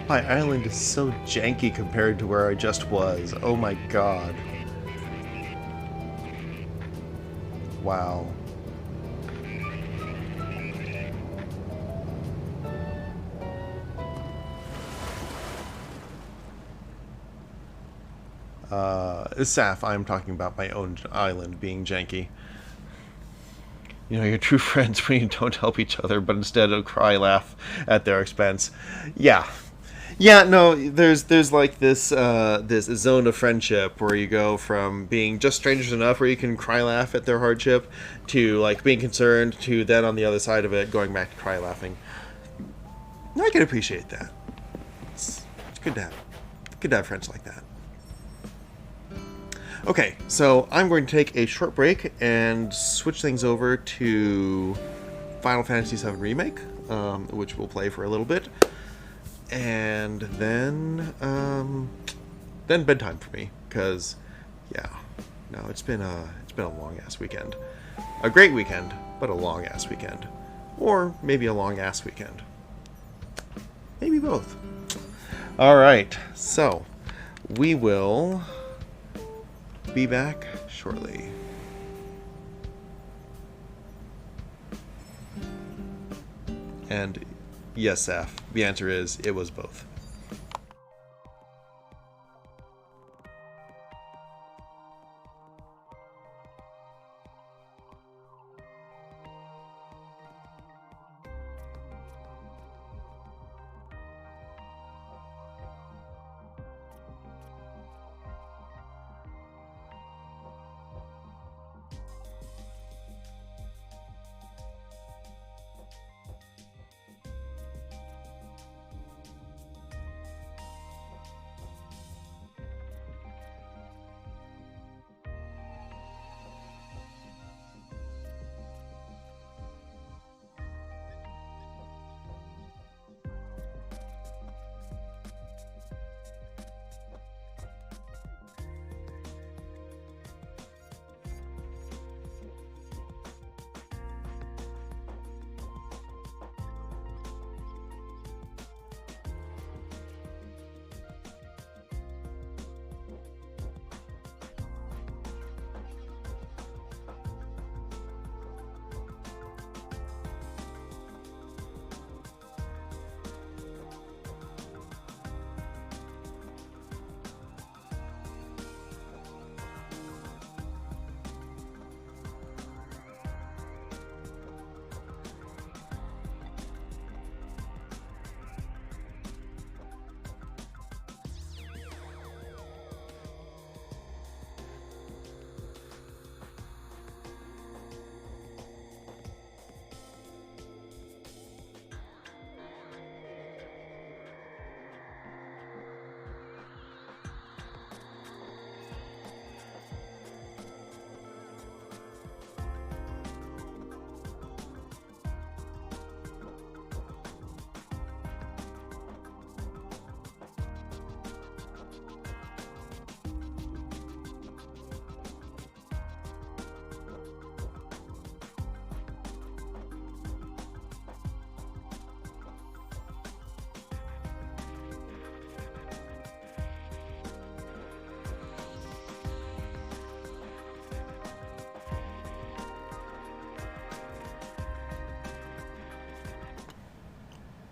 My island is so janky compared to where I just was. Oh my god. Wow. Saf, I'm talking about my own island being janky. You know, you're true friends when you don't help each other, but instead of cry laugh at their expense. Yeah. Yeah, no, there's like this this zone of friendship where you go from being just strangers enough where you can cry laugh at their hardship to like being concerned to then on the other side of it going back to cry laughing. I can appreciate that. It's good to have friends like that. Okay, so I'm going to take a short break and switch things over to Final Fantasy VII Remake, which we'll play for a little bit. And then bedtime for me, because yeah, no, it's been a long ass weekend, a great weekend, but a long ass weekend, or maybe a long ass weekend, maybe both. All right, so we will be back shortly. And yes, Saf, the answer is it was both.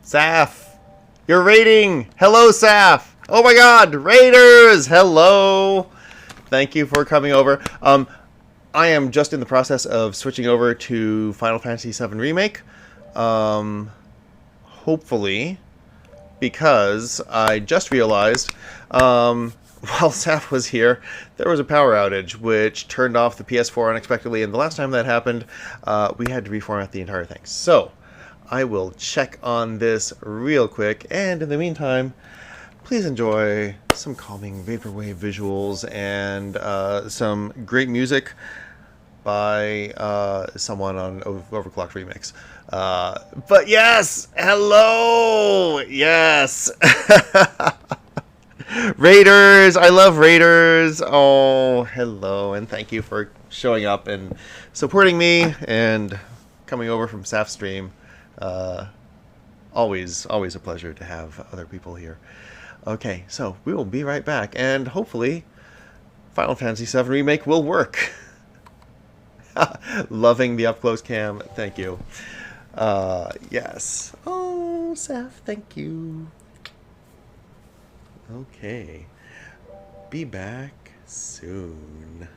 Saf, your rating. Hello, Saf. Oh my God, Raiders. Hello. Thank you for coming over. I am just in the process of switching over to Final Fantasy VII Remake. Hopefully, because I just realized while Saf was here, there was a power outage, which turned off the PS4 unexpectedly, and the last time that happened, we had to reformat the entire thing. So, I will check on this real quick, and in the meantime, please enjoy some calming vaporwave visuals and some great music by someone on Overclocked Remix. But yes! Hello! Yes! Raiders! I love Raiders! Oh, hello, and thank you for showing up and supporting me and coming over from Saf's stream. Always a pleasure to have other people here. Okay, so we will be right back, and hopefully Final Fantasy VII Remake will work. Loving the up-close cam, thank you. Yes. Oh, Saf, thank you. Okay. Be back soon.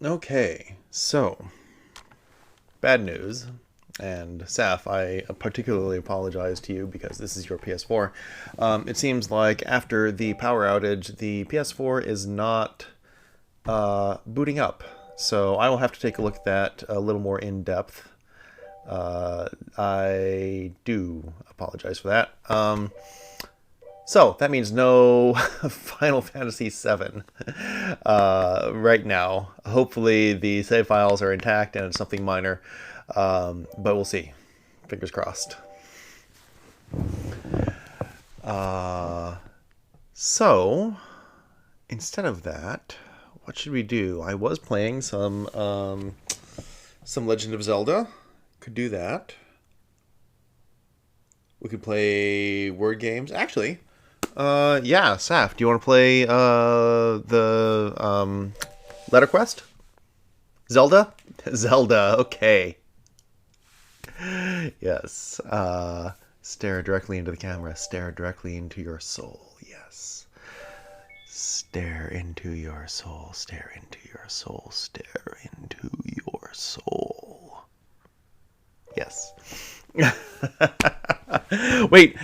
Okay, so bad news. And Saf, I particularly apologize to you because this is your PS4. It seems like after the power outage, the PS4 is not booting up. So I will have to take a look at that a little more in depth. I do apologize for that. So that means no Final Fantasy VII right now. Hopefully the save files are intact and it's something minor. But we'll see. Fingers crossed. So, instead of that, what should we do? I was playing some Legend of Zelda. Could do that. We could play word games. Actually, yeah, Saf, do you want to play the Letter Quest? Zelda? Zelda, okay. Yes. Stare directly into the camera. Stare directly into your soul. Yes. Stare into your soul. Stare into your soul. Stare into your soul. Yes. Wait.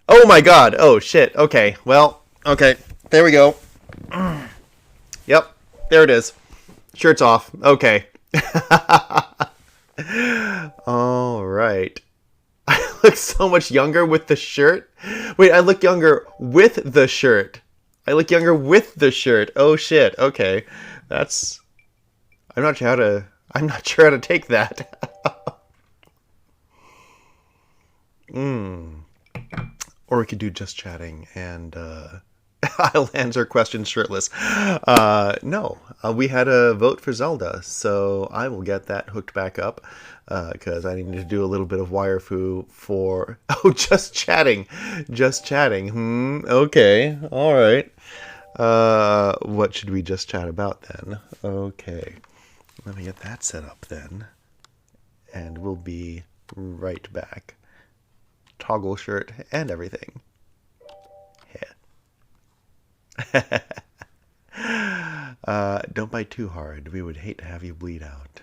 Oh my god. Oh shit. Okay. Well, okay. There we go. Yep. There it is. Shirt's off. Okay. All right. I look so much younger with the shirt. Wait, I look younger with the shirt. I look younger with the shirt. Oh shit. Okay. That's I'm not sure how to take that. Or we could do just chatting and I'll answer questions shirtless. No, we had a vote for Zelda, so I will get that hooked back up because I need to do a little bit of waifu for... Oh, just chatting. Just chatting. Okay. All right. What should we just chat about then? Okay. Let me get that set up then. And we'll be right back. Toggle shirt and everything. Don't bite too hard. We would hate to have you bleed out.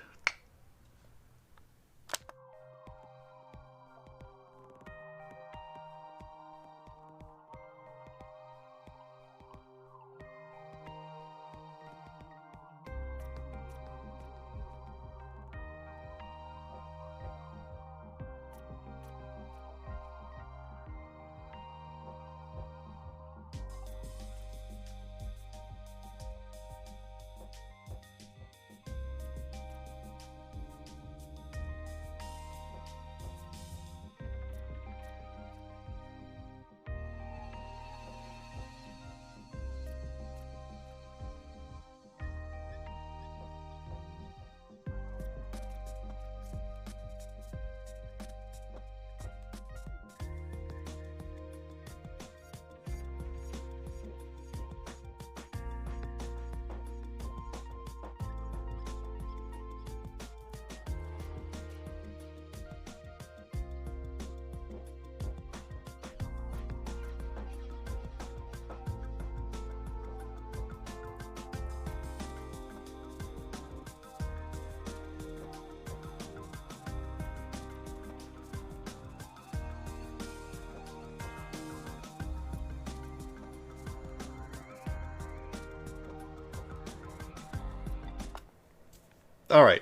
All right.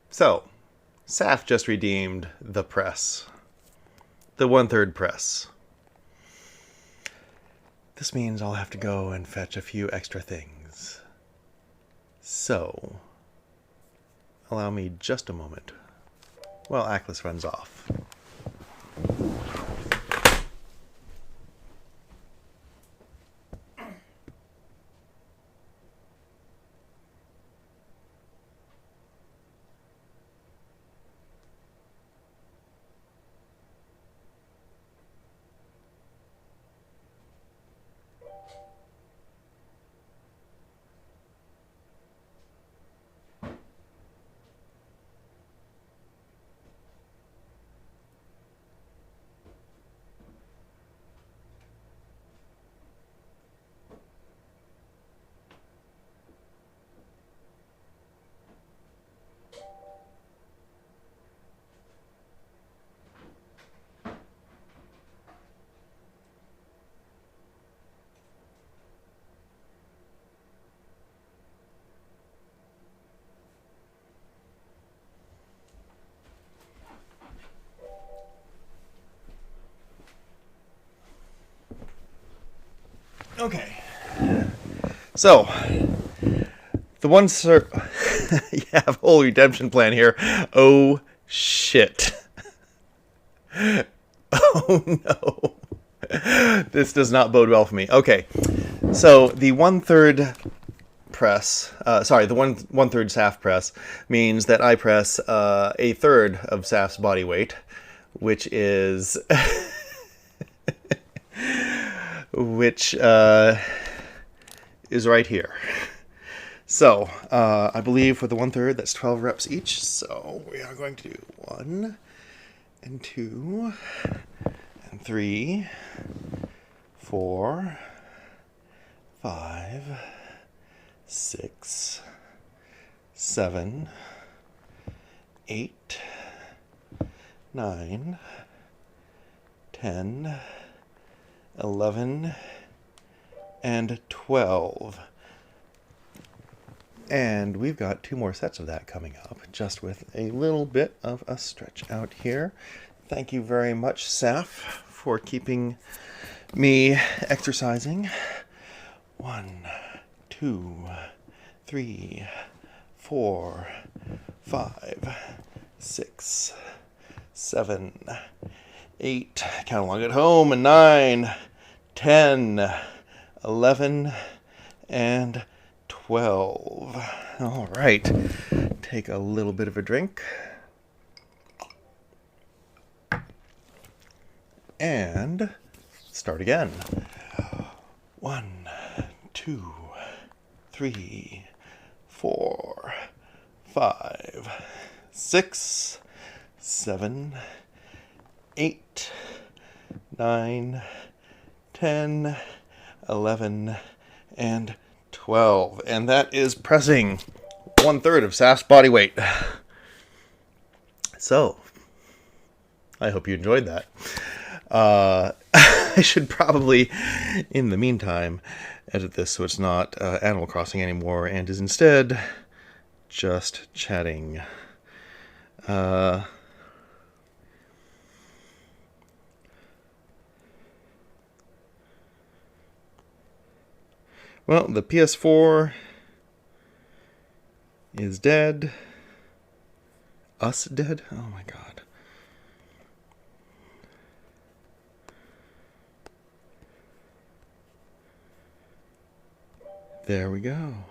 So, Saf just redeemed the press. The 1/3 press. This means I'll have to go and fetch a few extra things. So, allow me just a moment while Atlas runs off. Okay. So, the one you have a whole redemption plan here. Oh, shit. Oh, no. This does not bode well for me. Okay. So, the 1/3 press, the one-third Saf press means that I press a third of Saf's body weight, which is is right here. So I believe for the 1/3 that's 12 reps each. So we are going to do 1 and 2 and 3, 4, 5, 6, 7, 8, 9, 10, 11, and 12. And we've got 2 more sets of that coming up, just with a little bit of a stretch out here. Thank you very much, Saf, for keeping me exercising. 1, 2, 3, 4, 5, 6, 7, 8, count along at home, 9, 10, 11, and 12. All right, take a little bit of a drink. And start again. 1, 2, 3, 4, 5, 6, 7, 8, 9, 10, 11, and 12. And that is pressing 1/3 of Saf's body weight. So, I hope you enjoyed that. I should probably, in the meantime, edit this so it's not Animal Crossing anymore and is instead just chatting. Well, the PS4 is dead. Us dead? Oh my god. There we go.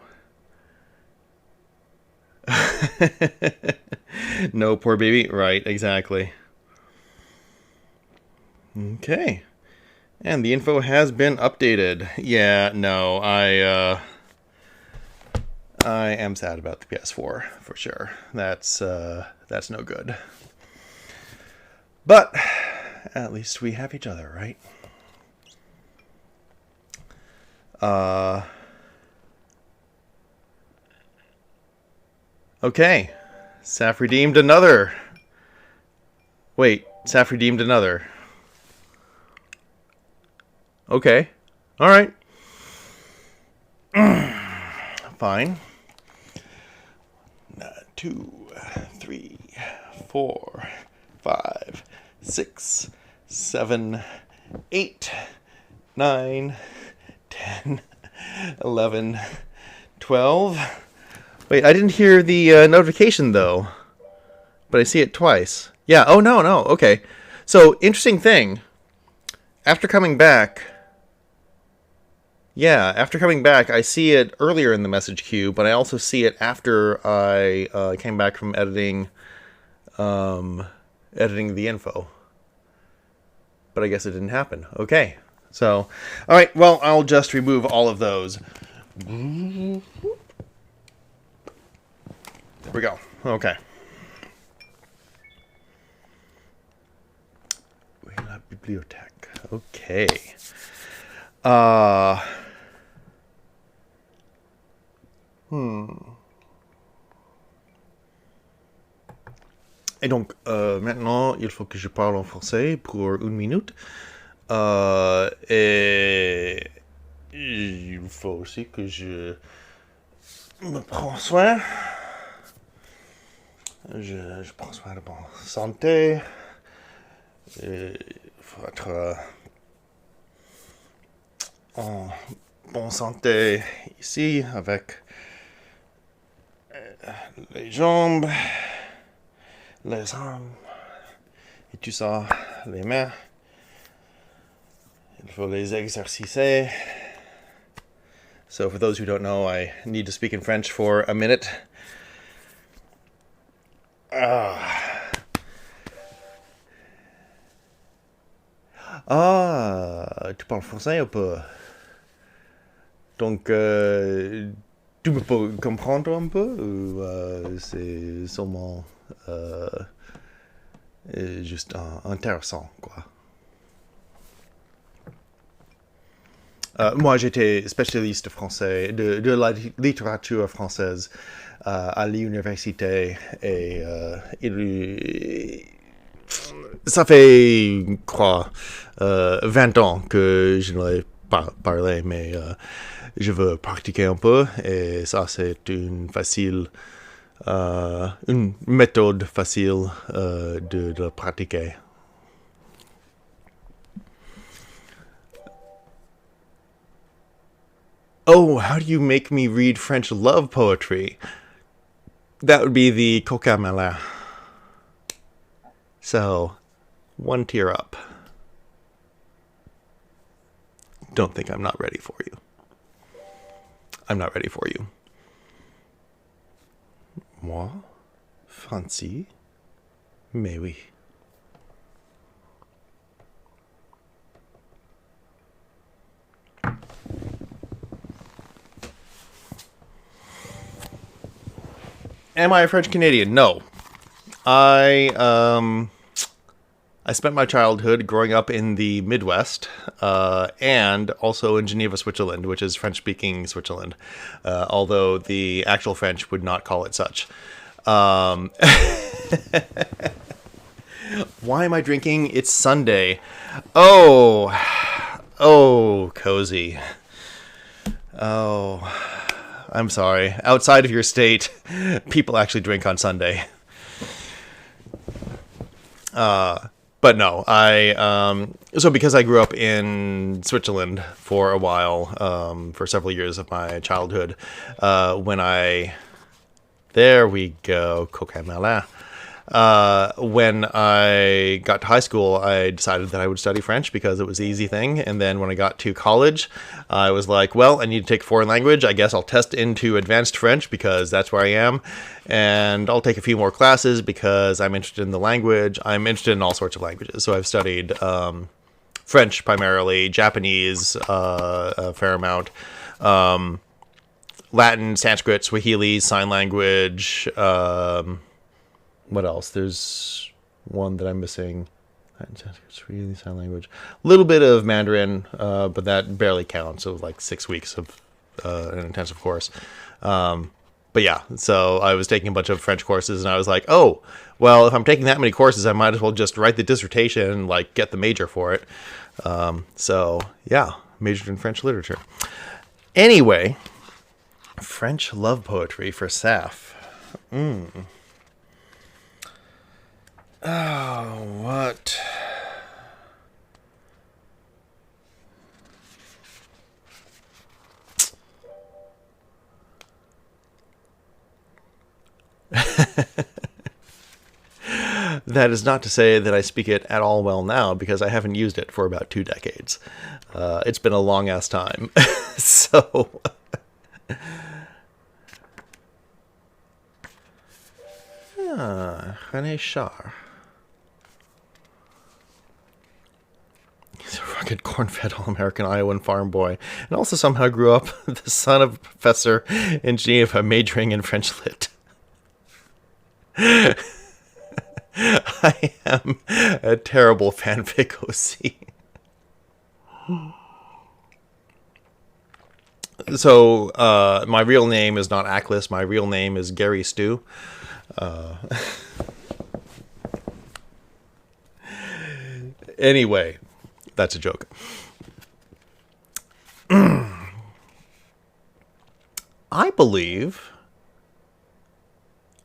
No, poor baby. Right, exactly. Okay. And the info has been updated. Yeah, no, I am sad about the PS4 for sure. That's no good. But at least we have each other, right? Okay. Saf redeemed another. Wait, Saf redeemed another. Okay. All right. Fine. 2, 3, 4, 5, 6, 7, 8, 9, 10, 11, 12. Wait, I didn't hear the notification, though. But I see it twice. Yeah, oh, no, okay. So, interesting thing. After coming back, I see it earlier in the message queue, but I also see it after I came back from editing the info. But I guess it didn't happen. Okay. So, all right, well, I'll just remove all of those. There we go. Okay. La bibliothèque. Okay. Et donc, maintenant, il faut que je parle en français pour 1 minute. Et il faut aussi que je me prends soin. Je prends soin de mon santé. Il faut être en bonne santé ici avec les jambes, les armes et tout ça, les mains. Il faut les exercer. So for those who don't know, I need to speak in French for a minute. Tu parles français un peu. Donc, tu me peux comprendre un peu ou c'est seulement juste intéressant, quoi. Moi, j'étais spécialiste français, de la littérature française à l'université et ça fait, quoi, 20 ans que je ne l'ai pas parlé, mais je veux pratiquer un peu et ça, c'est une méthode facile de le pratiquer. Oh, how do you make me read French love poetry? That would be the coquin malin. So, 1 tier up. Don't think I'm not ready for you. I'm not ready for you. Moi, Francie, mais oui. Am I a French Canadian? No. I spent my childhood growing up in the Midwest and also in Geneva, Switzerland, which is French-speaking Switzerland, although the actual French would not call it such. Why am I drinking? It's Sunday. Oh, cozy. Oh, I'm sorry. Outside of your state, people actually drink on Sunday. But no, so because I grew up in Switzerland for a while, for several years of my childhood, there we go, coquin malin. When I got to high school, I decided that I would study French because it was the easy thing. And then when I got to college, I was like, well, I need to take a foreign language. I guess I'll test into advanced French because that's where I am. And I'll take a few more classes because I'm interested in the language. I'm interested in all sorts of languages. So I've studied French primarily, Japanese a fair amount, Latin, Sanskrit, Swahili, sign language, what else? There's one that I'm missing. It's really sign language. A little bit of Mandarin, but that barely counts. So like 6 weeks of an intensive course. But yeah, so I was taking a bunch of French courses, and I was like, oh, well, if I'm taking that many courses, I might as well just write the dissertation and like get the major for it. So yeah, majored in French literature. Anyway, French love poetry for Saf. Oh, what? That is not to say that I speak it at all well now, because I haven't used it for about 2 decades. It's been a long-ass time. So... René Char. He's a rugged, corn-fed, all-American Iowan farm boy, and also somehow grew up the son of a professor in Geneva majoring in French lit. I am a terrible fanfic OC. So, my real name is not Aklis. My real name is Gary Stew. Anyway, that's a joke. I believe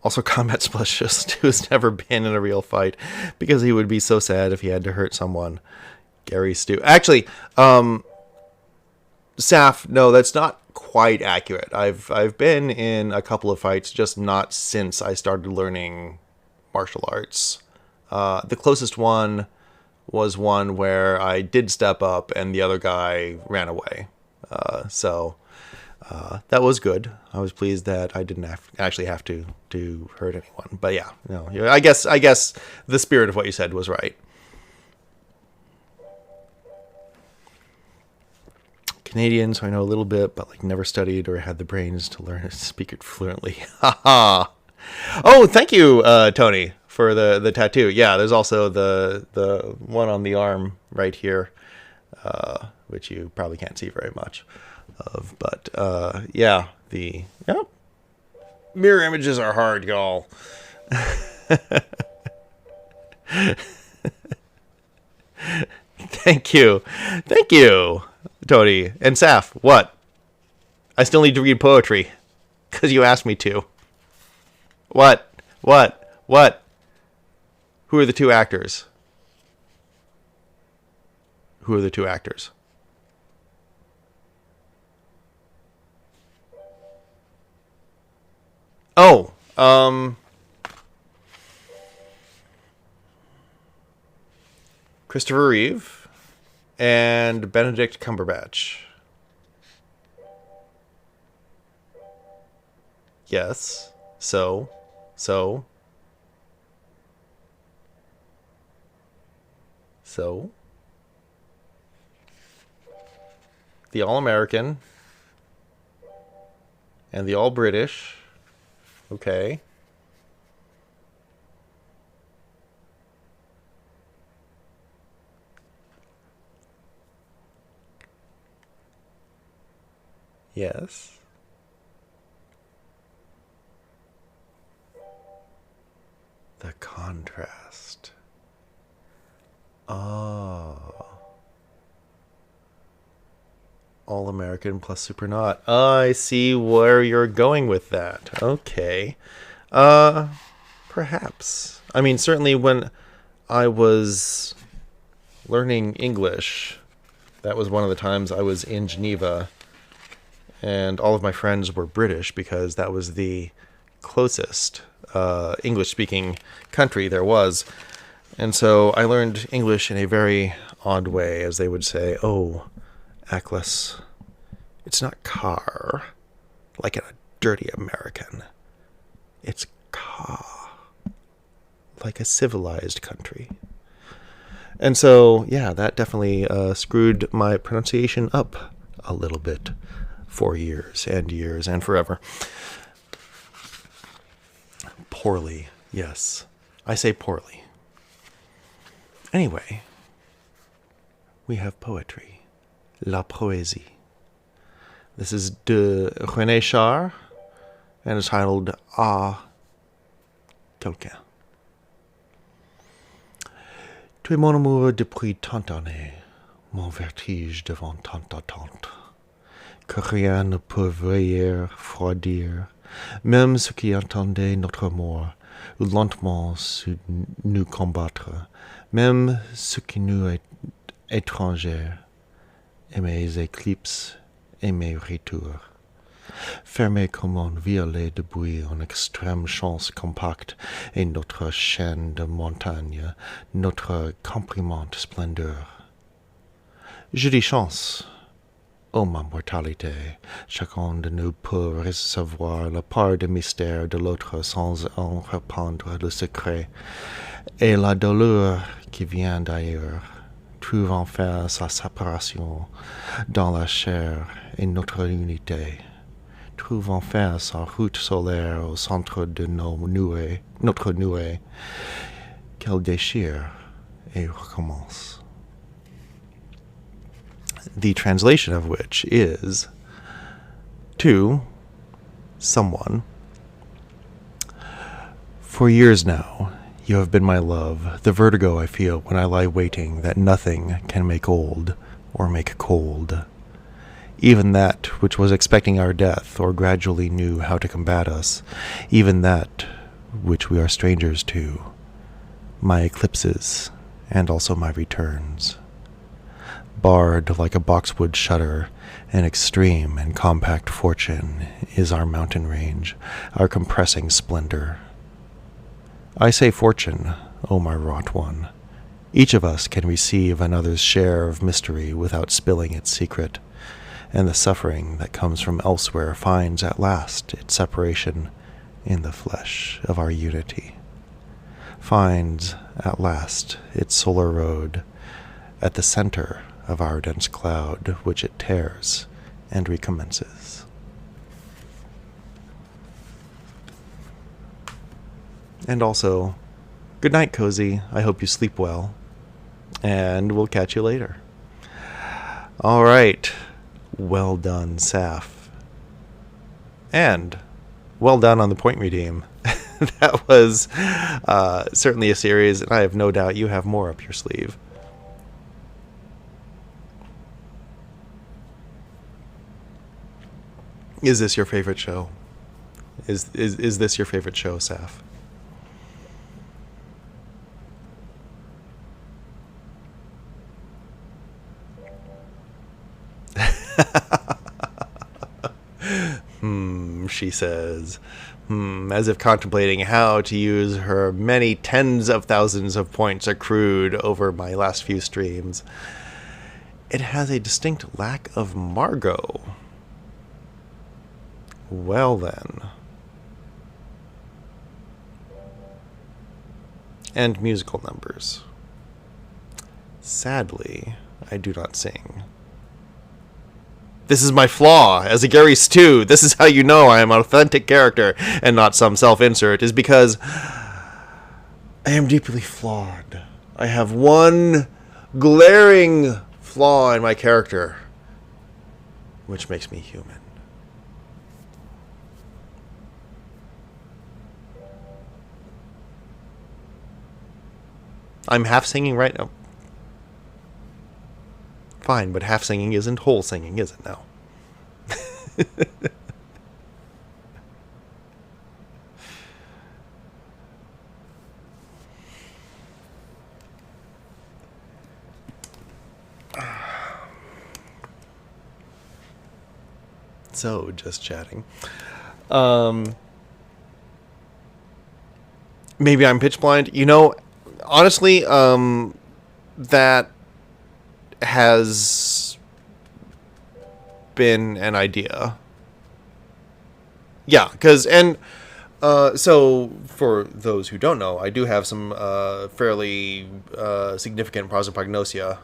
also combat specialist who has never been in a real fight because he would be so sad if he had to hurt someone. Gary Stew. Actually, Saf, no, that's not quite accurate. I've been in a couple of fights, just not since I started learning martial arts. The closest one was one where I did step up and the other guy ran away. So that was good. I was pleased that I didn't actually have to hurt anyone. But yeah, no, I guess the spirit of what you said was right. Canadian, so I know a little bit, but like never studied or had the brains to learn to speak it fluently. Haha. Oh, thank you, Tony, for the tattoo. Yeah, there's also the one on the arm right here, which you probably can't see very much of. But yeah, mirror images are hard, y'all. Thank you, Tony and Saf. What? I still need to read poetry because you asked me to. What? Who are the two actors? Oh, Christopher Reeve and Benedict Cumberbatch. Yes. So. The All-American and the All-British. Okay. Yes. The contrast. Oh. All-American plus Supernaut. I see where you're going with that. Okay. Perhaps. I mean, certainly when I was learning English, that was one of the times I was in Geneva, and all of my friends were British because that was the closest English-speaking country there was. And so I learned English in a very odd way, as they would say, oh, Atlas, it's not car, like in a dirty American. It's car, like a civilized country. And so, yeah, that definitely screwed my pronunciation up a little bit for years and forever. Poorly, yes. I say poorly. Anyway, we have poetry. La Poésie. This is de René Char, and it's titled À quelqu'un. Tu es mon amour depuis tant d'années, mon vertige devant tant d'attentes, que rien ne peut veiller, refroidir, même ce qui attendait notre mort, ou lentement se nous combattre, même ce qui nous est étranger, et mes éclipses et mes retours. Fermé comme un violet de bruit en extrême chance compacte, et notre chaîne de montagne, notre comprimante splendeur. Je dis chance, ô ma mortalité, chacun de nous peut recevoir la part de mystère de l'autre sans en répandre le secret, et la douleur qui vient d'ailleurs trouve enfin sa séparation dans la chair et notre unité. Trouve enfin sa route solaire au centre de notre nuée, qu'elle déchire et recommence. The translation of which is, to someone, for years now, you have been my love, the vertigo I feel when I lie waiting that nothing can make old or make cold. Even that which was expecting our death or gradually knew how to combat us, even that which we are strangers to, my eclipses and also my returns. Barred like a boxwood shutter, An extreme and compact fortune is our mountain range, our compressing splendor. I say fortune, O my wrought one. Each of us can receive another's share of mystery without spilling its secret, and the suffering that comes from elsewhere finds at last its separation in the flesh of our unity, finds at last its solar road at the center of our dense cloud, which it tears and recommences. And also, good night, Cozy. I hope you sleep well, and we'll catch you later. All right. Well done, Saf. And well done on the point redeem. That was certainly a series, and I have no doubt you have more up your sleeve. Is this your favorite show? Is this your favorite show, Saf? She says, as if contemplating how to use her many tens of thousands of points accrued over my last few streams. It has a distinct lack of Margot. Well then. And musical numbers. Sadly, I do not sing. This is my flaw. As a Gary Stew, this is how you know I am an authentic character and not some self-insert, is because I am deeply flawed. I have one glaring flaw in my character, which makes me human. I'm half singing right now. Fine, but half singing isn't whole singing, is it now? So, just chatting. Maybe I'm pitch blind. You know, honestly, that has been an idea. Yeah, because, and so for those who don't know, I do have some fairly significant prosopagnosia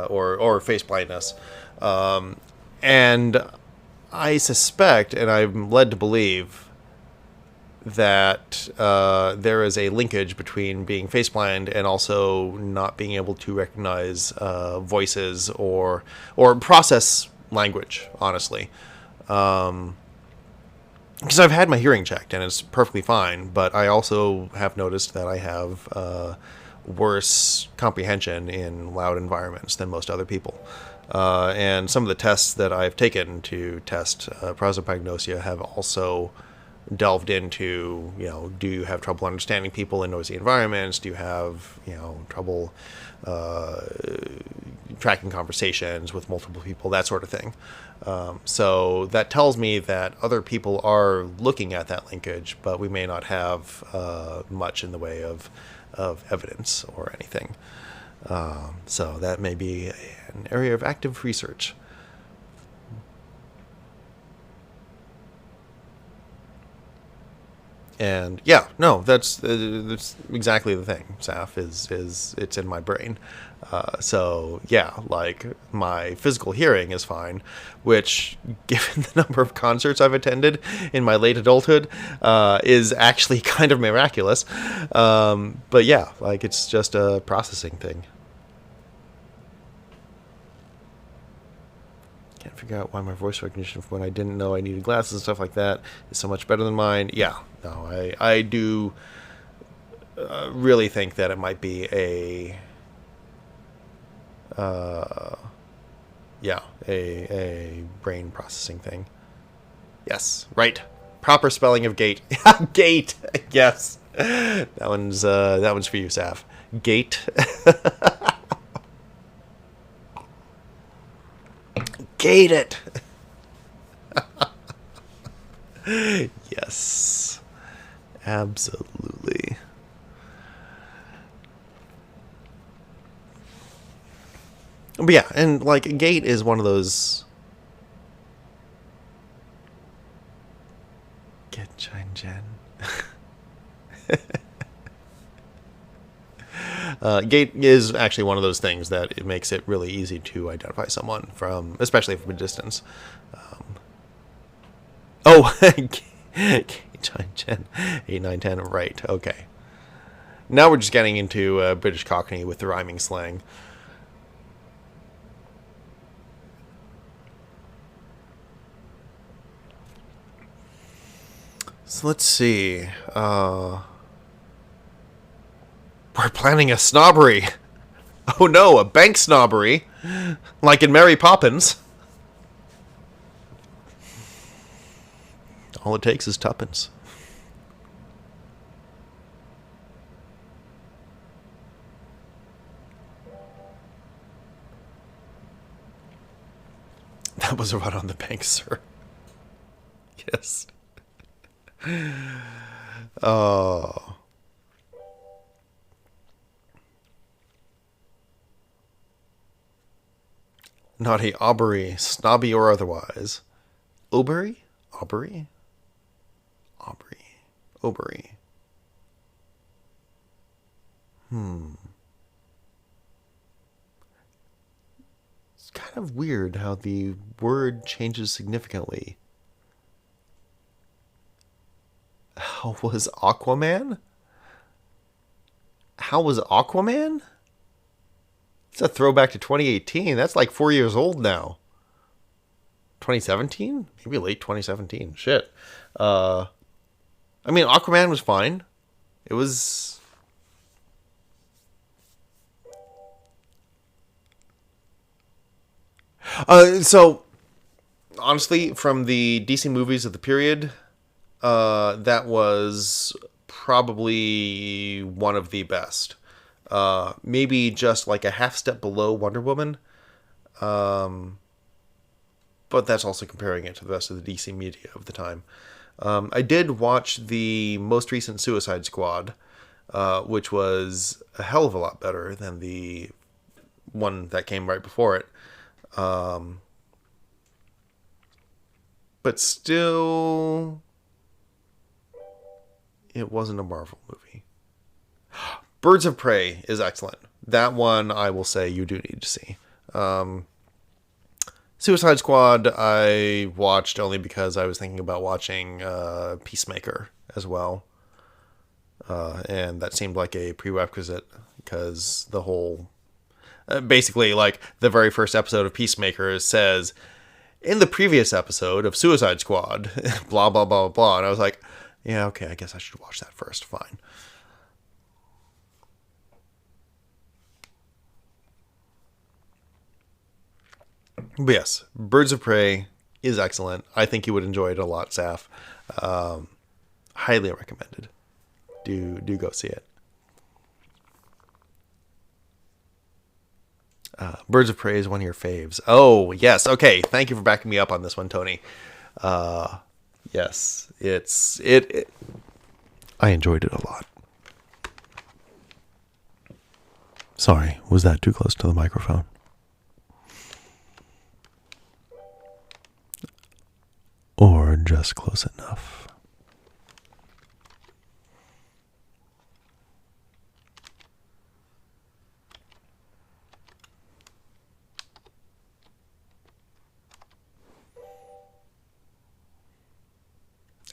or face blindness. And I suspect, and I'm led to believe, that there is a linkage between being face blind and also not being able to recognize voices or process language, honestly. Because I've had my hearing checked and it's perfectly fine, but I also have noticed that I have worse comprehension in loud environments than most other people. And some of the tests that I've taken to test prosopagnosia have also delved into, you know, do you have trouble understanding people in noisy environments? Do you have, you know, trouble tracking conversations with multiple people, that sort of thing. So that tells me that other people are looking at that linkage, but we may not have much in the way of evidence or anything. So that may be an area of active research. And yeah, no, that's exactly the thing. Saf is it's in my brain. So yeah, like my physical hearing is fine, which, given the number of concerts I've attended in my late adulthood, is actually kind of miraculous. But yeah, like it's just a processing thing. Can't figure out why my voice recognition from when I didn't know I needed glasses and stuff like that is so much better than mine. Yeah, no, I do really think that it might be a brain processing thing. Yes, right. Proper spelling of gate. Gate. Yes. That one's for you, Saf. Gate. Gate it. Yes. Absolutely. But yeah, and like Gate is one of those. Get Chine Jen. Gate is actually one of those things that it makes it really easy to identify someone from, especially from a distance. Oh, Chine Jen, 8910. Right. Okay. Now we're just getting into British Cockney with the rhyming slang. So let's see. We're planning a snobbery. Oh no, a bank snobbery. Like in Mary Poppins. All it takes is tuppence. That was a run on the bank, sir. Yes. Oh. Naughty Aubrey, snobby or otherwise. Aubrey? Aubrey? Aubrey. Aubrey. It's kind of weird how the word changes significantly. How was Aquaman? How was Aquaman? It's a throwback to 2018. That's like 4 years old now. 2017? Maybe late 2017. Shit. I mean, Aquaman was fine. It was... So, honestly, from the DC movies of the period, that was probably one of the best. Maybe just like a half step below Wonder Woman. But that's also comparing it to the rest of the DC media of the time. I did watch the most recent Suicide Squad, which was a hell of a lot better than the one that came right before it. But still, it wasn't a Marvel movie. Birds of Prey is excellent. That one, I will say, you do need to see. Suicide Squad, I watched only because I was thinking about watching Peacemaker as well. And that seemed like a prerequisite because the whole... basically, like, the very first episode of Peacemaker says, in the previous episode of Suicide Squad, blah, blah, blah, blah. And I was like, yeah, okay, I guess I should watch that first. Fine. But yes, Birds of Prey is excellent. I think you would enjoy it a lot, Saf. Highly recommended. Do go see it. Birds of Prey is one of your faves. Oh, yes. Okay. Thank you for backing me up on this one, Tony. Yes. It I enjoyed it a lot. Sorry. Was that too close to the microphone? Or just close enough?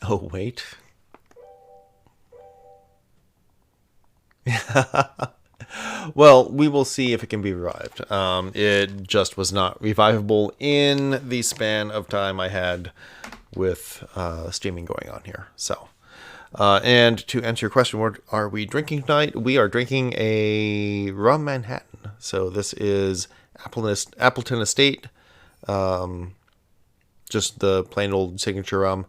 Oh, wait. Well, we will see if it can be revived. It just was not revivable in the span of time I had with streaming going on here. So, and to answer your question, what are we drinking tonight? We are drinking a rum Manhattan. So this is Appleton Estate, just the plain old signature rum,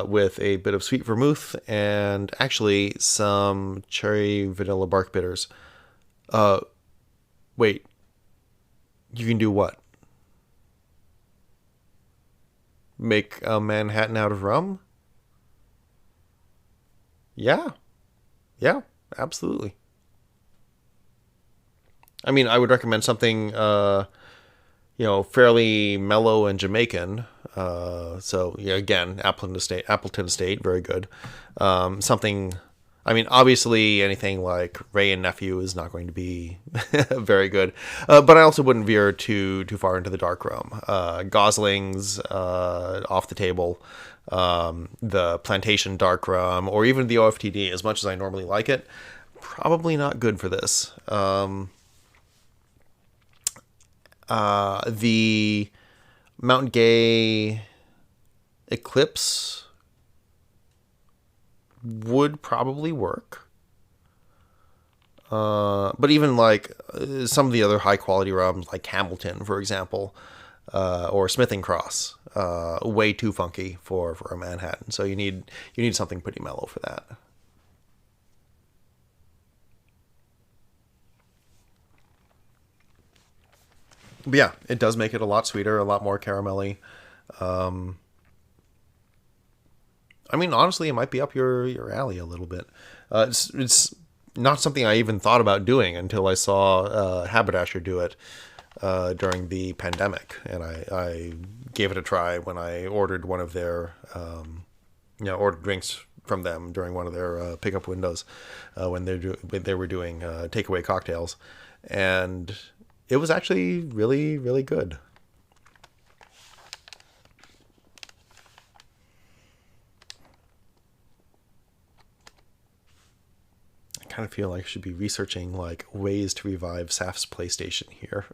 with a bit of sweet vermouth and actually some cherry vanilla bark bitters. Wait, you can do what? Make a Manhattan out of rum? Yeah. Yeah, absolutely. I mean, I would recommend something, fairly mellow and Jamaican. So yeah, again, Appleton Estate, very good. Something, I mean, obviously anything like Ray and Nephew is not going to be very good. But I also wouldn't veer too far into the dark room. Gosling's off the table. The Plantation dark rum, or even the OFTD, as much as I normally like it, probably not good for this. The Mount Gay Eclipse would probably work. But even like some of the other high quality rums, like Hamilton, for example, or Smithing Cross, way too funky for a Manhattan. So you need something pretty mellow for that. But yeah, it does make it a lot sweeter, a lot more caramelly. I mean, honestly, it might be up your alley a little bit. It's not something I even thought about doing until I saw Haberdasher do it during the pandemic, and I gave it a try when I ordered one of their ordered drinks from them during one of their pickup windows when they were doing takeaway cocktails, and it was actually really, really good. I kind of feel like I should be researching like ways to revive Saf's PlayStation here.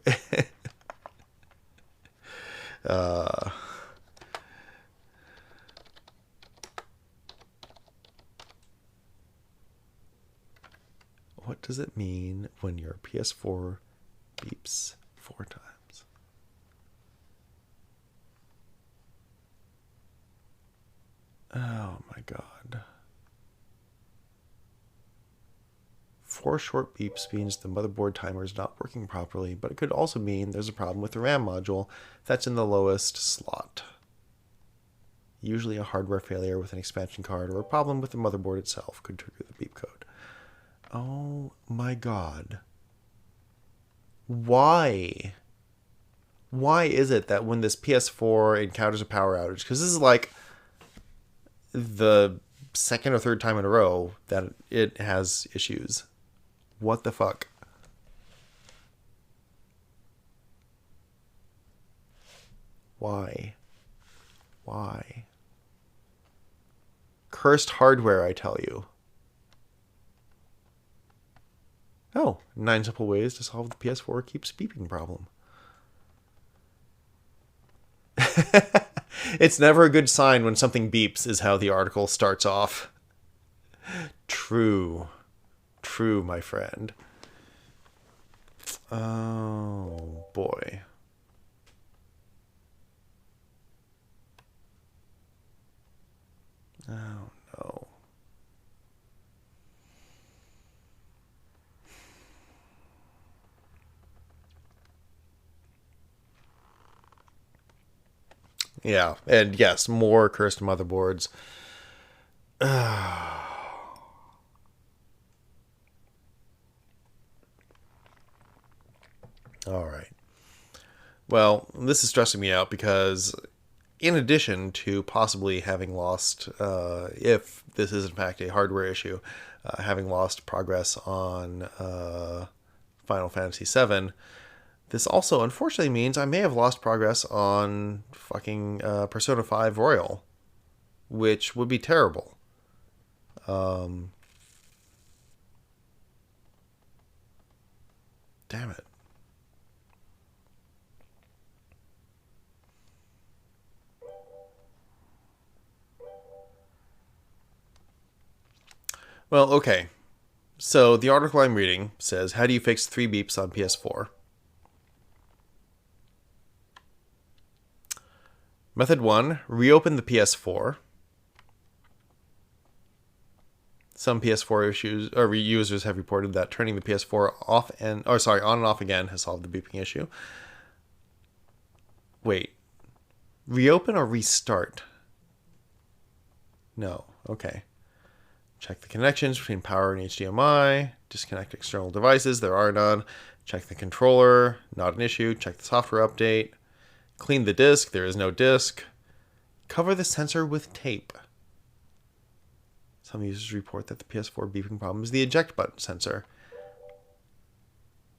What does it mean when your PS4 beeps 4 times? Oh my god. 4 short beeps means the motherboard timer is not working properly, but it could also mean there's a problem with the RAM module that's in the lowest slot. Usually a hardware failure with an expansion card or a problem with the motherboard itself could trigger the beep code. Oh my god. Why? Why is it that when this PS4 encounters a power outage, because this is like the second or third time in a row that it has issues. What the fuck? Why? Why? Cursed hardware, I tell you. Oh, 9 simple ways to solve the PS4 keeps beeping problem. It's never a good sign when something beeps, is how the article starts off. True. True, my friend. Oh, boy. Oh, no. Yeah, and yes, more cursed motherboards. All right. Well, this is stressing me out because in addition to possibly having lost, if this is in fact a hardware issue, having lost progress on Final Fantasy VII, this also unfortunately means I may have lost progress on fucking Persona 5 Royal, which would be terrible. Damn it. Well, okay. So the article I'm reading says, how do you fix 3 beeps on PS4? Method 1, reopen the PS4. Some PS4 issues or users have reported that turning the PS4 on and off again has solved the beeping issue. Wait. Reopen or restart? No. Okay. Check the connections between power and HDMI. Disconnect external devices. There are none. Check the controller. Not an issue. Check the software update. Clean the disk. There is no disk. Cover the sensor with tape. Some users report that the PS4 beeping problem is the eject button sensor.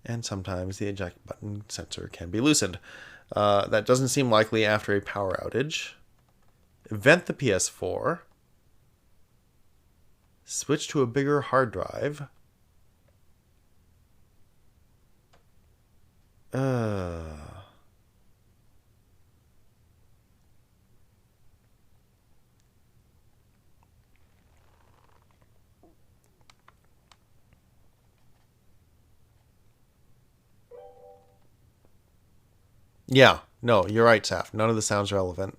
And sometimes the eject button sensor can be loosened. That doesn't seem likely after a power outage. Vent the PS4. Switch to a bigger hard drive. Yeah, no, you're right, Saf. None of this sounds relevant.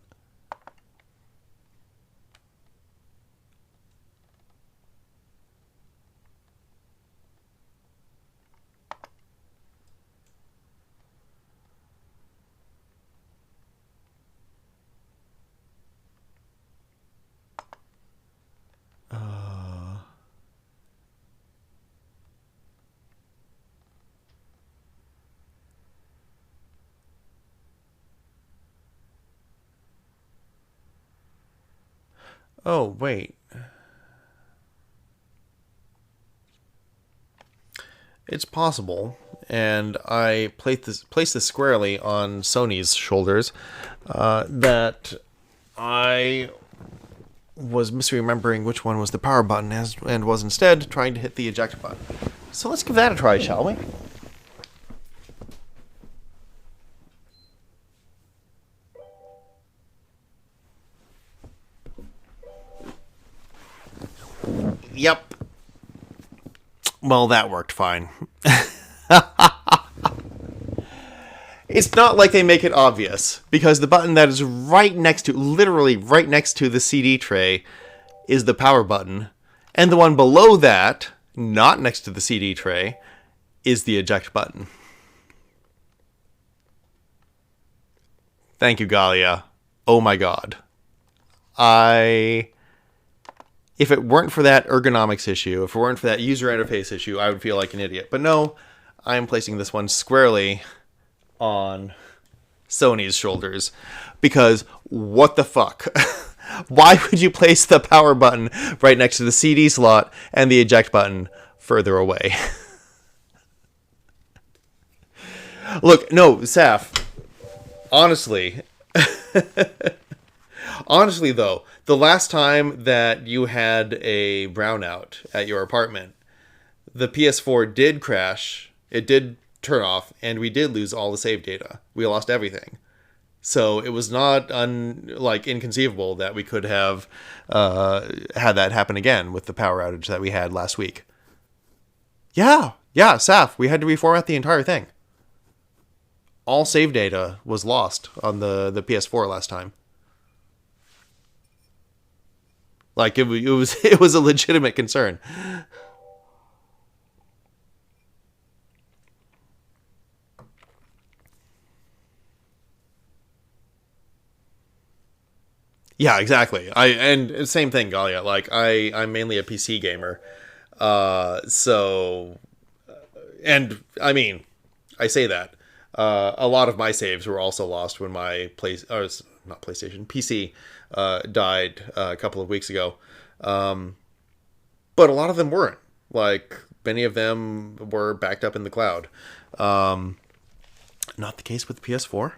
Oh, wait. It's possible, and I placed this squarely on Sony's shoulders, that I was misremembering which one was the power button and was instead trying to hit the eject button. So let's give that a try, shall we? Yep. Well, that worked fine. It's not like they make it obvious, because the button that is right next to, literally right next to the CD tray is the power button, and the one below that, not next to the CD tray, is the eject button. Thank you, Galia. Oh my god. If it weren't for that ergonomics issue, if it weren't for that user interface issue, I would feel like an idiot. But no, I am placing this one squarely on Sony's shoulders. Because what the fuck? Why would you place the power button right next to the CD slot and the eject button further away? Look, no, Saf. Honestly. Honestly, though, the last time that you had a brownout at your apartment, the PS4 did crash, it did turn off, and we did lose all the save data. We lost everything. So it was not inconceivable that we could have had that happen again with the power outage that we had last week. Yeah, Saf, we had to reformat the entire thing. All save data was lost on the PS4 last time. Like it was a legitimate concern. Yeah, exactly. And same thing, Galia. Like I'm mainly a PC gamer, so, and I mean, I say that a lot of my saves were also lost when my PC died a couple of weeks ago. But a lot of them weren't. Like, many of them were backed up in the cloud. Not the case with the PS4.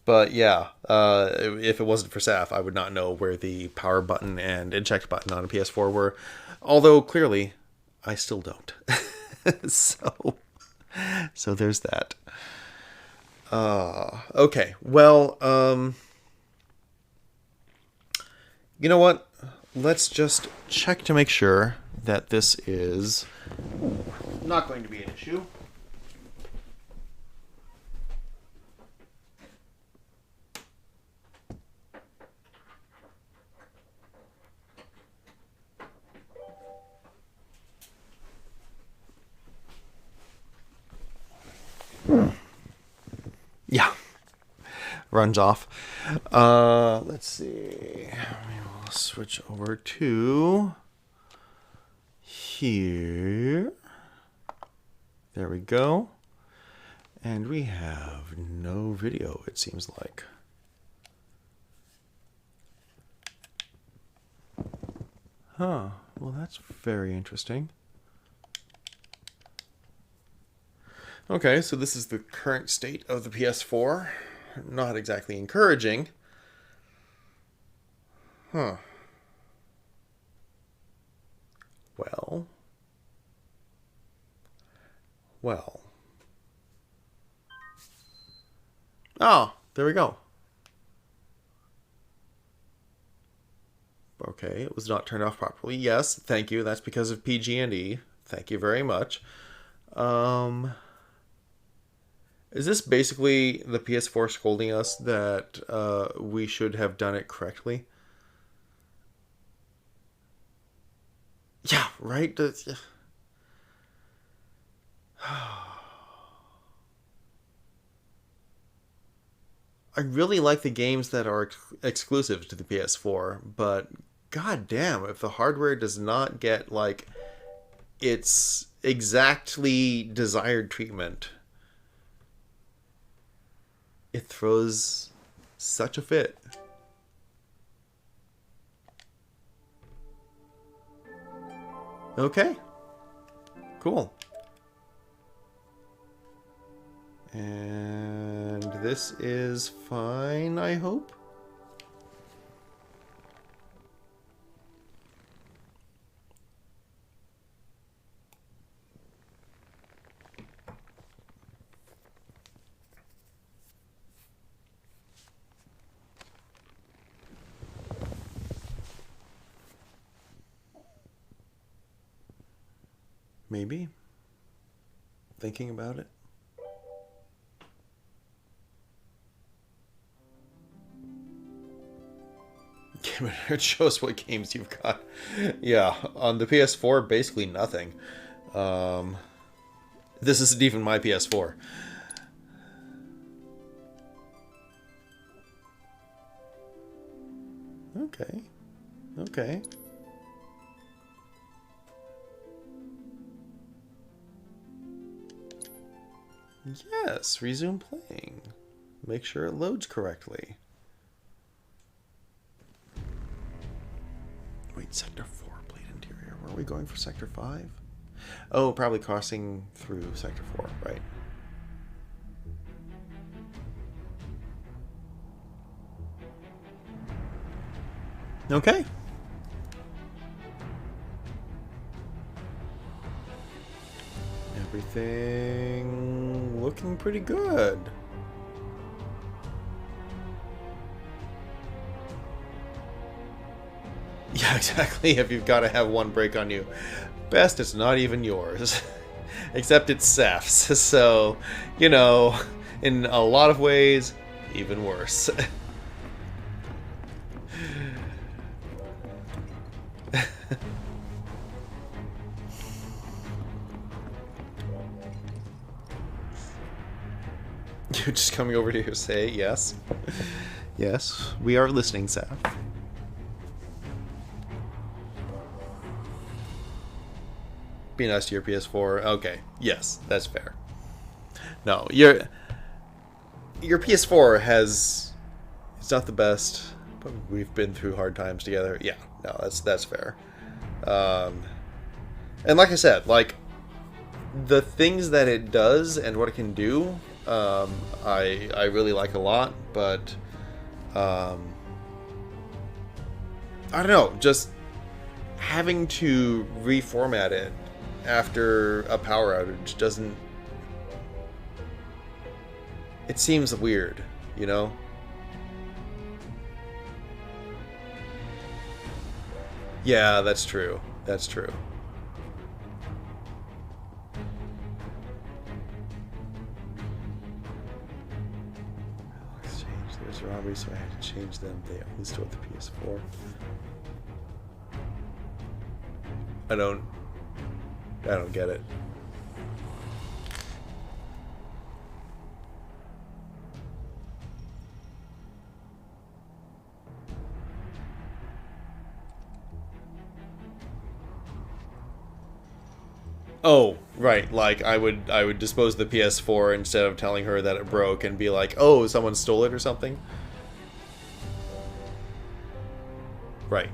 But yeah, if it wasn't for Saf, I would not know where the power button and eject button on a PS4 were. Although, clearly, I still don't. So there's that. Okay, well, you know what? Let's just check to make sure that this is not going to be an issue. Yeah. Runs off. Let's see. We'll switch over to here. There we go. And we have no video, it seems like. Huh. Well, that's very interesting. Okay, so this is the current state of the PS4. Not exactly encouraging. Huh. Well. Well. Oh, there we go. Okay, it was not turned off properly. Yes, thank you. That's because of PG&E. Thank you very much. Is this basically the PS4 scolding us that we should have done it correctly? Yeah, right? I really like the games that are exclusive to the PS4, but god damn, if the hardware does not get, like, its exactly desired treatment, it throws such a fit. Okay. Cool. And this is fine, I hope? Maybe. Thinking about it. It shows what games you've got. Yeah, on the PS4, basically nothing. This isn't even my PS4. Okay. Okay. Yes, resume playing. Make sure it loads correctly. Wait, Sector 4, Blade Interior. Were we going for Sector 5? Oh, probably crossing through Sector 4, right. Okay. Everything looking pretty good. Yeah, exactly. If you've got to have one break on you. Best it's not even yours. Except it's Seth's. So, you know, in a lot of ways, even worse. You're just coming over here to say yes. Yes, we are listening, Seth. Be nice to your PS4. Okay, yes, that's fair. No, your PS4 has, it's not the best, but we've been through hard times together. Yeah, no, that's fair. And like I said, like the things that it does and what it can do, I really like a lot, but I don't know, just having to reformat it after a power outage doesn't, it seems weird, you know? Yeah, that's true. That's true. There's robbery, so I had to change them. They only store the PS4. I don't get it. Oh, right. Like I would dispose the PS4 instead of telling her that it broke and be like, "Oh, someone stole it or something." Right.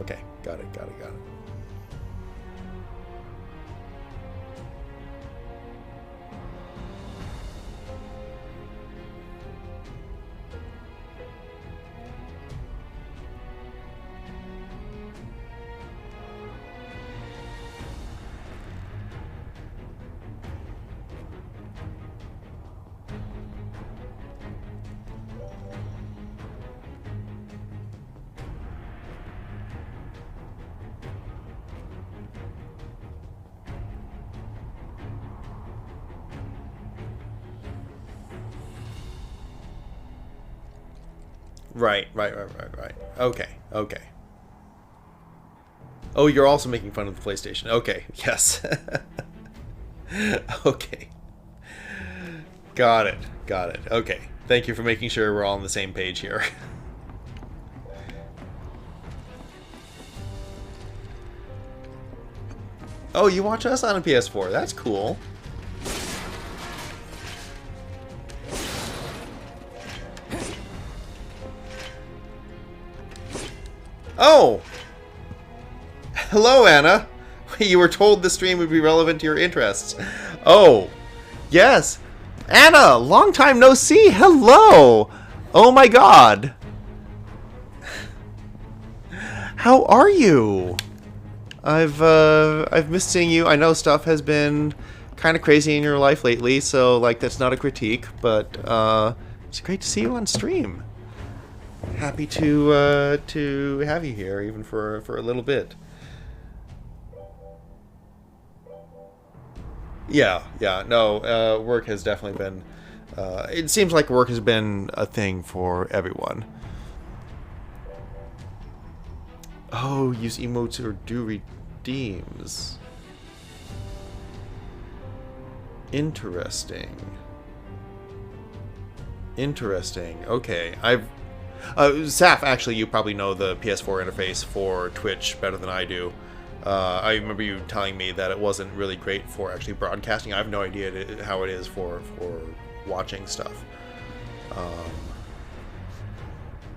Okay. Got it. Right. Okay. Oh, you're also making fun of the PlayStation. Okay. Yes. Okay. Got it. Okay. Thank you for making sure we're all on the same page here. Oh, you watch us on a PS4. That's cool. Oh! Hello, Anna. You were told the stream would be relevant to your interests. Oh, yes. Anna, long time no see. Hello. Oh my god. How are you? I've missed seeing you. I know stuff has been kind of crazy in your life lately, so like that's not a critique, but it's great to see you on stream. Happy to have you here, even for a little bit. Yeah. No, work has definitely been. It seems like work has been a thing for everyone. Oh, use emotes or do redeems. Interesting. Okay, Saf, actually, you probably know the PS4 interface for Twitch better than I do. I remember you telling me that it wasn't really great for actually broadcasting. I have no idea how it is for watching stuff.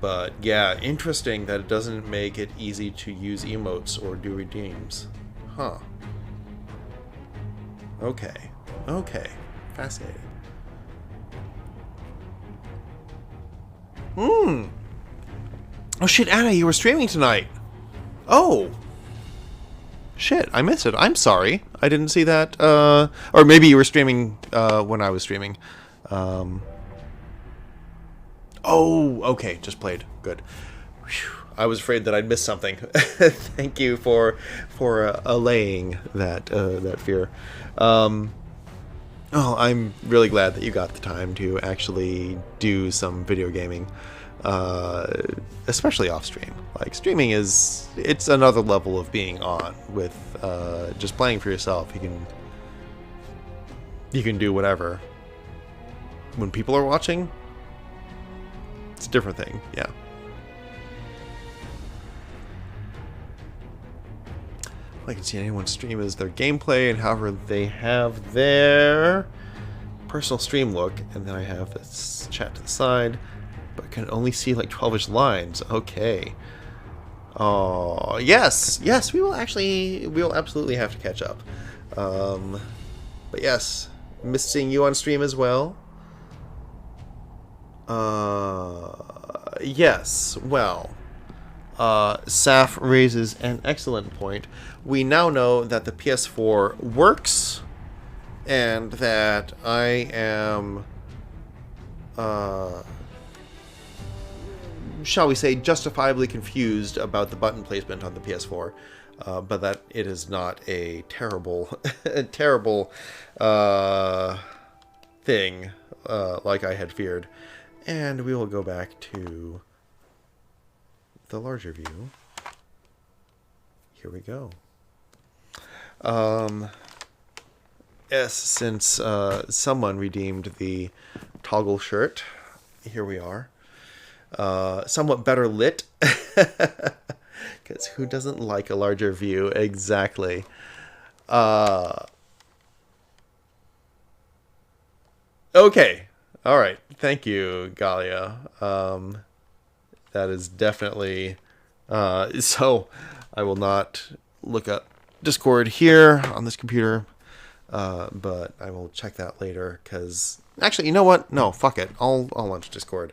But yeah, interesting that it doesn't make it easy to use emotes or do redeems. Huh. Okay. Fascinating. Oh shit, Anna, you were streaming tonight. Oh. Shit, I missed it. I'm sorry. I didn't see that. Or maybe you were streaming when I was streaming. Oh, okay. Just played. Good. Whew. I was afraid that I'd missed something. Thank you for allaying that fear. Oh, I'm really glad that you got the time to actually do some video gaming, especially off stream. Like streaming it's another level of being on with just playing for yourself. You can do whatever. When people are watching, it's a different thing. Yeah. I can see anyone stream as their gameplay and however they have their personal stream look, and then I have this chat to the side, but can only see like 12-ish lines. Okay. Oh yes, we will absolutely have to catch up. But yes, missed seeing you on stream as well. Yes. Well. Saf raises an excellent point. We now know that the PS4 works, and that I am, shall we say, justifiably confused about the button placement on the PS4, but that it is not a terrible, terrible thing like I had feared. And we will go back to the larger view. Here we go. Yes, since someone redeemed the toggle shirt, here we are. Somewhat better lit, because who doesn't like a larger view? Exactly. Okay. All right. Thank you, Galia. That is definitely... so I will not look up Discord here on this computer, but I will check that later, because... Actually, you know what? No, fuck it. I'll launch Discord.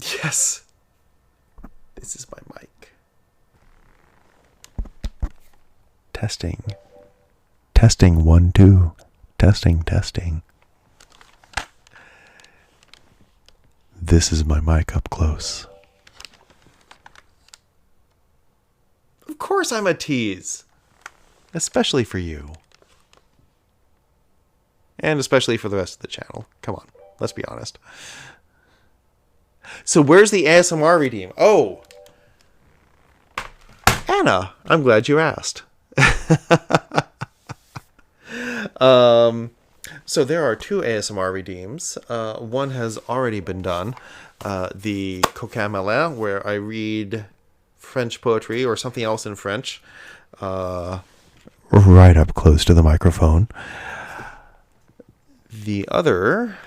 Yes. This is my mic. Testing. Testing 1 2. Testing. This is my mic up close. Of course I'm a tease. Especially for you. And especially for the rest of the channel. Come on, let's be honest. So where's the ASMR redeem? Oh! Anna, I'm glad you asked. So there are 2 ASMR redeems. One has already been done. The Coquin Malin, where I read French poetry or something else in French. Right up close to the microphone. The other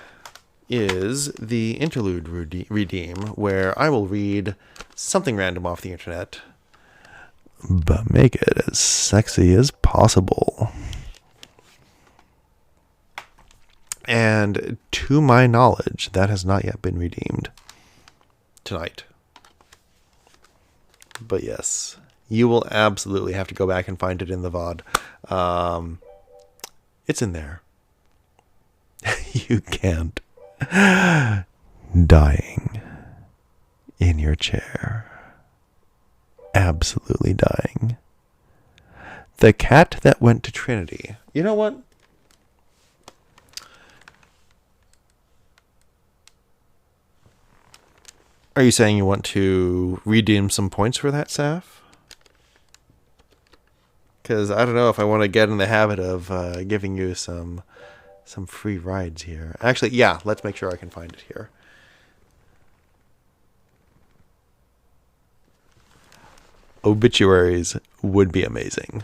is the Interlude Redeem, where I will read something random off the internet, but make it as sexy as possible. And to my knowledge, that has not yet been redeemed tonight. But yes, you will absolutely have to go back and find it in the VOD. It's in there. You can't. Dying in your chair. Absolutely dying. The Cat That Went to Trinity. You know what? Are you saying you want to redeem some points for that, Saf? Because I don't know if I want to get in the habit of giving you some free rides here. Actually, yeah, let's make sure I can find it here. Obituaries would be amazing.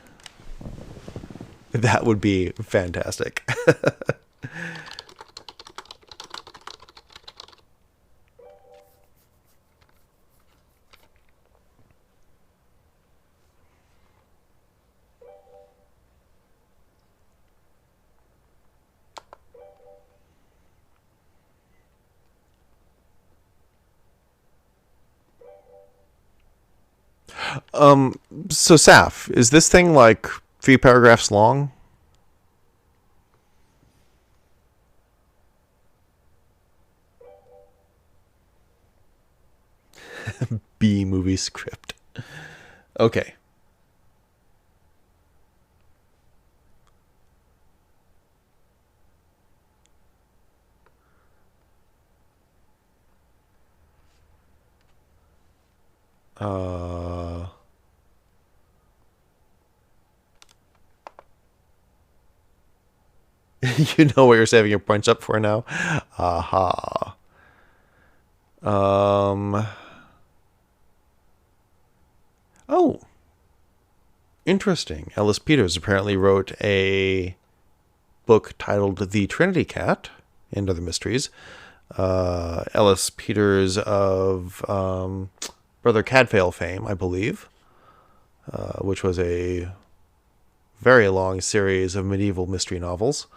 That would be fantastic. So Saf, is this thing like 3 paragraphs long? B movie script. Okay. You know what you're saving your points up for now? Aha. Oh. Interesting. Ellis Peters apparently wrote a book titled The Trinity Cat and Other Mysteries. Ellis Peters of Brother Cadfael fame, I believe, which was a very long series of medieval mystery novels.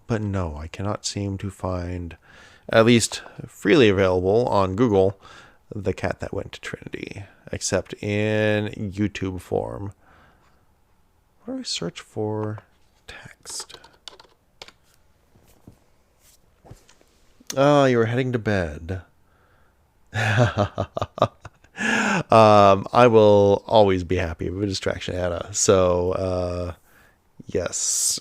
But no, I cannot seem to find, at least freely available on Google, The Cat That Went to Trinity, except in YouTube form. What do I search for? Text. Oh, you were heading to bed. I will always be happy with a distraction, Anna. So, yes.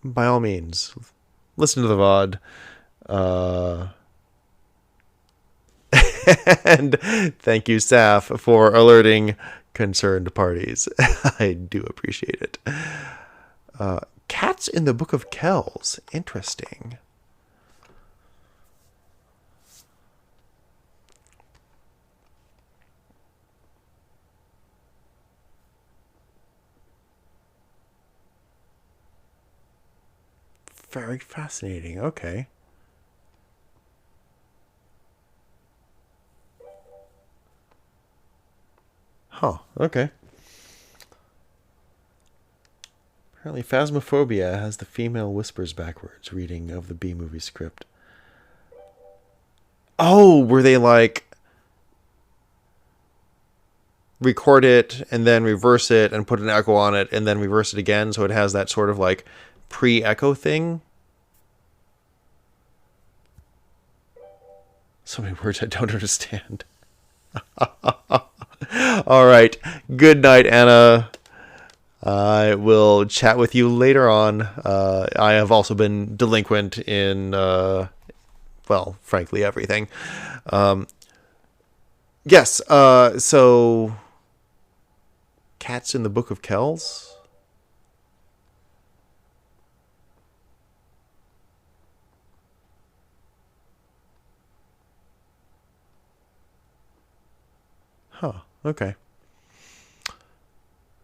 By all means, listen to the VOD. And thank you, Saf, for alerting concerned parties. I do appreciate it. Cats in the Book of Kells. Interesting. Very fascinating. Okay. Huh. Okay. Apparently, Phasmophobia has the female whispers backwards reading of the B-movie script. Oh, were they like record it and then reverse it and put an echo on it and then reverse it again so it has that sort of like pre-echo thing? So many words I don't understand. All right. Good night, Anna. I will chat with you later on. I have also been delinquent in, well, frankly, everything. Yes, so Cats in the Book of Kells? Huh, okay.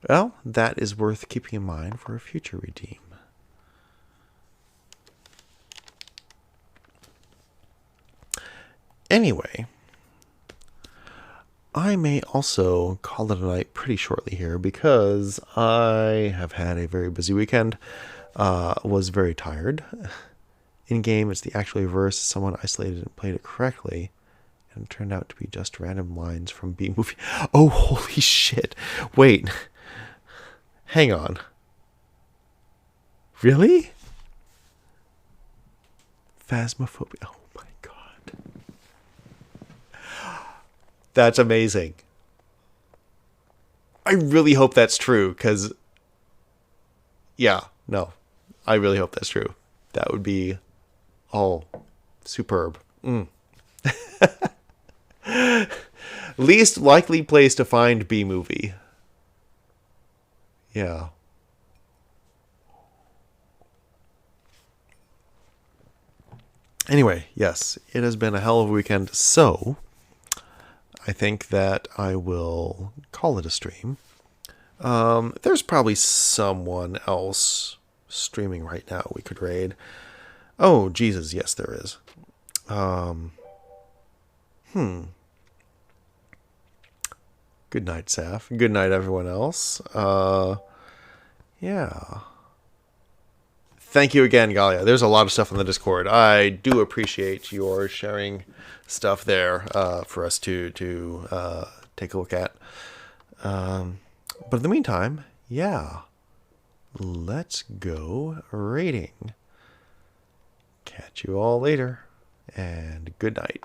Well, that is worth keeping in mind for a future redeem. Anyway, I may also call it a night pretty shortly here because I have had a very busy weekend. Was very tired. In game, it's the actual reverse. Someone isolated and played it correctly, and it turned out to be just random lines from B movie. Oh, holy shit! Wait, hang on. Really? Phasmophobia. Oh my god. That's amazing. I really hope that's true, because... Yeah, no. I really hope that's true. That would be... Oh, superb. Least likely place to find B-movie. Yeah. Anyway, yes, it has been a hell of a weekend, so I think that I will call it a stream. There's probably someone else streaming right now we could raid. Oh, Jesus, yes, there is. Good night, Saf. Good night, everyone else. Yeah. Thank you again, Galia. There's a lot of stuff on the Discord. I do appreciate your sharing stuff there for us to take a look at. But in the meantime, yeah, let's go raiding. Catch you all later, and good night.